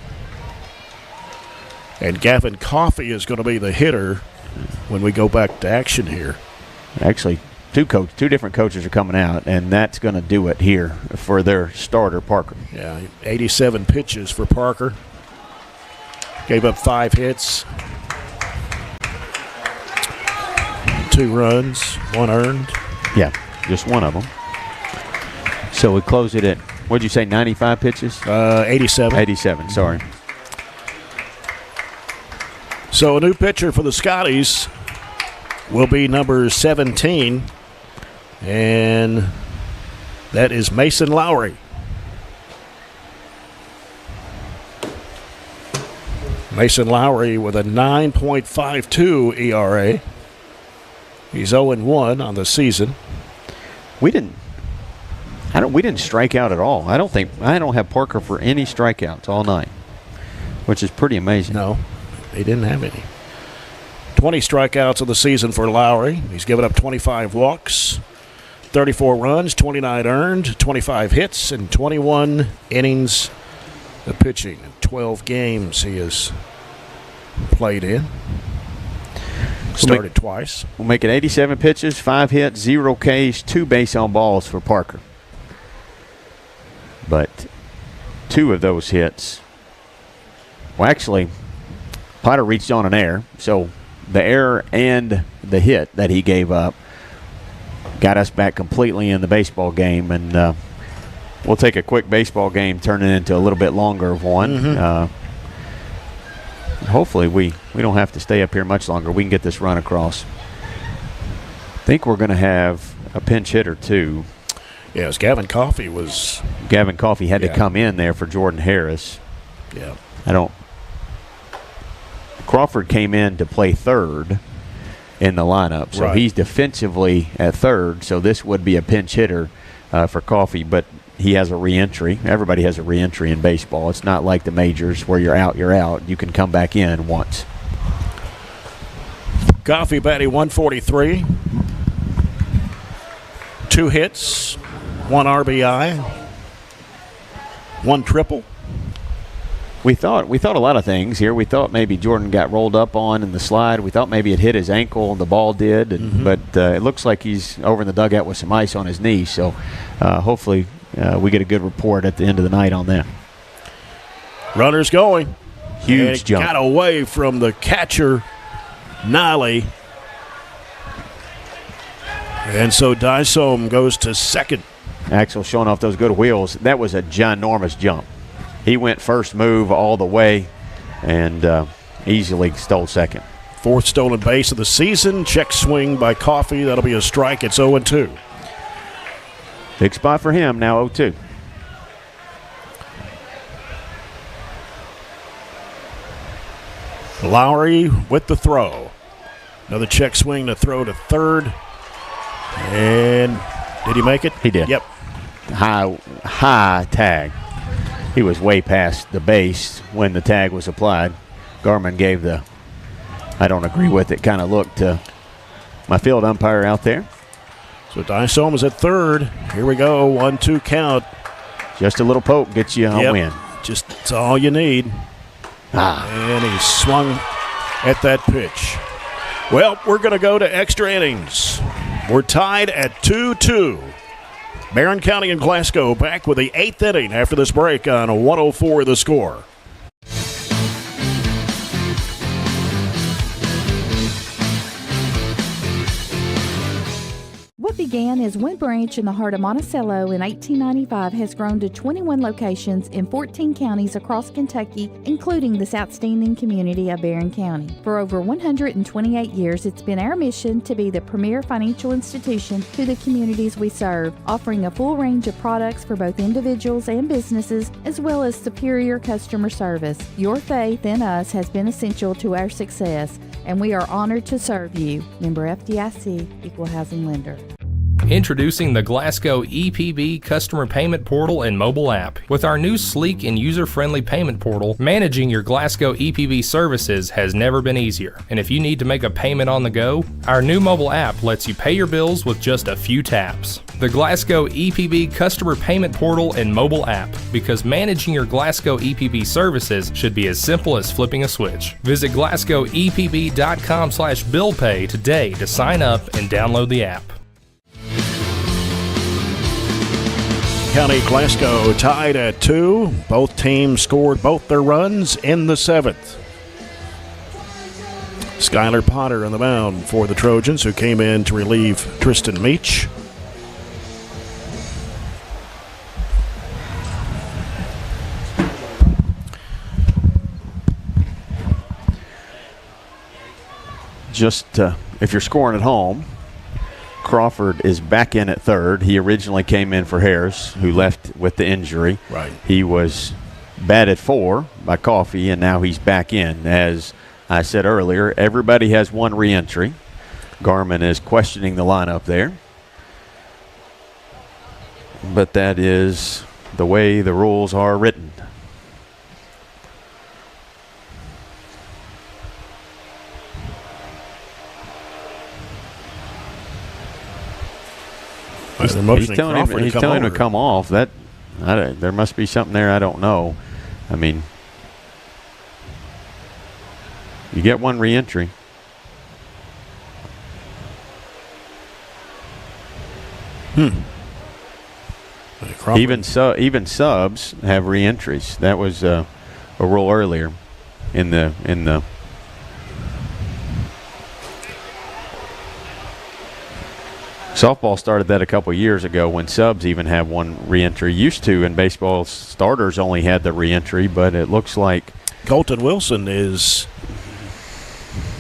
And Gavin Coffey is going to be the hitter when we go back to action here. Actually, two different coaches are coming out, and that's going to do it here for their starter, Parker. Yeah, 87 pitches for Parker. Gave up 5 hits. 2 runs, 1 earned. Yeah, just one of them. So we close it at, what did you say, 95 pitches? 87. 87, sorry. So a new pitcher for the Scotties will be number 17. And That is Mason Lowry. Mason Lowry with a 9.52 ERA. He's 0-1 on the season. We didn't strike out at all. I don't have Parker for any strikeouts all night, which is pretty amazing. No, he didn't have any. 20 strikeouts of the season for Lowry. He's given up 25 walks, 34 runs, 29 earned, 25 hits, and 21 innings of pitching. 12 games he has played in. Started twice. We'll make it 87 pitches, 5 hits, 0 Ks, 2 base on balls for Parker. But 2 of those hits, well, actually, Potter reached on an error, so the error and the hit that he gave up got us back completely in the baseball game, and we'll take a quick baseball game, turn it into a little bit longer of one. Mm-hmm. Hopefully we don't have to stay up here much longer. We can get this run across. I think we're going to have a pinch hitter too. Yes, Gavin Coffey had to come in there for Jordan Harris. Yeah. Crawford came in to play third in the lineup, so he's defensively at third, so this would be a pinch hitter for Coffey, but he has a re-entry. Everybody has a re-entry in baseball. It's not like the majors where you're out. You can come back in once. Coffey batting 143. 2 hits, 1 RBI, 1 triple. We thought a lot of things here. We thought maybe Jordan got rolled up on in the slide. We thought maybe it hit his ankle, the ball did, but it looks like he's over in the dugout with some ice on his knee, so hopefully we get a good report at the end of the night on that. Runners going. Huge jump. Got away from the catcher, Nolly. And so Dysom goes to second. Axel showing off those good wheels. That was a ginormous jump. He went first move all the way and easily stole second. 4th stolen base of the season. Check swing by Coffey. That'll be a strike. It's 0-2. Big spot for him, now 0-2. Lowry with the throw. Another check swing to throw to third. And did he make it? He did. Yep. High tag. He was way past the base when the tag was applied. Garman gave the I don't agree with it kind of look to my field umpire out there. So Dysom is at third. Here we go. 1-2 count. Just a little poke gets you a win. Just that's all you need. And he swung at that pitch. Well, we're going to go to extra innings. We're tied at 2-2. Barren County and Glasgow back with the 8th inning after this break on a 104 The Score. What began as one branch in the heart of Monticello in 1895 has grown to 21 locations in 14 counties across Kentucky, including this outstanding community of Barren County. For over 128 years, it's been our mission to be the premier financial institution to the communities we serve, offering a full range of products for both individuals and businesses, as well as superior customer service. Your faith in us has been essential to our success, and we are honored to serve you. Member FDIC, Equal Housing Lender. Introducing the Glasgow EPB customer payment portal and mobile app. With our new sleek and user-friendly payment portal, managing your Glasgow EPB services has never been easier. And if you need to make a payment on the go, our new mobile app lets you pay your bills with just a few taps. The Glasgow EPB customer payment portal and mobile app, because managing your Glasgow EPB services should be as simple as flipping a switch. Visit glasgowepb.com/billpay today to sign up and download the app. County Glasgow tied at 2. Both teams scored both their runs in the 7th. Skylar Potter on the mound for the Trojans, who came in to relieve Tristan Meach. Just if you're scoring at home, Crawford is back in at third. He originally came in for Harris, who left with the injury. Right. He was batted for by Coffey, and now he's back in. As I said earlier, everybody has one re-entry. Garmin is questioning the lineup there. But that is the way the rules are written. He's telling him to come off. There must be something there I don't know. I mean, you get one re-entry. Even subs have re-entries. That was a rule earlier in the. Softball started that a couple years ago when subs even have one re-entry. Used to in baseball, starters only had the re-entry, but it looks like Colton Wilson is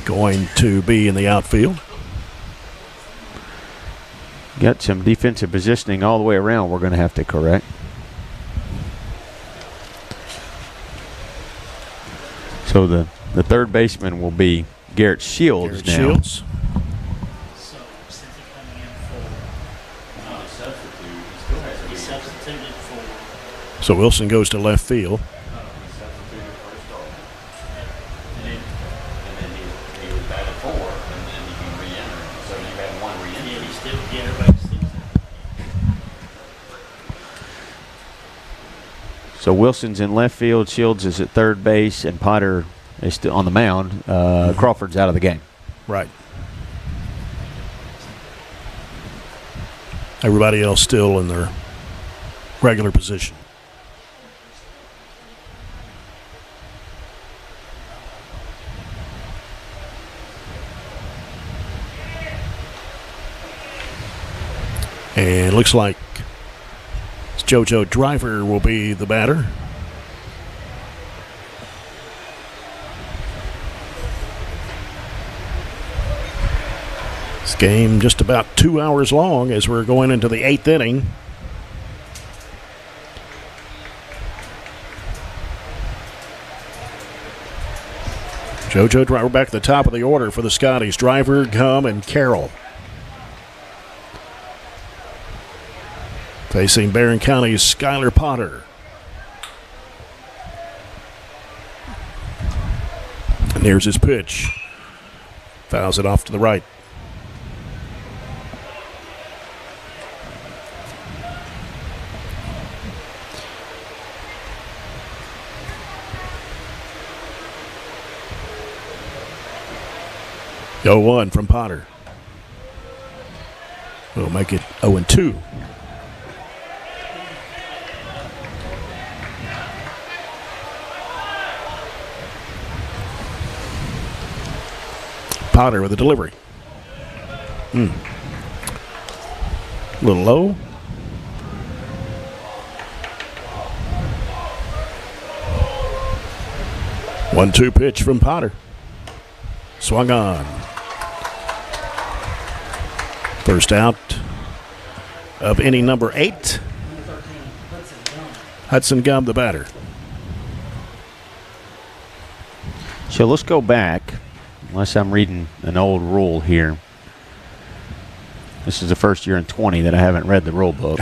going to be in the outfield. Got some defensive positioning all the way around we're going to have to correct. So the third baseman will be Garrett Shields now. Shields. So Wilson goes to left field. So Wilson's in left field, Shields is at third base, and Potter is still on the mound. Crawford's out of the game. Right. Everybody else still in their regular position. And it looks like JoJo Driver will be the batter. This game just about 2 hours long as we're going into the 8th inning. JoJo Driver back at the top of the order for the Scotties. Driver, Gum, and Carroll. Facing Barren County's Skylar Potter. And here's his pitch. Fouls it off to the right. Go 1 from Potter. We'll make it 0-2. Potter with a delivery. A little low. One-two pitch from Potter. Swung on. First out of inning number 8. Hudson Gum, the batter. So let's go back. Unless I'm reading an old rule here. This is the first year in 20 that I haven't read the rule book.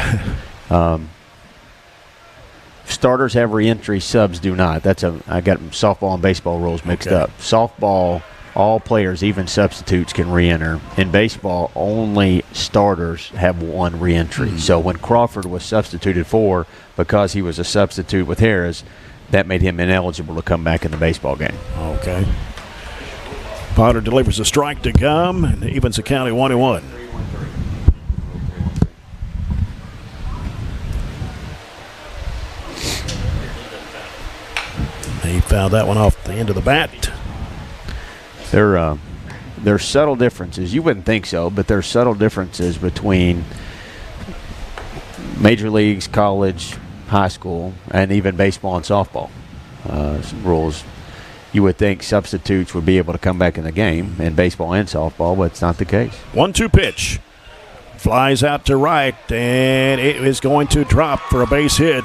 Starters have re-entry, subs do not. I got softball and baseball rules mixed up. Softball, all players, even substitutes, can re-enter. In baseball, only starters have one re-entry. So when Crawford was substituted for, because he was a substitute with Harris, that made him ineligible to come back in the baseball game. Okay. Potter delivers a strike to Gum and evens the count at 1-1. He fouled that one off the end of the bat. There's subtle differences. You wouldn't think so, but there's subtle differences between major leagues, college, high school, and even baseball and softball rules. You would think substitutes would be able to come back in the game in baseball and softball, but it's not the case. 1-2 pitch. Flies out to right, and it is going to drop for a base hit.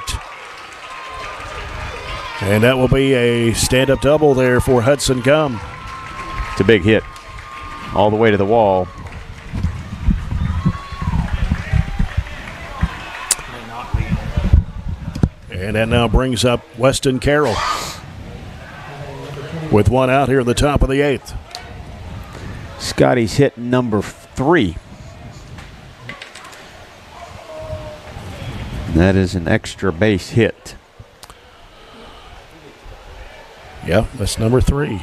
And that will be a stand-up double there for Hudson Gum. It's a big hit all the way to the wall. And that now brings up Weston Carroll with one out here in the top of the 8th. Scotties hit number 3. That is an extra base hit. Yeah, that's number 3.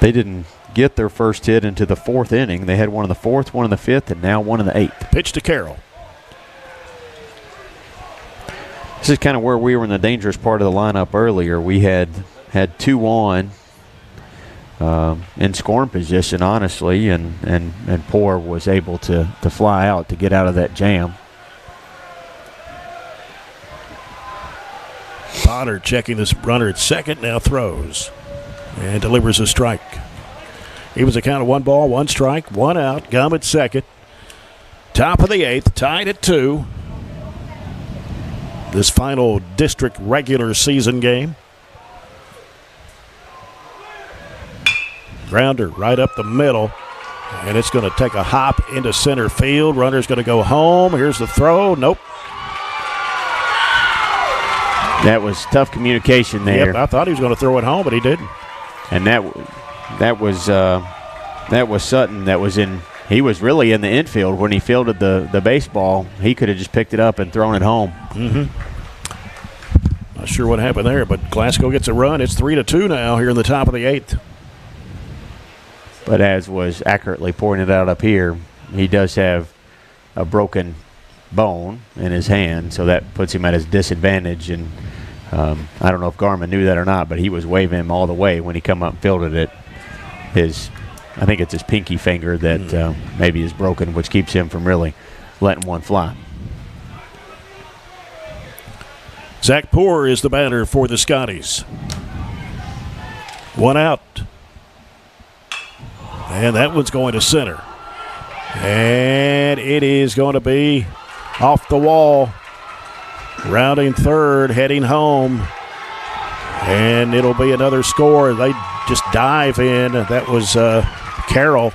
They didn't get their first hit into the 4th inning. They had one in the 4th, one in the 5th, and now one in the 8th. Pitch to Carroll. This is kind of where we were in the dangerous part of the lineup earlier. We had 2 on in scoring position, honestly, and Poor was able to fly out to get out of that jam. Potter checking this runner at second, now throws and delivers a strike. He was a count of 1 ball, 1 strike, 1 out. Gum at second. Top of the 8th, tied at 2. This final district regular season game. Grounder right up the middle, and it's going to take a hop into center field. Runner's going to go home. Here's the throw. Nope. That was tough communication there. Yep, I thought he was going to throw it home, but he didn't. And that was Sutton. That was in. He was really in the infield when he fielded the baseball. He could have just picked it up and thrown it home. Not sure what happened there, but Glasgow gets a run. It's 3-2 now here in the top of the 8th. But as was accurately pointed out up here, he does have a broken bone in his hand, so that puts him at his disadvantage. And I don't know if Garmin knew that or not, but he was waving him all the way when he come up and fielded it. I think it's his pinky finger that maybe is broken, which keeps him from really letting one fly. Zach Poor is the batter for the Scotties. 1 out. And that one's going to center. And it is going to be off the wall. Rounding third, heading home. And it'll be another score. They just dive in. That was Carroll.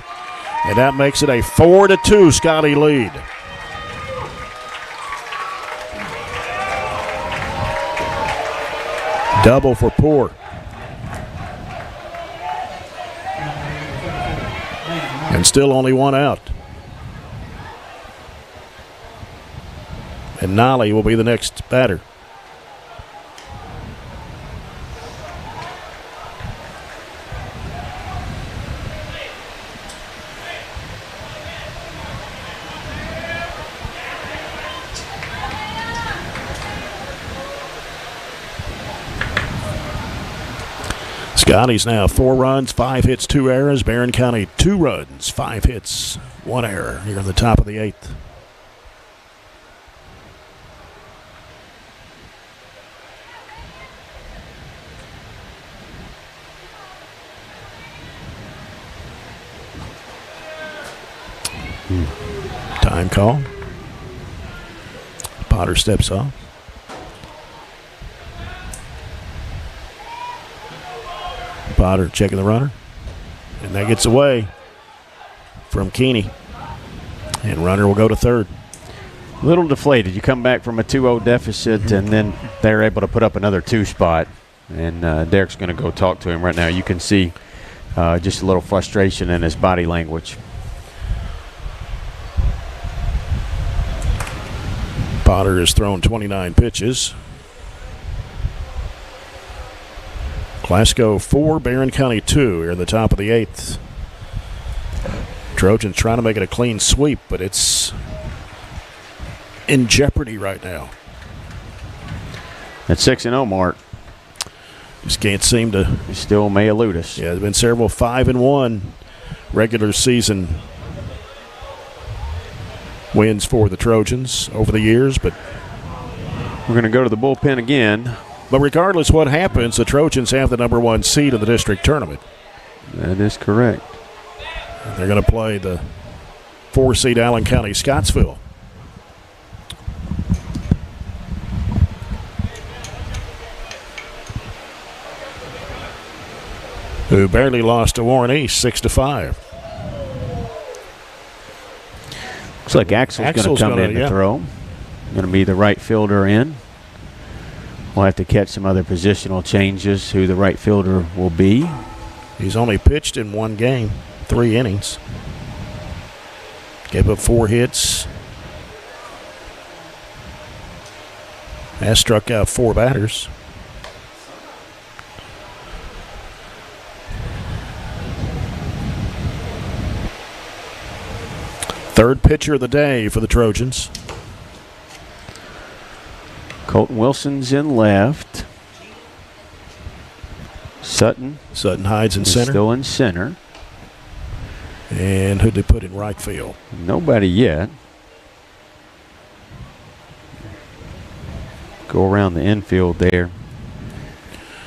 And that makes it a 4-2 Scotty lead. Double for Poor. And still only 1 out. And Nolly will be the next batter. Scotties now 4 runs, 5 hits, 2 errors. Barren County 2 runs, 5 hits, 1 error here in the top of the 8th. Time call. Potter steps off. Potter checking the runner. And that gets away from Keeney. And runner will go to third. A little deflated. You come back from a 2-0 deficit, and then they're able to put up another 2 spot. And Derek's going to go talk to him right now. You can see just a little frustration in his body language. Potter has thrown 29 pitches. Glasgow 4, Barren County 2 here in the top of the 8th. Trojans trying to make it a clean sweep, but it's in jeopardy right now. At 6-0 mark. Just can't seem to. He still may elude us. Yeah, there's been several 5-1 regular season wins for the Trojans over the years, but we're going to go to the bullpen again. But regardless what happens, the Trojans have the #1 seed in the district tournament. That is correct. They're going to play the 4-seed Allen County Scottsville. Who barely lost to Warren East 6-5. Looks like Axel's going to come in to throw. Going to be the right fielder in. We'll have to catch some other positional changes who the right fielder will be. He's only pitched in one game, 3 innings. Gave up 4 hits. Has struck out 4 batters. Third pitcher of the day for the Trojans. Colton Wilson's in left. Sutton hides in center. Still in center. And who'd they put in right field? Nobody yet. Go around the infield there.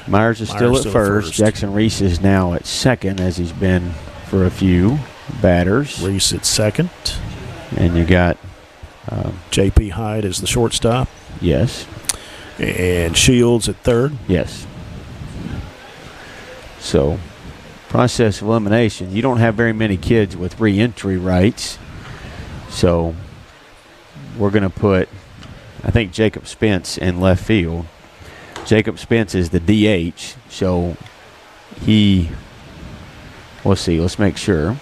Myers is still at first. Jackson Reese is now at second, as he's been for a few batters. Reese at second. And you got J.P. Hyde as the shortstop. Yes. And Shields at third. Yes. So, process of elimination. You don't have very many kids with re-entry rights. So, we're going to put, I think, Jacob Spence in left field. Jacob Spence is the DH. So, we'll see. Let's make sure.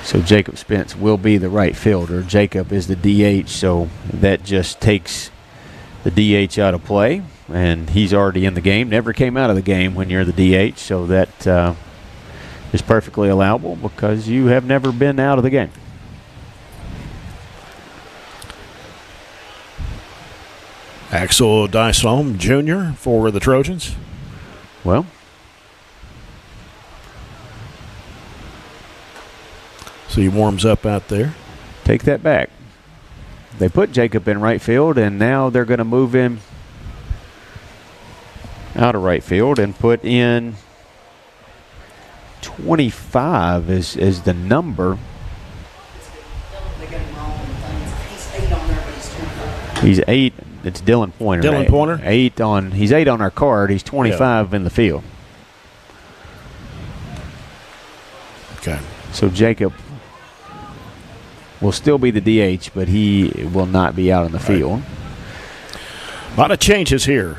So Jacob Spence will be the right fielder. Jacob is the DH, so that just takes the DH out of play, and he's already in the game. Never came out of the game when you're the DH, so that is perfectly allowable because you have never been out of the game. Axel Dyslom Jr. for the Trojans. Well, so he warms up out there. Take that back. They put Jacob in right field, and now they're going to move him out of right field and put in 25 is the number. He's 8. It's Dylan Pointer. Dylan Pointer? 8 on. He's 8 on our card. He's 25 in the field. Okay. So Jacob will still be the DH, but he will not be out on the field. A lot of changes here.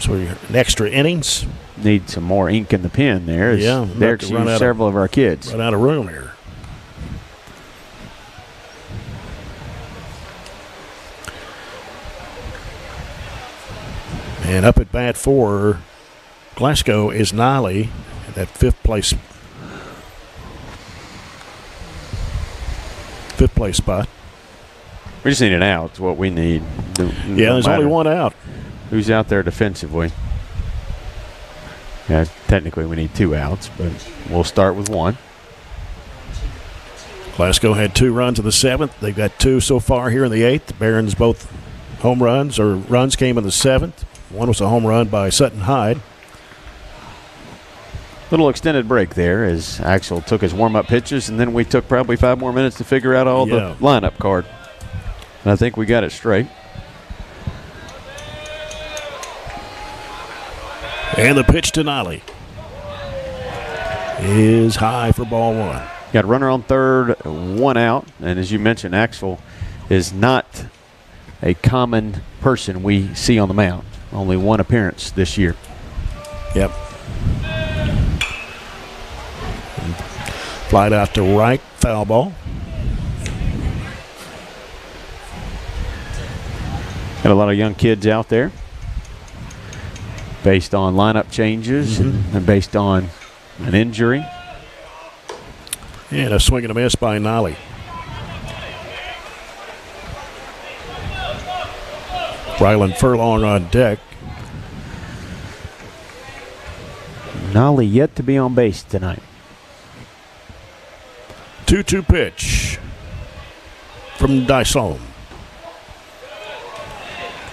So an extra innings. Need some more ink in the pen there. Yeah. Derek's used several of our kids. Run out of room here. And up at bat for Glasgow is Nolly, that fifth place spot. We just need an out. It's what we need. Yeah, there's only one out. Who's out there defensively? Yeah, technically we need 2 outs, but we'll start with 1. Glasgow had 2 runs in the 7th. They've got 2 so far here in the 8th. Barron's both home runs or runs came in the 7th. One was a home run by Sutton Hyde. Little extended break there as Axel took his warm-up pitches, and then we took probably 5 more minutes to figure out all the lineup card. And I think we got it straight. And the pitch to Nolly is high for ball 1. Got a runner on third, 1 out. And as you mentioned, Axel is not a common person we see on the mound. Only 1 appearance this year. Yep. Flied out to right, foul ball. Got a lot of young kids out there based on lineup changes and based on an injury. And a swing and a miss by Nolly. Ryland Furlong on deck. Nolly yet to be on base tonight. 2-2 pitch from Dyson.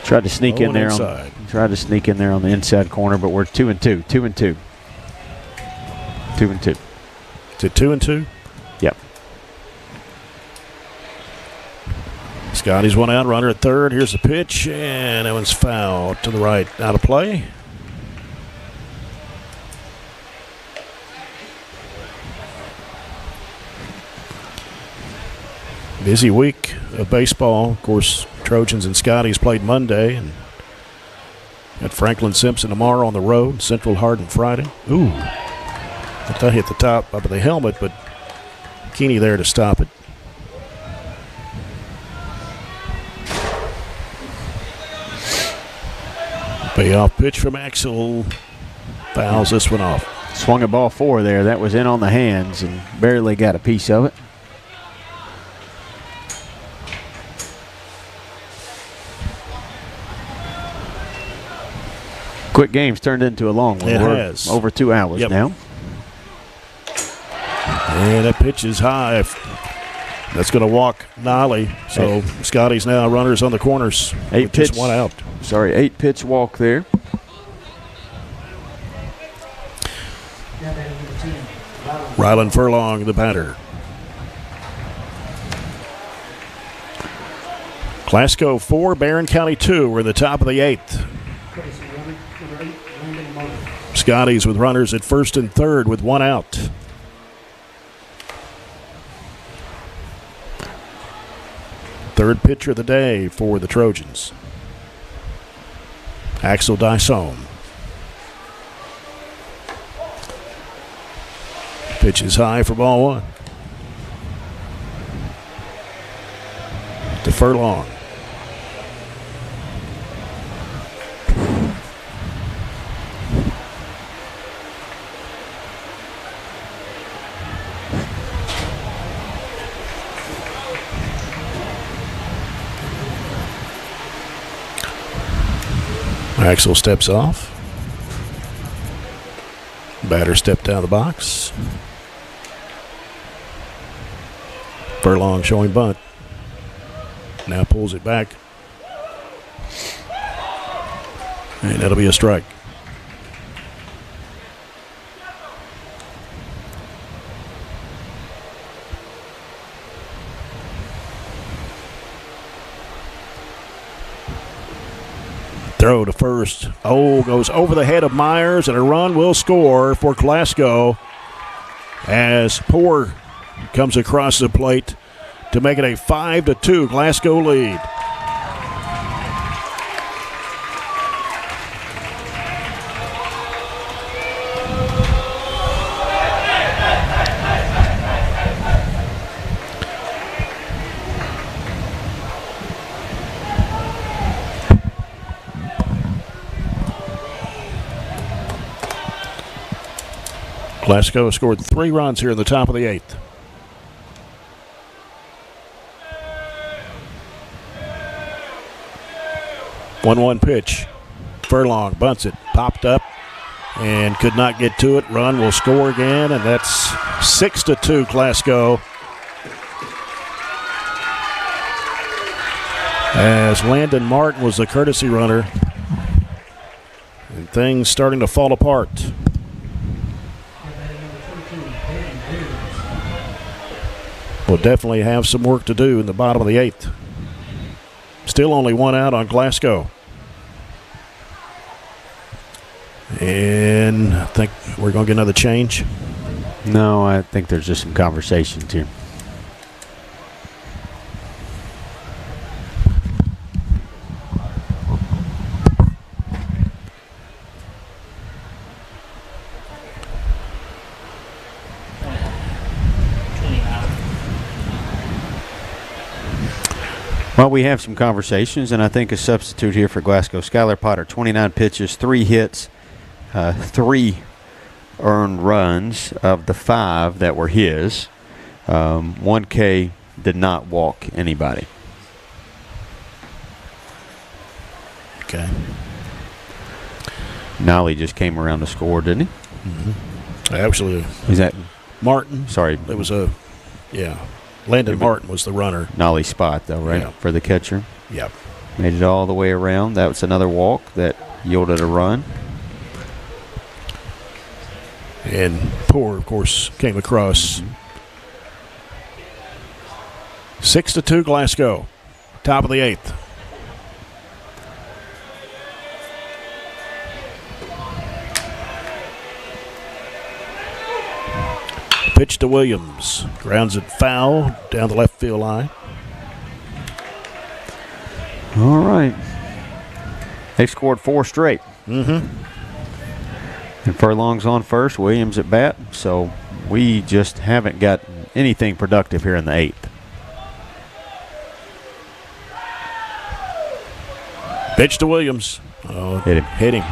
Tried to sneak in there inside. Tried to sneak in there on the inside corner, but we're 2-2. 2-2. 2-2. Is it 2-2? Yep. Scotties one out, runner at third. Here's the pitch, and that one's fouled to the right. Out of play. Busy week of baseball. Of course, Trojans and Scotties played Monday, and got Franklin Simpson tomorrow on the road. Central Hardin Friday. Ooh. I thought hit the top of the helmet, but Keeney there to stop it. Payoff pitch from Axel. Fouls this one off. Swung a ball 4 there. That was in on the hands and barely got a piece of it. Quick game's turned into a long one. It We're has. over 2 hours now. And that pitch is high. That's going to walk Nolly. So Scotties now runners on the corners. 8 pitch. Just one out. Sorry, 8 pitch walk there. Rylan Furlong, the batter. Glasgow 4, Barren County 2. We're in the top of the 8th. Scotties with runners at first and third with one out. Third pitcher of the day for the Trojans. Axel Dyson. Pitch is high for ball 1. To Furlong. Axel steps off. Batter stepped out of the box. Furlong showing bunt. Now pulls it back. And that'll be a strike. Throw to first. Oh, goes over the head of Myers, and a run will score for Glasgow as Poor comes across the plate to make it a 5-2 Glasgow lead. Glasgow scored 3 runs here in the top of the 8th. One pitch. Furlong bunts it, popped up, and could not get to it. Run will score again, and that's 6-2 Glasgow. As Landon Martin was the courtesy runner, and things starting to fall apart. Will definitely have some work to do in the bottom of the 8th. Still only one out on Glasgow. And I think we're going to get another change. No, I think there's just some conversations here. Well, we have some conversations, and I think a substitute here for Glasgow. Skylar Potter, 29 pitches, 3 hits, 3 earned runs of the 5 that were his. 1K, did not walk anybody. Okay. Nolly just came around to score, didn't he? Mm-hmm. Actually, is that Martin? Sorry. It was Landon Martin was the runner. Nolly spot, though, right? Yeah. For the catcher? Yep. Made it all the way around. That was another walk that yielded a run. And Poor, of course, came across. 6-2 Glasgow. Top of the 8th. Pitch to Williams. Grounds it foul down the left field line. All right. They've scored 4 straight. Mm-hmm. And Furlong's on first, Williams at bat. So we just haven't got anything productive here in the 8th. Pitch to Williams. Oh, hit him. Hit him.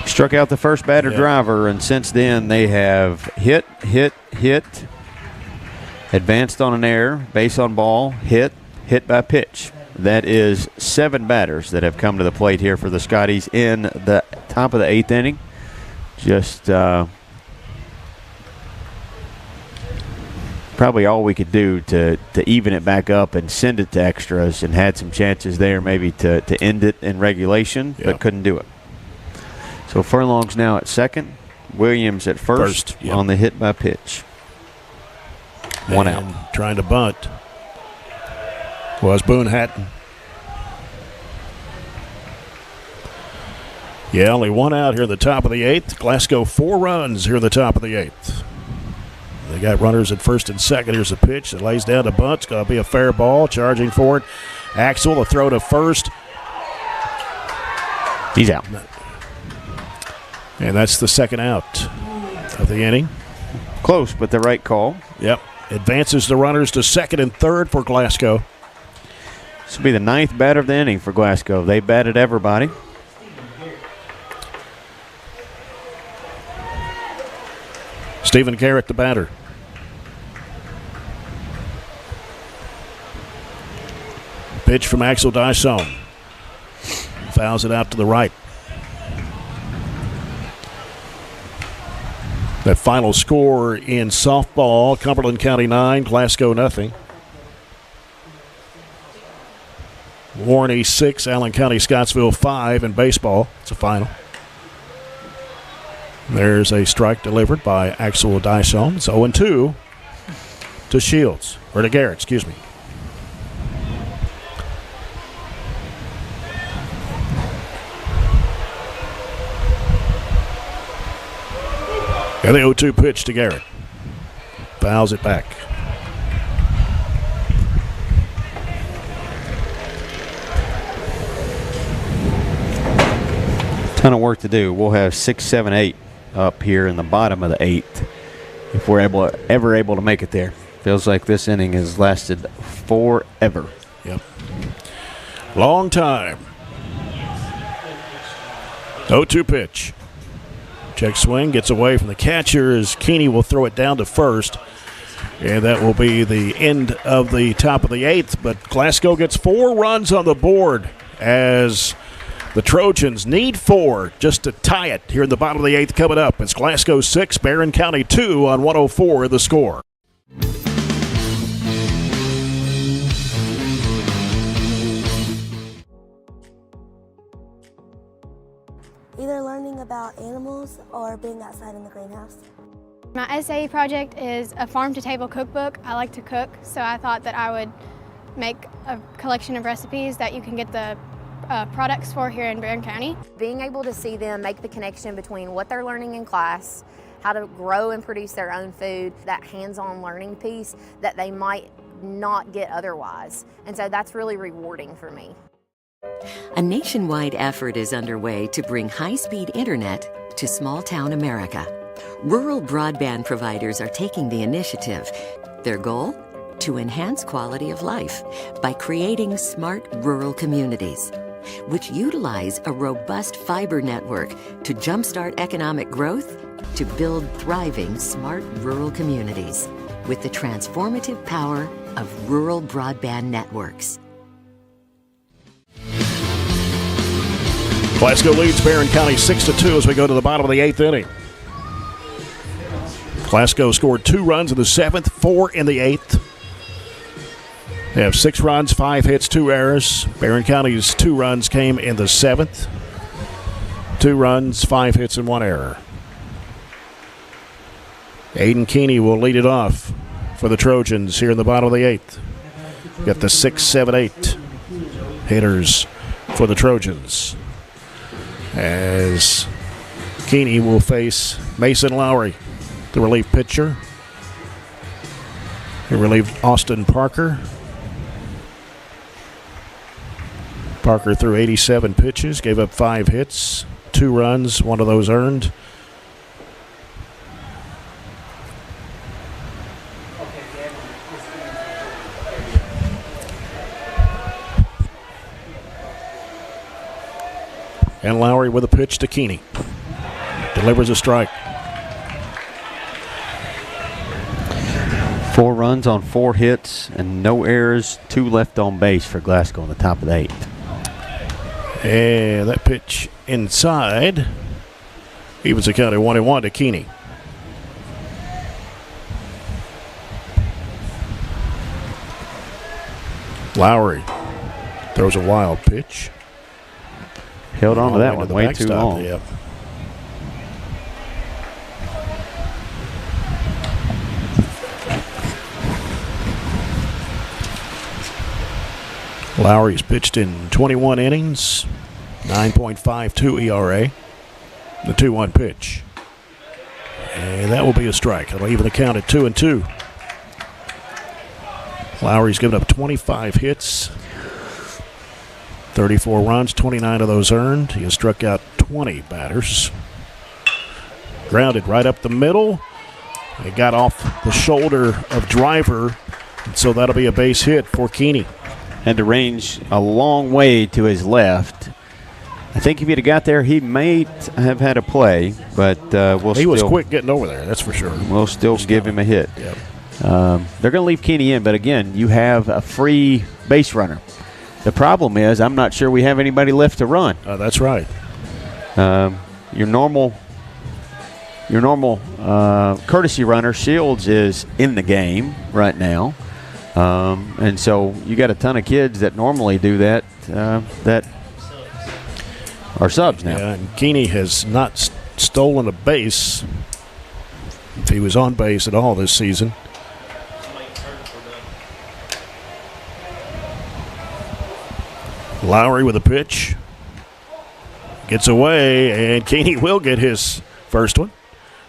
Struck out the first batter driver, and since then they have hit, advanced on an error, base on ball, hit by pitch. That is 7 batters that have come to the plate here for the Scotties in the top of the 8th inning. Just probably all we could do to even it back up and send it to extras, and had some chances there maybe to end it in regulation, but couldn't do it. So Furlong's now at second, Williams at first on the hit by pitch. One out. Trying to bunt was Boone Hatton. Yeah, only 1 out here in the top of the 8th. Glasgow 4 runs here in the top of the 8th. They got runners at first and second. Here's a pitch that lays down to bunt. It's going to be a fair ball. Charging for it. Axel, the throw to first. He's out. And that's the second out of the inning. Close, but the right call. Yep. Advances the runners to second and third for Glasgow. This will be the 9th batter of the inning for Glasgow. They batted everybody. Stephen Garrett, the batter. Pitch from Axel Dyson. Fouls it out to the right. That final score in softball, Cumberland County 9, Glasgow nothing. Warren 6, Allen County Scottsville 5 in baseball. It's a final. There's a strike delivered by Axel Dyson. It's 0-2 to Shields, or to Garrett, excuse me. And the 0-2 pitch to Garrett. Fouls it back. Ton of work to do. We'll have 6, 7, 8 up here in the bottom of the 8th if we're ever able to make it there. Feels like this inning has lasted forever. Yep. Long time. 0-2 pitch. Check swing, gets away from the catcher as Keeney will throw it down to first. And that will be the end of the top of the 8th. But Glasgow gets 4 runs on the board as the Trojans need 4 just to tie it here in the bottom of the 8th coming up. It's Glasgow 6, Barren County 2 on 104 The Score. Either learning about animals or being outside in the greenhouse. My essay project is a farm-to-table cookbook. I like to cook, so I thought that I would make a collection of recipes that you can get the products for here in Barren County. Being able to see them make the connection between what they're learning in class, how to grow and produce their own food, that hands-on learning piece that they might not get otherwise. And so that's really rewarding for me. A nationwide effort is underway to bring high-speed internet to small-town America. Rural broadband providers are taking the initiative. Their goal? To enhance quality of life by creating smart rural communities, which utilize a robust fiber network to jumpstart economic growth, to build thriving smart rural communities with the transformative power of rural broadband networks. Glasgow leads Barren County 6-2 as we go to the bottom of the 8th inning. Glasgow scored 2 runs in the 7th, 4 in the 8th. They have 6 runs, 5 hits, 2 errors. Barren County's 2 runs came in the 7th. 2 runs, 5 hits, and 1 error. Aiden Keeney will lead it off for the Trojans here in the bottom of the 8th. Got the 6, 7, 8 hitters for the Trojans. As Keeney will face Mason Lowry, the relief pitcher. He relieved Austin Parker. Parker threw 87 pitches, gave up 5 hits, 2 runs, 1 of those earned. And Lowry with a pitch to Keeney. Delivers a strike. 4 runs on 4 hits and no errors, 2 left on base for Glasgow in the top of the 8th. And that pitch inside. Evens the count at 1-1 to Keeney. Lowry throws a wild pitch. Held on to that one way too backstop. long. Yep. Lowry's pitched in 21 innings, 9.52 ERA. The 2-1 pitch. And that will be a strike. It'll even the count at 2-2. Lowry's given up 25 hits, 34 runs, 29 of those earned. He has struck out 20 batters. Grounded right up the middle. It got off the shoulder of Driver, and so that'll be a base hit for Keeney. Had to range a long way to his left. I think if he'd have got there, he may have had a play, but He was quick getting over there, that's for sure. We'll still give him a hit. Yep. They're going to leave Keeney in, but again, you have a free base runner. The problem is, I'm not sure we have anybody left to run. That's right. Your normal courtesy runner, Shields, is in the game right now. And so you got a ton of kids that normally do that that are subs now. Yeah, and Keeney has not stolen a base, if he was on base at all this season. Lowry with a pitch. Gets away, and Keeney will get his first one.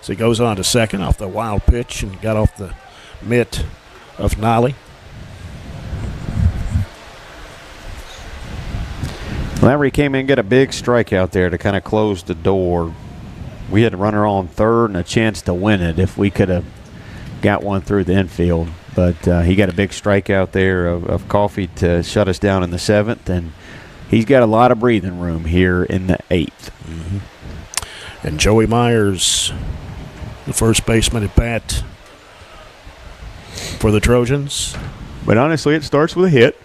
So he goes on to second off the wild pitch and got off the mitt of Nolly. Lowry came in and got a big strikeout there to kind of close the door. We had a runner on third and a chance to win it if we could have got one through the infield. But he got a big strikeout there of Coffee to shut us down in the 7th, and he's got a lot of breathing room here in the 8th. Mm-hmm. And Joey Myers, the first baseman at bat for the Trojans. But honestly, it starts with a hit.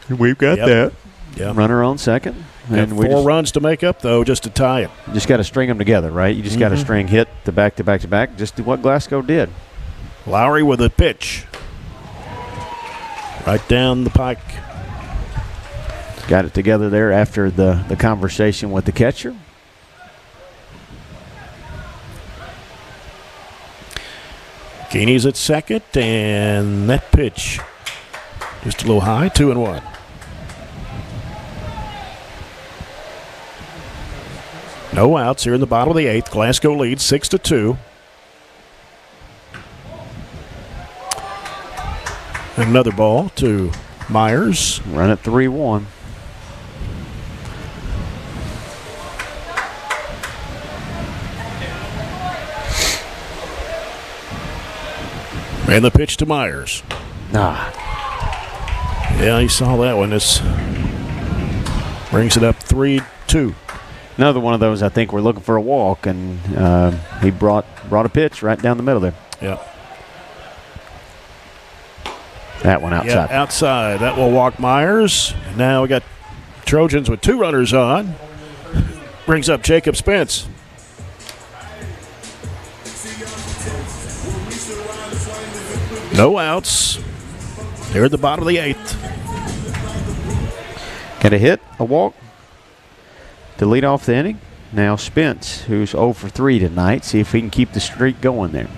We've got that. Yep. Runner on second. And we 4 runs to make up, though, just to tie it. Just got to string them together, right? You just got to string hit to back to back to back, just what Glasgow did. Lowry with a pitch. Right down the pike. Got it together there after the conversation with the catcher. Keeney's at second, and that pitch just a little high, 2-1. No outs here in the bottom of the 8th. Glasgow leads 6-2. Another ball to Myers. Run at 3-1. And the pitch to Myers. Yeah, he saw that one. This brings it up 3-2. Another one of those, I think we're looking for a walk, and he brought a pitch right down the middle there. Yeah. That one outside. Yeah, outside. That will walk Myers. Now we got Trojans with 2 runners on. Brings up Jacob Spence. No outs. They're at the bottom of the 8th. Got a hit, a walk to lead off the inning. Now Spence, who's 0 for 3 tonight, see if he can keep the streak going there.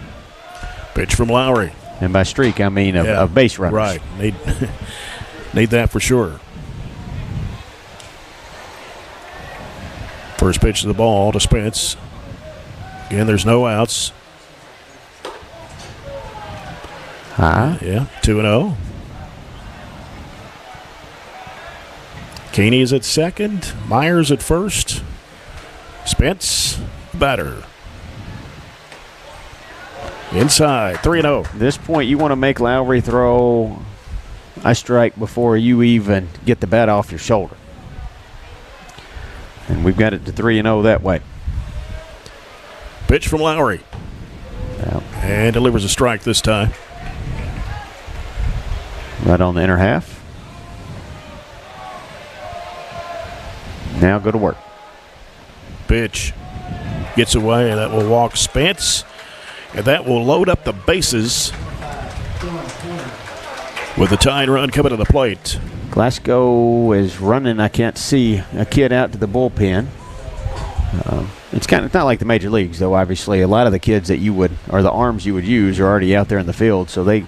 Pitch from Lowry. And by streak, I mean of base runners. Right. Need that for sure. First pitch of the ball to Spence. Again, there's no outs. High. Yeah, 2-0. Keeney is at second. Myers at first. Spence, batter. Inside, 3-0. At this point, you want to make Lowry throw a strike before you even get the bat off your shoulder. And we've got it to 3-0 that way. Pitch from Lowry. And delivers a strike this time. Right on the inner half. Now go to work. Pitch gets away, and that will walk Spence. And that will load up the bases with the tying run coming to the plate. Glasgow is running. I can't see a kid out to the bullpen. It's not like the major leagues, though. Obviously, a lot of the kids that you would, or the arms you would use, are already out there in the field, so they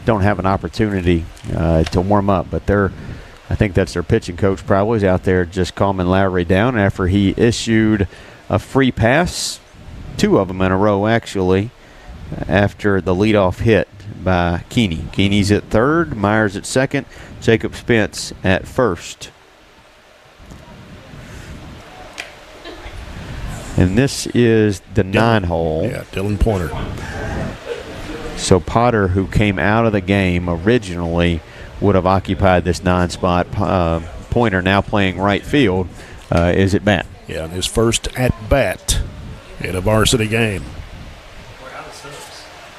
don't have an opportunity to warm up. But I think that's their pitching coach probably is out there just calming Lowry down after he issued a free pass, 2 of them in a row actually, after the leadoff hit by Keeney. Keeney's at third, Myers at second, Jacob Spence at first. And this is the 9-hole. Yeah, Dylan Pointer. So Potter, who came out of the game originally, would have occupied this 9-spot. Pointer, now playing right field, is at bat. Yeah, his first at bat in a varsity game.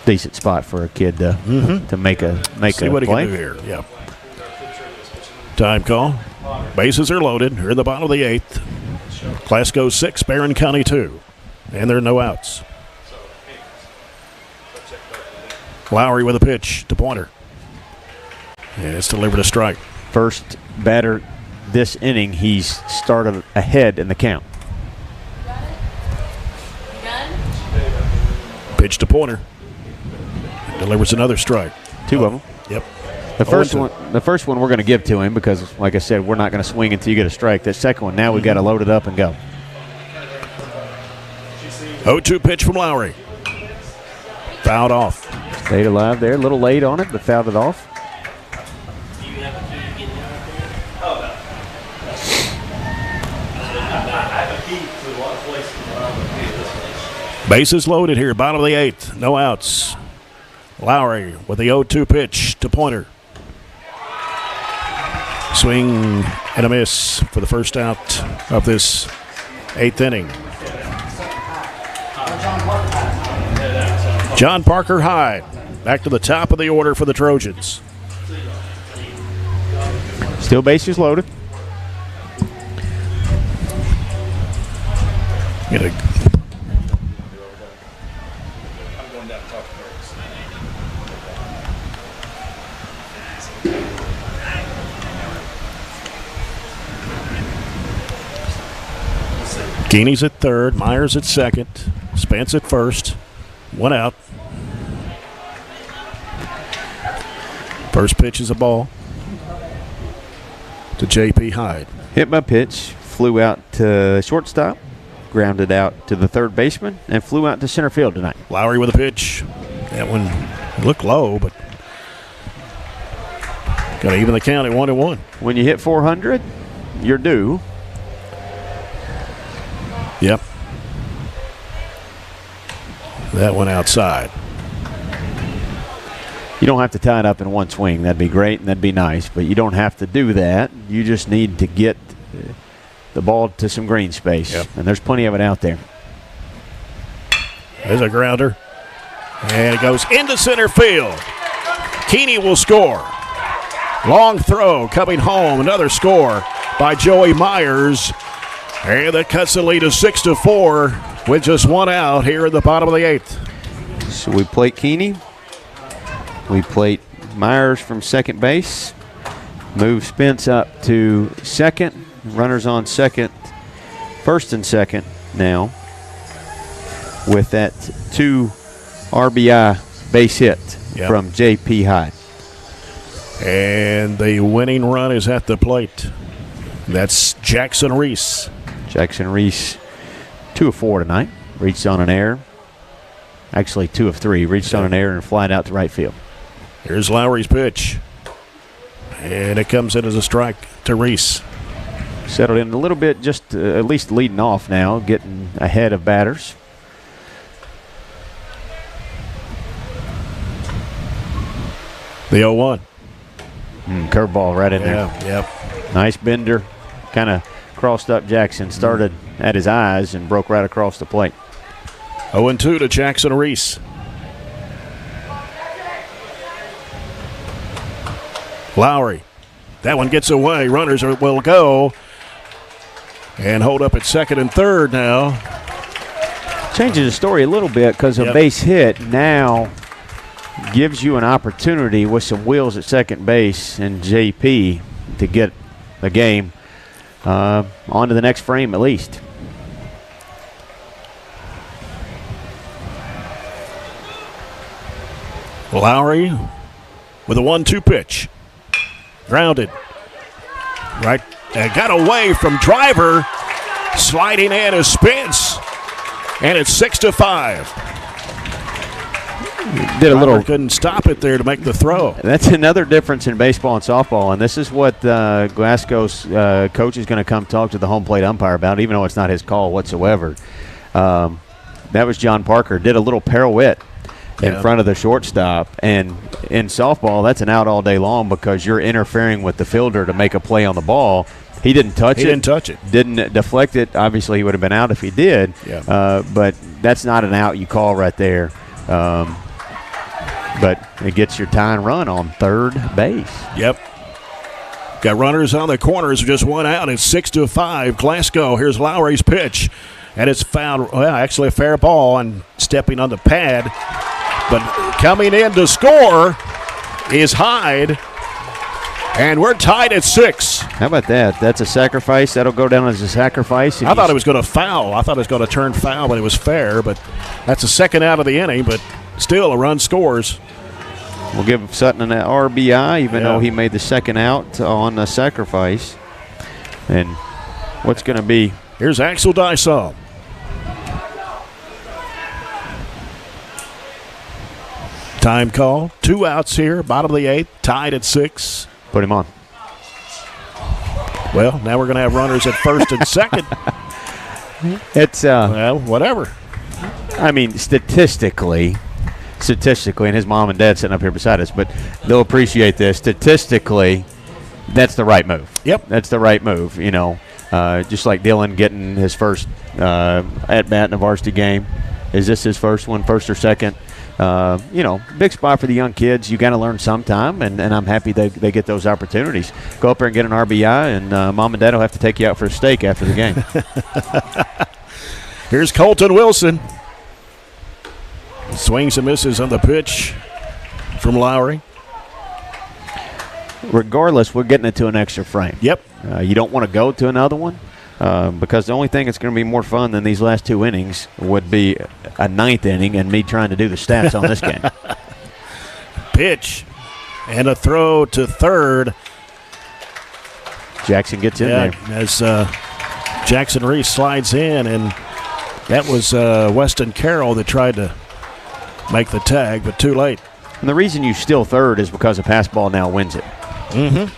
Decent spot for a kid to make a See what play. He can do here. Yeah. Time call. Bases are loaded. Here in the bottom of the 8th. Glasgow 6, Barren County 2. And there are no outs. Lowry with a pitch to Pointer. And it's delivered a strike. First batter this inning, he's started ahead in the count. Pitch to Pointer. Delivers another strike. 2 of them. Yep. The first one we're going to give to him because, like I said, we're not going to swing until you get a strike. That second one, now we've got to load it up and go. 0-2 pitch from Lowry. Fouled off. Stayed alive there. A little late on it, but fouled it off. Bases loaded here, bottom of the 8th. No outs. Lowry with the 0-2 pitch to Pointer. Swing and a miss for the first out of this 8th inning. John Parker Hyde back to the top of the order for the Trojans. Still bases loaded. Keeney's at third, Myers at second, Spence at first. 1 out. First pitch is a ball to J.P. Hyde. Hit by pitch, flew out to shortstop, grounded out to the third baseman, and flew out to center field tonight. Lowry with a pitch. That one looked low, but got to even the count at 1-1. When you hit 400, you're due. Yep. That one outside. You don't have to tie it up in one swing. That'd be great and that'd be nice, but you don't have to do that. You just need to get the ball to some green space, and there's plenty of it out there. There's a grounder, and it goes into center field. Keeney will score. Long throw coming home. Another score by Joey Myers. And that cuts the lead to 6-4 with just 1 out here in the bottom of the 8th. So we plate Keeney. We plate Myers from second base. Move Spence up to second. Runners on second, first and second now with that 2 RBI base hit from J.P. Hyde. And the winning run is at the plate. That's Jackson Reese. Jackson Reese, 2 of 4 tonight. Reached on an error. Actually, 2 of 3. Reached on an error and flied out to right field. Here's Lowry's pitch. And it comes in as a strike to Reese. Settled in a little bit, just at least leading off now, getting ahead of batters. The 0-1. Curveball right in there. Yep. Nice bender. Kind of crossed up Jackson. Started at his eyes and broke right across the plate. 0-2 to Jackson Reese. Lowry. That one gets away. Runners will go. And hold up at second and third now. Changing the story a little bit because a base hit now gives you an opportunity with some wheels at second base and JP to get the game onto the next frame at least. Lowry with a 1-2 pitch. Grounded. Right. Got away from Driver. Sliding in is Spence. And it's 6-5. Did a little. Couldn't stop it there to make the throw. That's another difference in baseball and softball, and this is what Glasgow's coach is going to come talk to the home plate umpire about, even though it's not his call whatsoever. That was John Parker. Did a little pirouette in front of the shortstop, and in softball, that's an out all day long because you're interfering with the fielder to make a play on the ball. He didn't touch it. He didn't touch it. Didn't deflect it. Obviously, he would have been out if he did. But that's not an out you call right there. But it gets your tying run on third base. Yep. Got runners on the corners, just one out. It's 6-5. Glasgow. Here's Lowry's pitch. And it's fouled, well, actually a fair ball and stepping on the pad. But coming in to score is Hyde. And we're tied at 6. How about that? That's a sacrifice. That'll go down as a sacrifice. I thought it was going to foul. I thought it was going to turn foul, but it was fair. But that's the second out of the inning, but still a run scores. We'll give Sutton an RBI, even though he made the second out on the sacrifice. And what's going to be? Here's Axel Dysall. Time call. 2 outs here, bottom of the 8th, tied at 6. Put him on. Well, now we're going to have runners at first and second. It's well, whatever. I mean, statistically, and his mom and dad sitting up here beside us, but they'll appreciate this. Statistically, that's the right move. Yep, that's the right move. You know, just like Dylan getting his first at bat in a varsity game. Is this his first one, first or second? You know, big spot for the young kids. You got to learn sometime, and I'm happy they get those opportunities. Go up there and get an RBI, and mom and dad will have to take you out for a steak after the game. Here's Colton Wilson. Swings and misses on the pitch from Lowry. Regardless, we're getting it to an extra frame. Yep. You don't want to go to another one. Because the only thing that's going to be more fun than these last 2 innings would be a 9th inning and me trying to do the stats on this game. Pitch and a throw to third. Jackson gets in there. As Jackson Reese slides in, and that was Weston Carroll that tried to make the tag, but too late. And the reason you steal third is because a pass ball now wins it. Mm-hmm.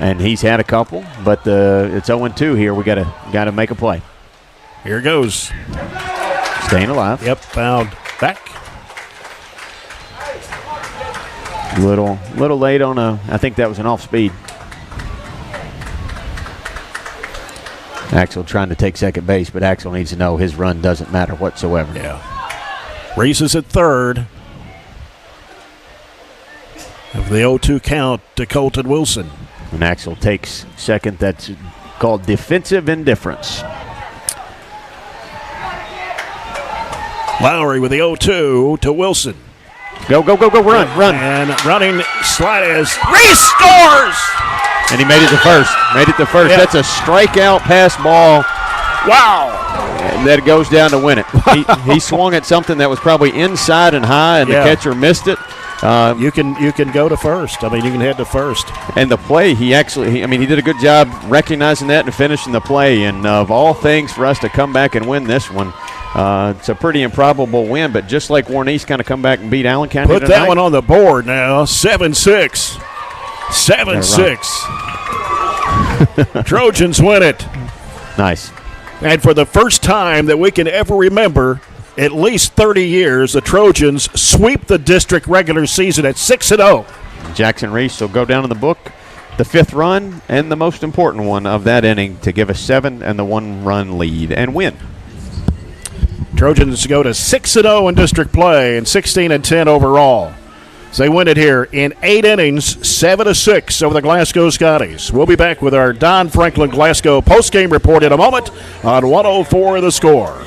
And he's had a couple, but it's 0-2 here. We gotta make a play. Here goes. Staying alive. Yep, fouled back. Little late on I think that was an off speed. Axel trying to take second base, but Axel needs to know his run doesn't matter whatsoever. Yeah. Reese is at third. Of the 0-2 count to Colton Wilson. And Axel takes second. That's called defensive indifference. Lowry with the 0-2 to Wilson. Go, run. And running Slidez. Restores! And he made it to first. Yeah. That's a strikeout pass ball. Wow. And that goes down to win it. He swung at something that was probably inside and high, and the catcher missed it. You can go to first. I mean, you can head to first. And the play, he did a good job recognizing that and finishing the play. And of all things, for us to come back and win this one, it's a pretty improbable win. But just like Warren East kind of come back and beat Allen County Put that one on the board now. 7-6. 7-6. Trojans win it. Nice. And for the first time that we can ever remember, at least 30 years, the Trojans sweep the district regular season at 6-0. Jackson Reese will go down in the book, the 5th run, and the most important one of that inning to give us 7 and the 1-run lead and win. Trojans go to 6-0 in district play and 16-10 overall. So they win it here in 8 innings, 7-6 over the Glasgow Scotties. We'll be back with our Don Franklin Glasgow postgame report in a moment on 104 The Score.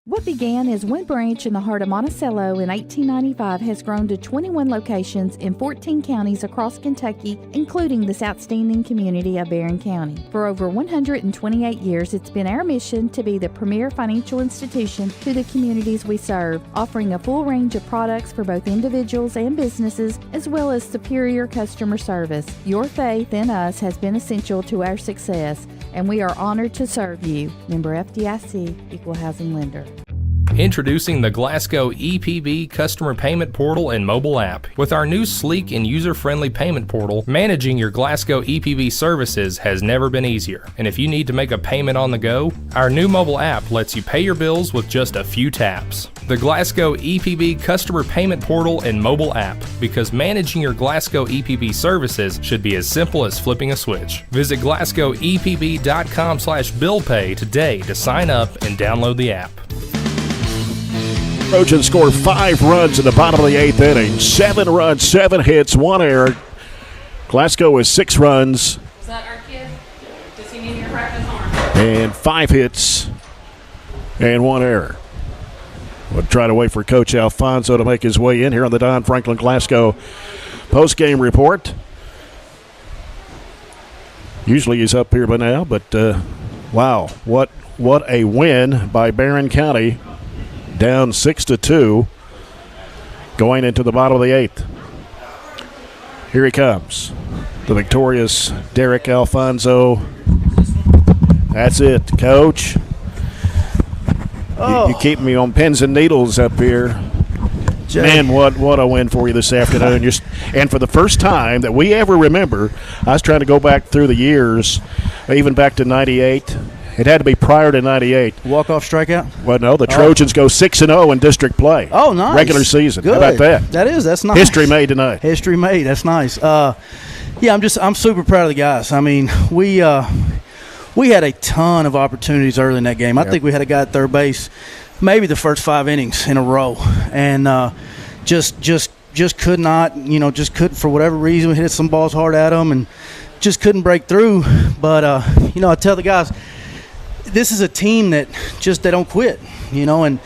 What began as one branch in the heart of Monticello in 1895 has grown to 21 locations in 14 counties across Kentucky, including this outstanding community of Barren County. For over 128 years, it's been our mission to be the premier financial institution to the communities we serve, offering a full range of products for both individuals and businesses, as well as superior customer service. Your faith in us has been essential to our success, and we are honored to serve you. Member FDIC, Equal Housing Lender. Introducing the Glasgow EPB Customer Payment Portal and mobile app. With our new sleek and user-friendly payment portal, managing your Glasgow EPB services has never been easier. And if you need to make a payment on the go, our new mobile app lets you pay your bills with just a few taps. The Glasgow EPB Customer Payment Portal and mobile app, because managing your Glasgow EPB services should be as simple as flipping a switch. Visit glasgowepb.com/billpay today to sign up and download the app. Trojans score 5 runs in the bottom of the 8th inning. 7 runs, 7 hits, 1 error. Glasgow is 6 runs. Is that our kid? Does he need your practice arm? And 5 hits and 1 error. We'll try to wait for Coach Alfonso to make his way in here on the Don Franklin Glasgow postgame report. Usually he's up here by now, but wow, what a win by Barren County. Down 6-2 going into the bottom of the 8th. Here he comes, the victorious Derek Alfonso. That's it, Coach. You keep me on pins and needles up here. Jay. Man, what a win for you this afternoon. And for the first time that we ever remember, I was trying to go back through the years, even back to 98. It had to be prior to 98. Walk-off strikeout? Well, no, the Trojans go 6-0 in district play. Oh, nice. Regular season. Good. How about that? That's nice. History made tonight. History made. That's nice. Yeah, I'm super proud of the guys. I mean, we had a ton of opportunities early in that game. I think we had a guy at third base maybe the first 5 innings in a row, and just could not, just couldn't, for whatever reason. We hit some balls hard at them and just couldn't break through. But I tell the guys, this is a team that they don't quit, and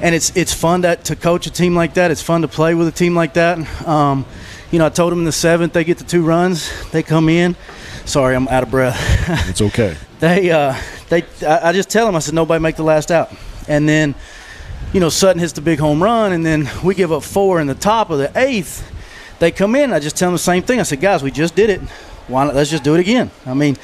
it's fun to coach a team like that. It's fun to play with a team like that. I told them in the 7th they get the 2 runs, they come in. Sorry, I'm out of breath. It's okay. I just tell them, I said, nobody make the last out. And then, Sutton hits the big home run, and then we give up 4 in the top of the 8th. They come in, I just tell them the same thing. I said, guys, we just did it. Why not? Let's just do it again. I mean,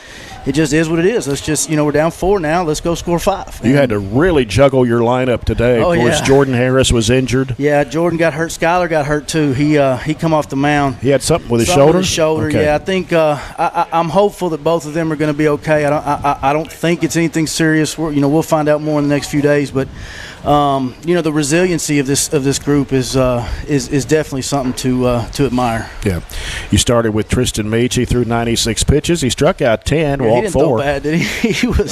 it just is what it is. Let's just, we're down 4 now. Let's go score 5. You had to really juggle your lineup today. Oh, of course, yeah. Jordan Harris was injured. Yeah, Jordan got hurt. Skyler got hurt too. He come off the mound. He had something with his shoulder? Okay. Yeah. I think I'm hopeful that both of them are going to be okay. I don't think it's anything serious. We'll find out more in the next few days. But the resiliency of this group is definitely something to admire. Yeah, you started with Tristan Meach. He threw 96 pitches. He struck out 10, walked 4. He didn't throw bad, did he? He was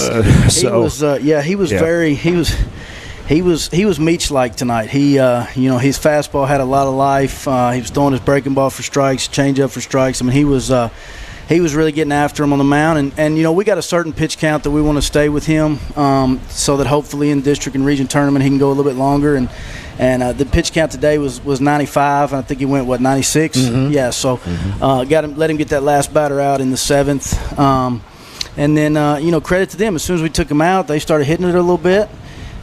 Meach-like tonight. He his fastball had a lot of life. He was throwing his breaking ball for strikes, changeup for strikes. I mean, he was he was really getting after him on the mound. And we got a certain pitch count that we want to stay with him so that hopefully in district and region tournament he can go a little bit longer. And the pitch count today was 95, and I think he went, 96? Mm-hmm. Yeah, so let him get that last batter out in the 7th. And then, credit to them. As soon as we took him out, they started hitting it a little bit,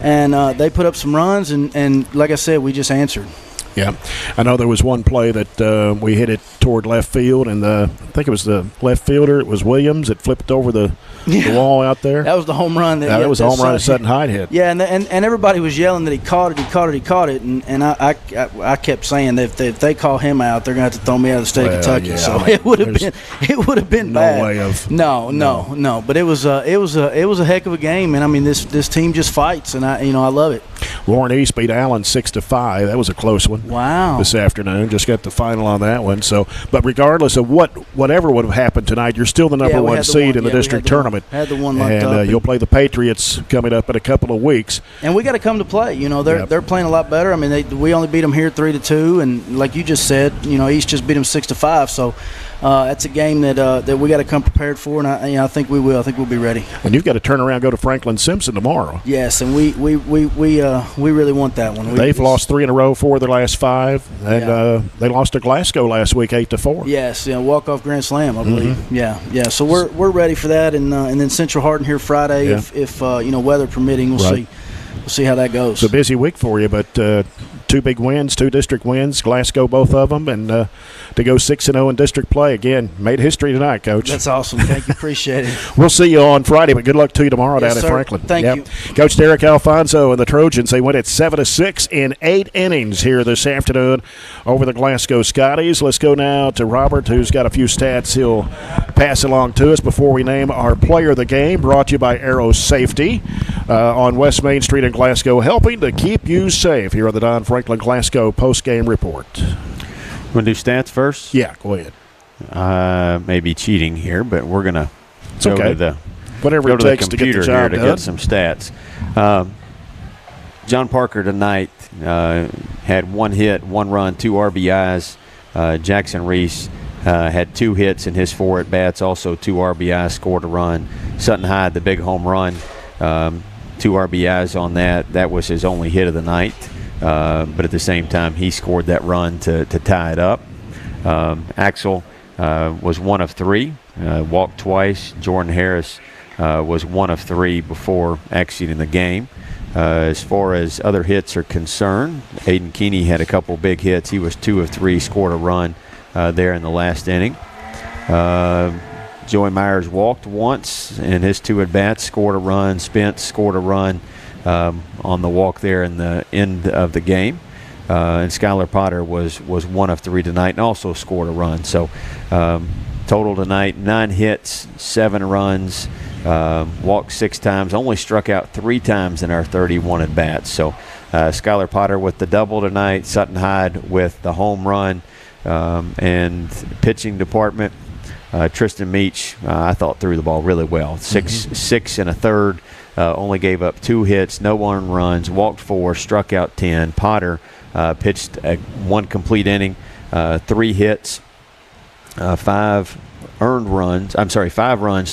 and they put up some runs, and like I said, we just answered. Yeah, I know there was one play that we hit it toward left field, and I think it was the left fielder. It was Williams that flipped over the wall out there. That was the home run. That was the home run that Sutton Hyde hit. Yeah, and everybody was yelling that he caught it, and I kept saying that if they call him out, they're going to have to throw me out of the state of Kentucky. Yeah, so it would have been bad. No way of no. But it was a heck of a game, and I mean this team just fights, and I love it. Warren East beat Allen 6-5. That was a close one. Wow. This afternoon, just got the final on that one. So, but regardless of whatever would have happened tonight, you're still the number one seed in the district tournament. Had the one locked up. And you'll play the Patriots coming up in a couple of weeks. And we got to come to play. They're playing a lot better. I mean, we only beat them here 3-2, and like you just said, East just beat them 6-5. So. That's a game that we got to come prepared for, and I think we will. I think we'll be ready. And you've got to turn around and go to Franklin Simpson tomorrow. Yes, and we really want that one. They've lost 3 in a row, 4 of their last 5, and they lost to Glasgow last week 8-4. Yes, walk-off grand slam, I believe. Mm-hmm. Yeah. So we're ready for that, and then Central Hardin here Friday, if weather permitting, we'll see. We'll see how that goes. It's a busy week for you, but 2 big wins, 2 district wins, Glasgow both of them, and to go 6-0 in district play again. Made history tonight, Coach. That's awesome. Thank you. Appreciate it. We'll see you on Friday, but good luck to you tomorrow down at Franklin. Thank you. Coach Derek Alfonso and the Trojans, they went at 7-6 in 8 innings here this afternoon over the Glasgow Scotties. Let's go now to Robert, who's got a few stats he'll pass along to us before we name our player of the game, brought to you by Aero Safety on West Main Street in Glasgow, helping to keep you safe here on the Don Franklin Glasgow post-game report. Want to do stats first? Yeah, go ahead. Maybe cheating here, but we're going to go to the whatever go it to takes the to get the computer job here to done. get some stats. John Parker tonight had 1 hit, 1 run, 2 RBIs. Jackson Reese had 2 hits in his 4 at-bats, also 2 RBIs, scored a run. Sutton Hyde, the big home run, 2 RBIs on that. That was his only hit of the night. But at the same time, he scored that run to tie it up. Axel was 1 of 3, walked twice. Jordan Harris was 1 of 3 before exiting the game. As far as other hits are concerned, Aiden Keeney had a couple big hits. He was 2 of 3, scored a run there in the last inning. Joey Myers walked once in his 2 at-bats, scored a run. Spence scored a run on the walk there in the end of the game. And Skylar Potter was 1 of 3 tonight and also scored a run. So total tonight, 9 hits, 7 runs, walked 6 times, only struck out 3 times in our 31 at-bats. So Skylar Potter with the double tonight, Sutton Hyde with the home run, and pitching department. Tristan Meach, I thought, threw the ball really well. 6 1/3, only gave up 2 hits, no earned runs, walked 4, struck out 10. Potter pitched 1 complete inning, 3 hits, 5 runs,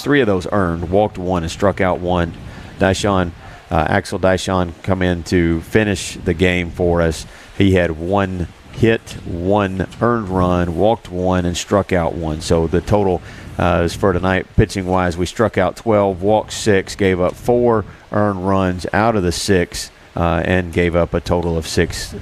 3 of those earned, walked 1 and struck out 1. Axel Dyshon come in to finish the game for us. He had 1 hit, 1 earned run, walked 1, and struck out 1. So the total is for tonight, pitching-wise, we struck out 12, walked 6, gave up 4 earned runs out of the 6, and gave up a total of 6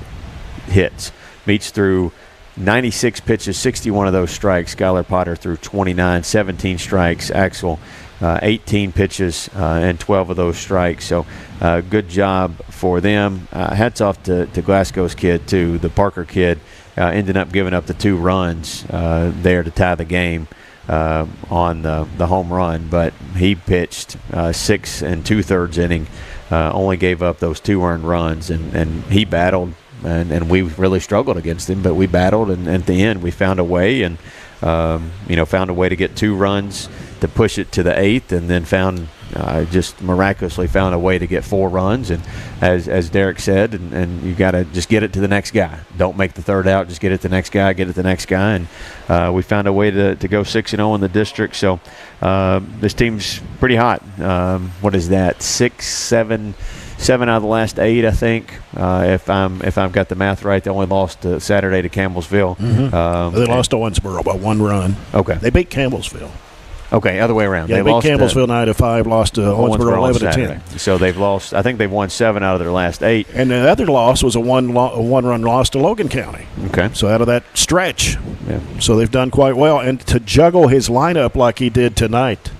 hits. Meach threw 96 pitches, 61 of those strikes. Skylar Potter threw 29, 17 strikes. Axel 18 pitches and 12 of those strikes. So good job for them. Hats off to Glasgow's kid, too. The Parker kid ended up giving up the 2 runs there to tie the game on the home run. But he pitched 6 2/3 inning, only gave up those 2 earned runs, and he battled. And we really struggled against him, but we battled, and at the end we found a way, and found a way to get 2 runs to push it to the 8th, and then found just miraculously found a way to get 4 runs. And as Derek said, and you got to just get it to the next guy. Don't make the third out. Just get it to the next guy. Get it to the next guy. And we found a way to go 6-0 in the district. So this team's pretty hot. What is that? 7 out of the last 8, I think. If I've got the math right, they only lost Saturday to Campbellsville. They lost to Owensboro by 1 run. Okay. They beat Campbellsville. Okay, other way around. Yeah, they beat Campbellsville 9-5, lost to Owensboro 11-10. So they've lost. I think they've won 7 out of their last 8. And the other loss was a one-run loss to Logan County. Okay. So out of that stretch, yeah. So they've done quite well. And to juggle his lineup like he did tonight.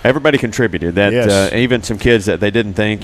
Everybody contributed. That yes. Even some kids that they didn't think,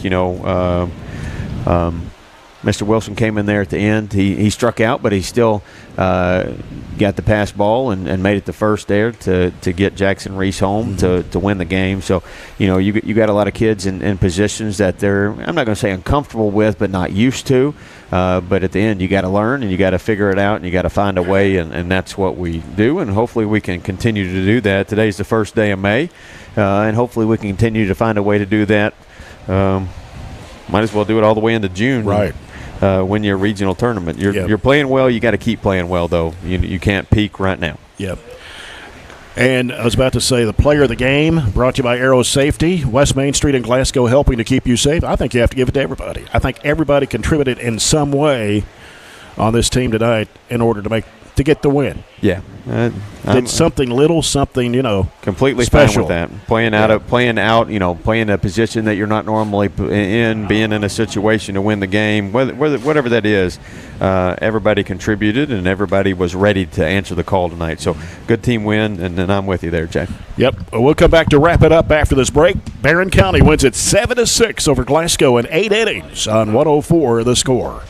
Mr. Wilson came in there at the end. He struck out, but he still got the pass ball and made it the first there to get Jackson Reese home to win the game. So, you got a lot of kids in positions that they're, I'm not going to say uncomfortable with, but not used to. But at the end, you got to learn and you got to figure it out and you got to find a way, and that's what we do. And hopefully we can continue to do that. Today's the first day of May, and hopefully we can continue to find a way to do that. Might as well do it all the way into June. Right. Win your regional tournament. You're playing well. You got to keep playing well, though. You can't peak right now. Yep. And I was about to say the player of the game brought to you by Arrow Safety, West Main Street in Glasgow, helping to keep you safe. I think you have to give it to everybody. I think everybody contributed in some way on this team tonight in order to get the win. Yeah. Did something little, something, completely special. fine with that. Playing a position that you're not normally in, being in a situation to win the game, whatever that is, everybody contributed and everybody was ready to answer the call tonight. So good team win, and I'm with you there, Jay. Yep. We'll come back to wrap it up after this break. Barren County wins it 7-6 over Glasgow in 8 innings on 104 The Score.